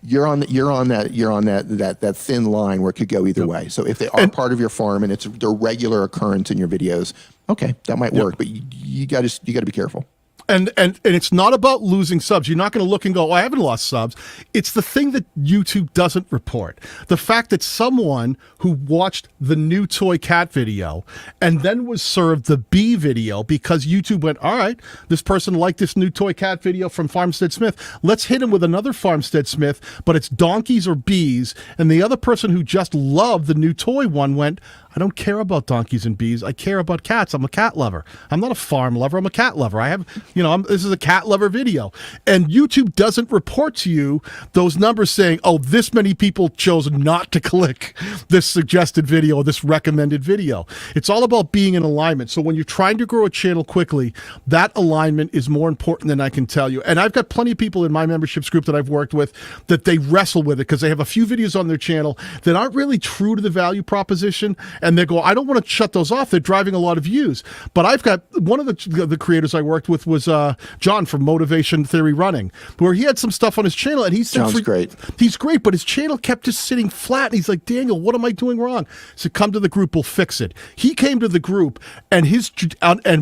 You're on that thin line where it could go either way. So if they are part of your farm and it's their regular occurrence in your videos, okay, that might work. But you got to be careful. And it's not about losing subs. You're not going to look and go, oh, I haven't lost subs. It's the thing that YouTube doesn't report. The fact that someone who watched the new toy cat video and then was served the bee video because YouTube went, all right, this person liked this new toy cat video from Farmstead Smith. Let's hit him with another Farmstead Smith, but it's donkeys or bees. And the other person who just loved the new toy one went, I don't care about donkeys and bees. I care about cats. I'm a cat lover. I'm not a farm lover. I'm a cat lover. I have, this is a cat lover video. And YouTube doesn't report to you those numbers saying, oh, this many people chose not to click this suggested video or this recommended video. It's all about being in alignment. So when you're trying to grow a channel quickly, that alignment is more important than I can tell you. And I've got plenty of people in my memberships group that I've worked with that they wrestle with it because they have a few videos on their channel that aren't really true to the value proposition. And they go, I don't want to shut those off. They're driving a lot of views. But I've got one of the creators I worked with was John from Motivation Theory Running, where he had some stuff on his channel, and he said, John's great. He's great, but his channel kept just sitting flat. And he's like, Daniel, what am I doing wrong? So come to the group, we'll fix it. He came to the group, and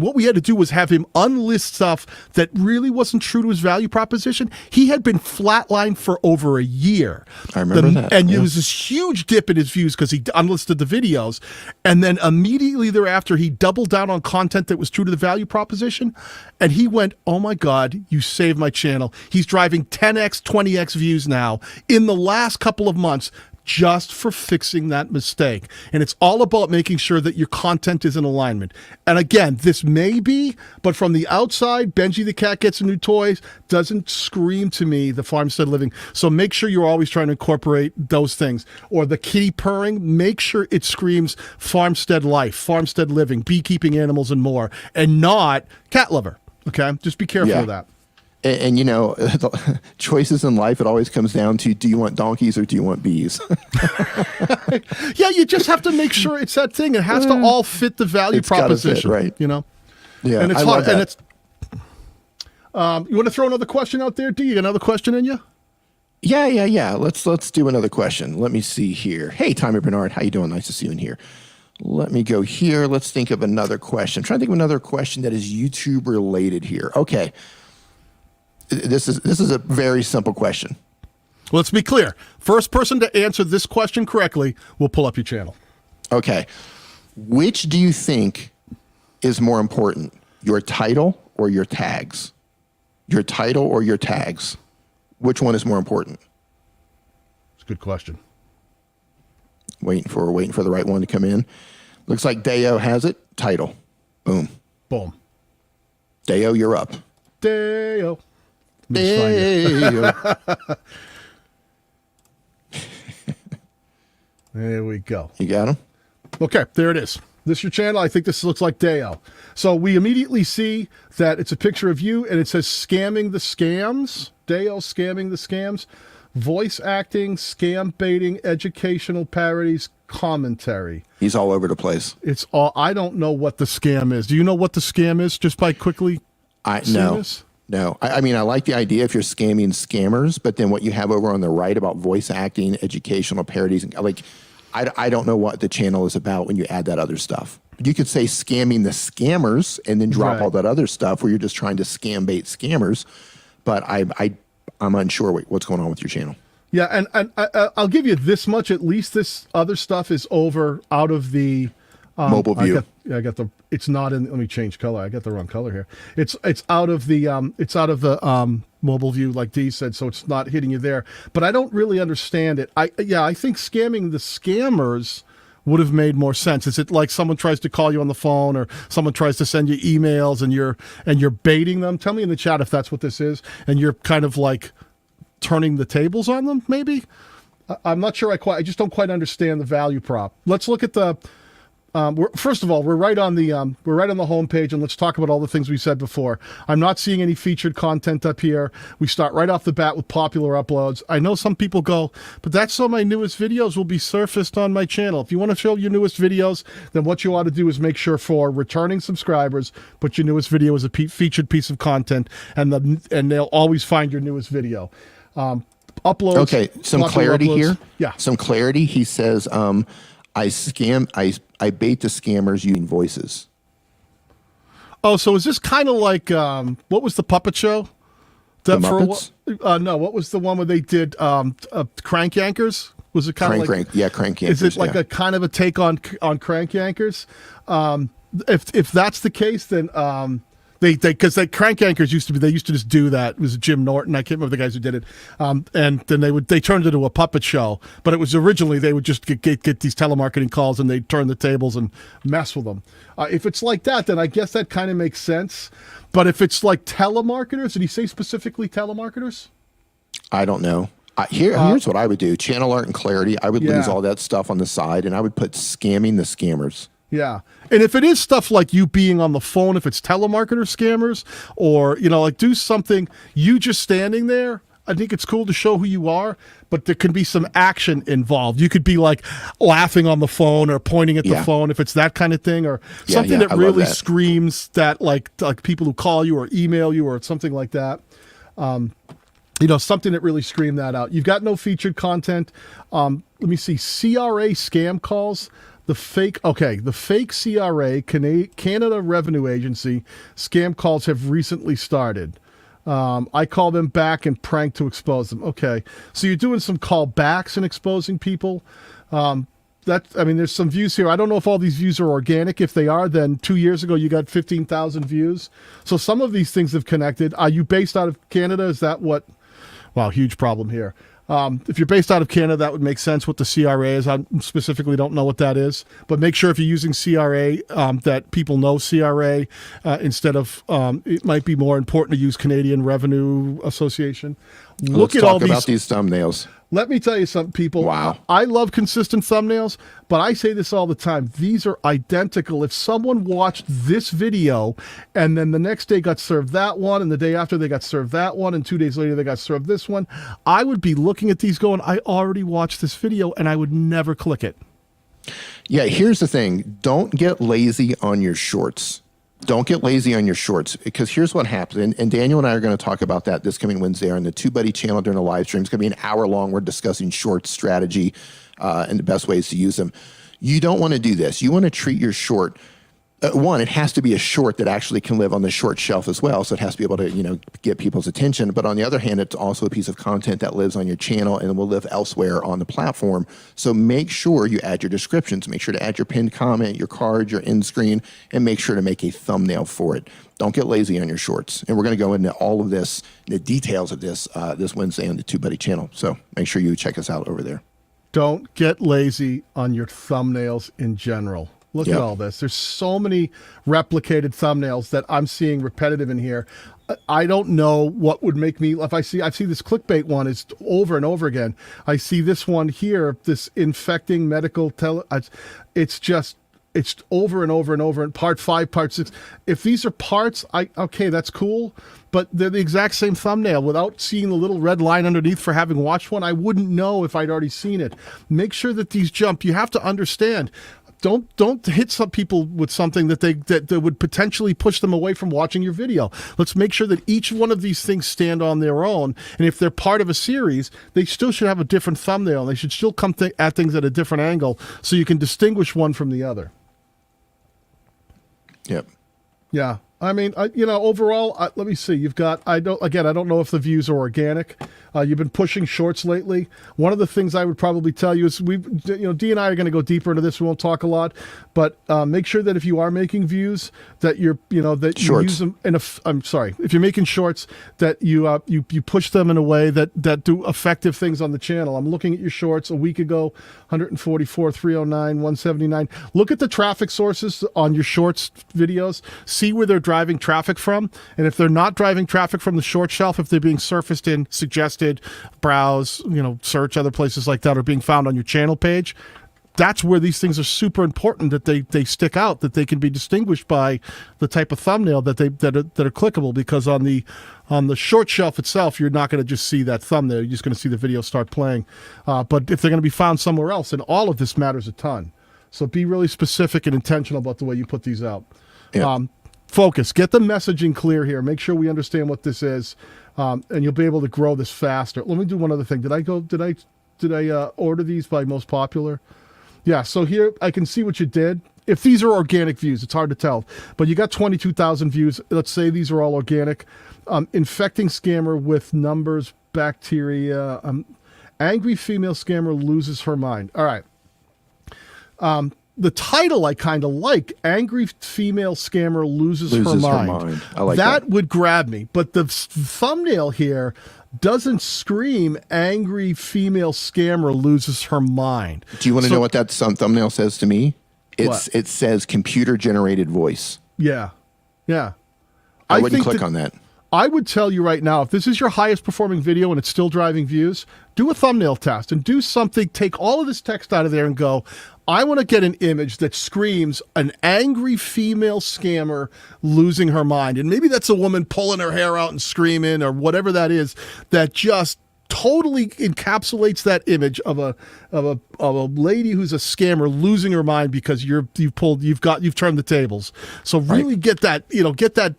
what we had to do was have him unlist stuff that really wasn't true to his value proposition. He had been flatlined for over a year. I remember that. And it was this huge dip in his views because he unlisted the videos. And then immediately thereafter, he doubled down on content that was true to the value proposition. And he went, oh my God, you saved my channel. He's driving 10x, 20x views now in the last couple of months just for fixing that mistake. And it's all about making sure that your content is in alignment. And again, this may be, but from the outside, Benji the cat gets some new toys, doesn't scream to me the farmstead living. So make sure you're always trying to incorporate those things. Or the kitty purring, make sure it screams farmstead life, farmstead living, beekeeping animals and more, and not cat lover. Okay? Just be careful of that. And choices in life, it always comes down to, do you want donkeys or do you want bees? Yeah, you just have to make sure it's that thing. It has to all fit the value proposition, fit, right? Yeah, and it's hard. And it's. You want to throw another question out there? Do you got another question in you? Yeah. Let's do another question. Let me see here. Hey, Tommy Bernard, how you doing? Nice to see you in here. Let me go here. Let's think of another question. I'm trying to think of another question that is YouTube related here. Okay. This is a very simple question. Let's be clear. First person to answer this question correctly will pull up your channel. Okay. Which do you think is more important, your title or your tags? Your title or your tags? Which one is more important? It's a good question. Waiting for the right one to come in. Looks like Deo has it. Title. Boom. Boom. Deo, you're up. Deo. Deo. There we go. You got him? Okay, there it is. This is your channel. I think this looks like Deo. So we immediately see that it's a picture of you, and it says scamming the scams. Deo scamming the scams. Voice acting, scam baiting, educational parodies, commentary. He's all over the place. It's all. I don't know what the scam is. Do you know what the scam is? Just by quickly. No. I mean, I like the idea if you're scamming scammers, but then what you have over on the right about voice acting, educational parodies, like, I don't know what the channel is about when you add that other stuff. You could say scamming the scammers and then drop all that other stuff where you're just trying to scam bait scammers. But I'm unsure what's going on with your channel. Yeah, and I'll give you this much. At least this other stuff is out of the mobile view. I got the. It's not in. Let me change color. I got the wrong color here. It's out of the. It's out of the mobile view, like Dee said. So it's not hitting you there. But I don't really understand it. I think scamming the scammers would have made more sense. Is it like someone tries to call you on the phone, or someone tries to send you emails, and you're baiting them? Tell me in the chat if that's what this is, and you're kind of like turning the tables on them. Maybe. I'm not sure. I just don't quite understand the value prop. Let's look at the. First of all, we're right on the homepage, and let's talk about all the things we said before. I'm not seeing any featured content up here. We start right off the bat with popular uploads. I know some people go, but that's so my newest videos will be surfaced on my channel. If you want to show your newest videos, then what you ought to do is make sure for returning subscribers, put your newest video as a featured piece of content, and they'll always find your newest video. Uploads. Okay, some clarity uploads. here. Yeah, some clarity. He says, I bait the scammers using voices. Oh, so is this kind of like what was the puppet show? The Muppets? No, what was the one where they did Crank Yankers? Was it kind of like Crank Yankers? Is it like a kind of a take on Crank Yankers? If that's the case, then they because Crank Yankers used to just do that. It was Jim Norton. I can't remember the guys who did it. And then they turned it into a puppet show. But it was originally they would just get these telemarketing calls and they'd turn the tables and mess with them. If it's like that, then I guess that kind of makes sense. But if it's like telemarketers, did he say specifically telemarketers? I don't know. Here's what I would do. Channel art and clarity. I would lose all that stuff on the side, and I would put scamming the scammers. Yeah. And if it is stuff like you being on the phone, if it's telemarketer scammers, or, like do something, you just standing there, I think it's cool to show who you are, but there can be some action involved. You could be like laughing on the phone or pointing at the phone if it's that kind of thing, or something that really screams that like people who call you or email you or something like that. Something that really screamed that out. You've got no featured content. Let me see. CRA scam calls. The fake CRA, Canada Revenue Agency, scam calls have recently started. I call them back and prank to expose them. Okay. So you're doing some callbacks and exposing people. There's some views here. I don't know if all these views are organic. If they are, then 2 years ago, you got 15,000 views. So some of these things have connected. Are you based out of Canada? Is that what? Wow, huge problem here. If you're based out of Canada, that would make sense what the CRA is. I specifically don't know what that is. But make sure if you're using CRA that people know CRA instead of it might be more important to use Canadian Revenue Association. Let's talk about these thumbnails. Let me tell you something, people. Wow. I love consistent thumbnails, but I say this all the time. These are identical. If someone watched this video and then the next day got served that one, and the day after they got served that one, and 2 days later they got served this one, I would be looking at these going, I already watched this video, and I would never click it. Yeah, here's the thing. Don't get lazy on your shorts. Don't get lazy on your shorts, because here's what happens. And Daniel and I are going to talk about that this coming Wednesday on the TubeBuddy channel during the live stream. It's going to be an hour long. We're discussing shorts strategy and the best ways to use them. You don't want to do this. You want to treat your short. One, it has to be a short that actually can live on the short shelf as well. So it has to be able to, get people's attention. But on the other hand, it's also a piece of content that lives on your channel and will live elsewhere on the platform. So make sure you add your descriptions. Make sure to add your pinned comment, your card, your end screen, and make sure to make a thumbnail for it. Don't get lazy on your shorts. And we're going to go into all of this, the details of this, this Wednesday on the TubeBuddy channel. So make sure you check us out over there. Don't get lazy on your thumbnails in general. Look at all this. There's so many replicated thumbnails that I'm seeing repetitive in here. I don't know what would make me, if I see this clickbait one is over and over again. I see this one here, this infecting medical it's over and over and over in part 5, part 6. If these are parts, okay, that's cool, but they're the exact same thumbnail. Without seeing the little red line underneath for having watched one, I wouldn't know if I'd already seen it. Make sure that these jump. You have to understand. Don't hit some people with something that would potentially push them away from watching your video. Let's make sure that each one of these things stand on their own. And if they're part of a series, they still should have a different thumbnail. They should still come at things at a different angle so you can distinguish one from the other. Yep. Yeah. I mean, overall, let me see. You've got, I don't know if the views are organic. You've been pushing shorts lately. One of the things I would probably tell you is Dee and I are going to go deeper into this. We won't talk a lot, but make sure that if you are making views, that you use them if you're making shorts, that you push them in a way that do effective things on the channel. I'm looking at your shorts a week ago, 144, 309, 179. Look at the traffic sources on your shorts videos. See where they're driving traffic from, and if they're not driving traffic from the short shelf, if they're being surfaced in suggested, browse, search, other places like that, or being found on your channel page, that's where these things are super important, that they stick out, that they can be distinguished by the type of thumbnail that are clickable, because on the short shelf itself, you're not going to just see that thumbnail, you're just going to see the video start playing. But if they're going to be found somewhere else, and all of this matters a ton. So be really specific and intentional about the way you put these out. Yeah. Focus. Get the messaging clear here. Make sure we understand what this is, and you'll be able to grow this faster. Let me do one other thing. Did I order these by most popular? Yeah. So here I can see what you did. if these are organic views. It's hard to tell, but you got 22,000 views. Let's say these are all organic. Infecting scammer with numbers, bacteria. Angry female scammer loses her mind. All right. The title I kind of like. Angry female scammer loses her mind. I like that. That would grab me. But the thumbnail here doesn't scream angry female scammer loses her mind. Do you want to know what that thumbnail says to me? It says computer generated voice. Yeah. Yeah. I wouldn't click on that. I would tell you right now, if this is your highest performing video and it's still driving views, do a thumbnail test and do something. Take all of this text out of there and go, I want to get an image that screams an angry female scammer losing her mind. And maybe that's a woman pulling her hair out and screaming or whatever that is, that just totally encapsulates that image of a lady who's a scammer losing her mind because you've turned the tables. So really get that, get that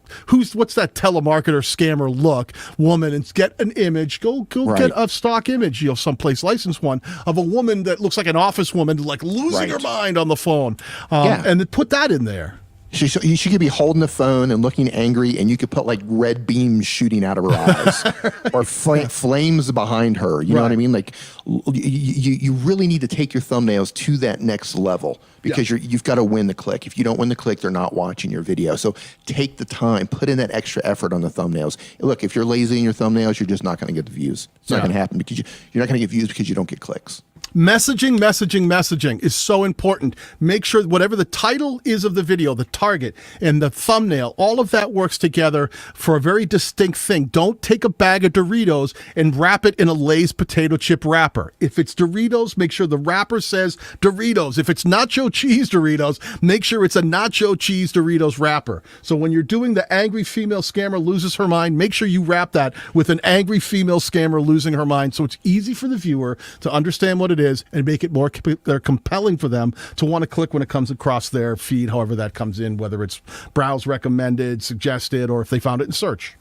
what's that telemarketer scammer look woman and get an image. Go get a stock image, someplace licensed one of a woman that looks like an office woman like losing her mind on the phone. And then put that in there. She could be holding the phone and looking angry, and you could put like red beams shooting out of her eyes or flames behind her. You know what I mean? Like you really need to take your thumbnails to that next level because you've got to win the click. If you don't win the click, they're not watching your video. So take the time, put in that extra effort on the thumbnails. Look, if you're lazy in your thumbnails, you're just not going to get the views. It's not going to happen because you're not going to get views because you don't get clicks. Messaging is so important. Make sure whatever the title is of the video, the target and the thumbnail, all of that works together for a very distinct thing. Don't take a bag of Doritos and wrap it in a Lay's potato chip wrapper. If it's Doritos, make sure the wrapper says Doritos. If it's nacho cheese Doritos, make sure it's a nacho cheese Doritos wrapper. So when you're doing the angry female scammer loses her mind, make sure you wrap that with an angry female scammer losing her mind so it's easy for the viewer to understand what it is and make it more compelling for them to want to click when it comes across their feed, however that comes in, whether it's browse recommended, suggested, or if they found it in search.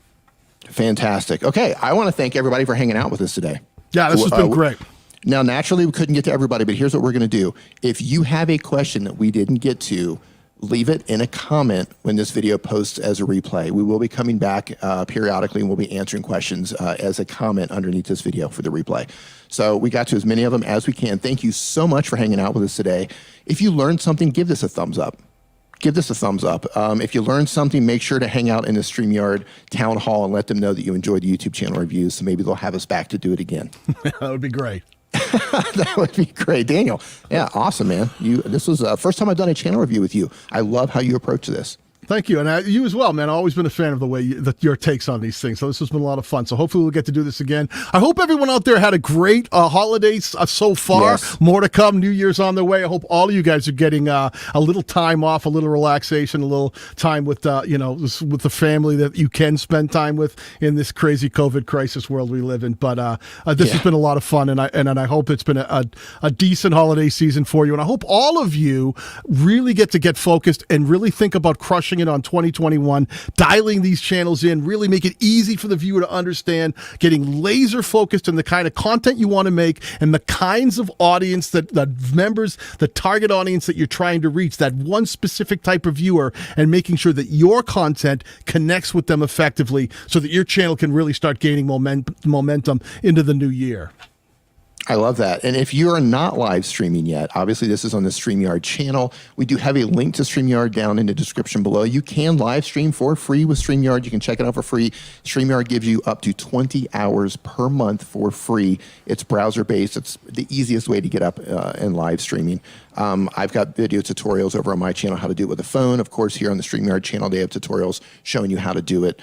Fantastic. Okay, I want to thank everybody for hanging out with us today. Yeah, this has been great. Now, naturally, we couldn't get to everybody, but here's what we're going to do. If you have a question that we didn't get to, leave it in a comment when this video posts as a replay. We will be coming back periodically and we'll be answering questions as a comment underneath this video for the replay. So we got to as many of them as we can. Thank you so much for hanging out with us today. If you learned something, give this a thumbs up. Give this a thumbs up. If you learned something, make sure to hang out in the StreamYard town hall and let them know that you enjoyed the YouTube channel reviews. So maybe they'll have us back to do it again. That would be great. That would be great. Daniel, yeah, awesome, man. This was the first time I've done a channel review with you. I love how you approach this. Thank you. And you as well, man. I've always been a fan of the way your takes on these things. So this has been a lot of fun. So hopefully we'll get to do this again. I hope everyone out there had a great holidays so far. Yes. More to come. New Year's on the way. I hope all of you guys are getting a little time off, a little relaxation, a little time with, with the family that you can spend time with in this crazy COVID crisis world we live in. But this has been a lot of fun. And I hope it's been a decent holiday season for you. And I hope all of you really get focused and really think about crushing it on 2021, dialing these channels in, really make it easy for the viewer to understand, getting laser focused on the kind of content you want to make and the kinds of audience that members, the target audience that you're trying to reach, that one specific type of viewer, and making sure that your content connects with them effectively so that your channel can really start gaining momentum into the new year. I love that. And if you are not live streaming yet, obviously this is on the StreamYard channel. We do have a link to StreamYard down in the description below. You can live stream for free with StreamYard. You can check it out for free. StreamYard gives you up to 20 hours per month for free. It's browser-based. It's the easiest way to get up and live streaming. I've got video tutorials over on my channel how to do it with a phone. Of course, here on the StreamYard channel, they have tutorials showing you how to do it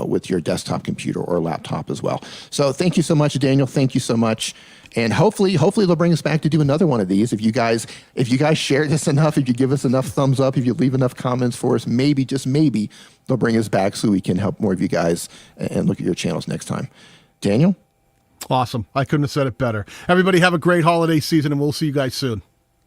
with your desktop computer or laptop as well. So thank you so much, Daniel. Thank you so much. And hopefully they'll bring us back to do another one of these. If you guys share this enough, if you give us enough thumbs up, if you leave enough comments for us, maybe, just maybe, they'll bring us back so we can help more of you guys and look at your channels next time. Daniel? Awesome. I couldn't have said it better. Everybody have a great holiday season, and we'll see you guys soon.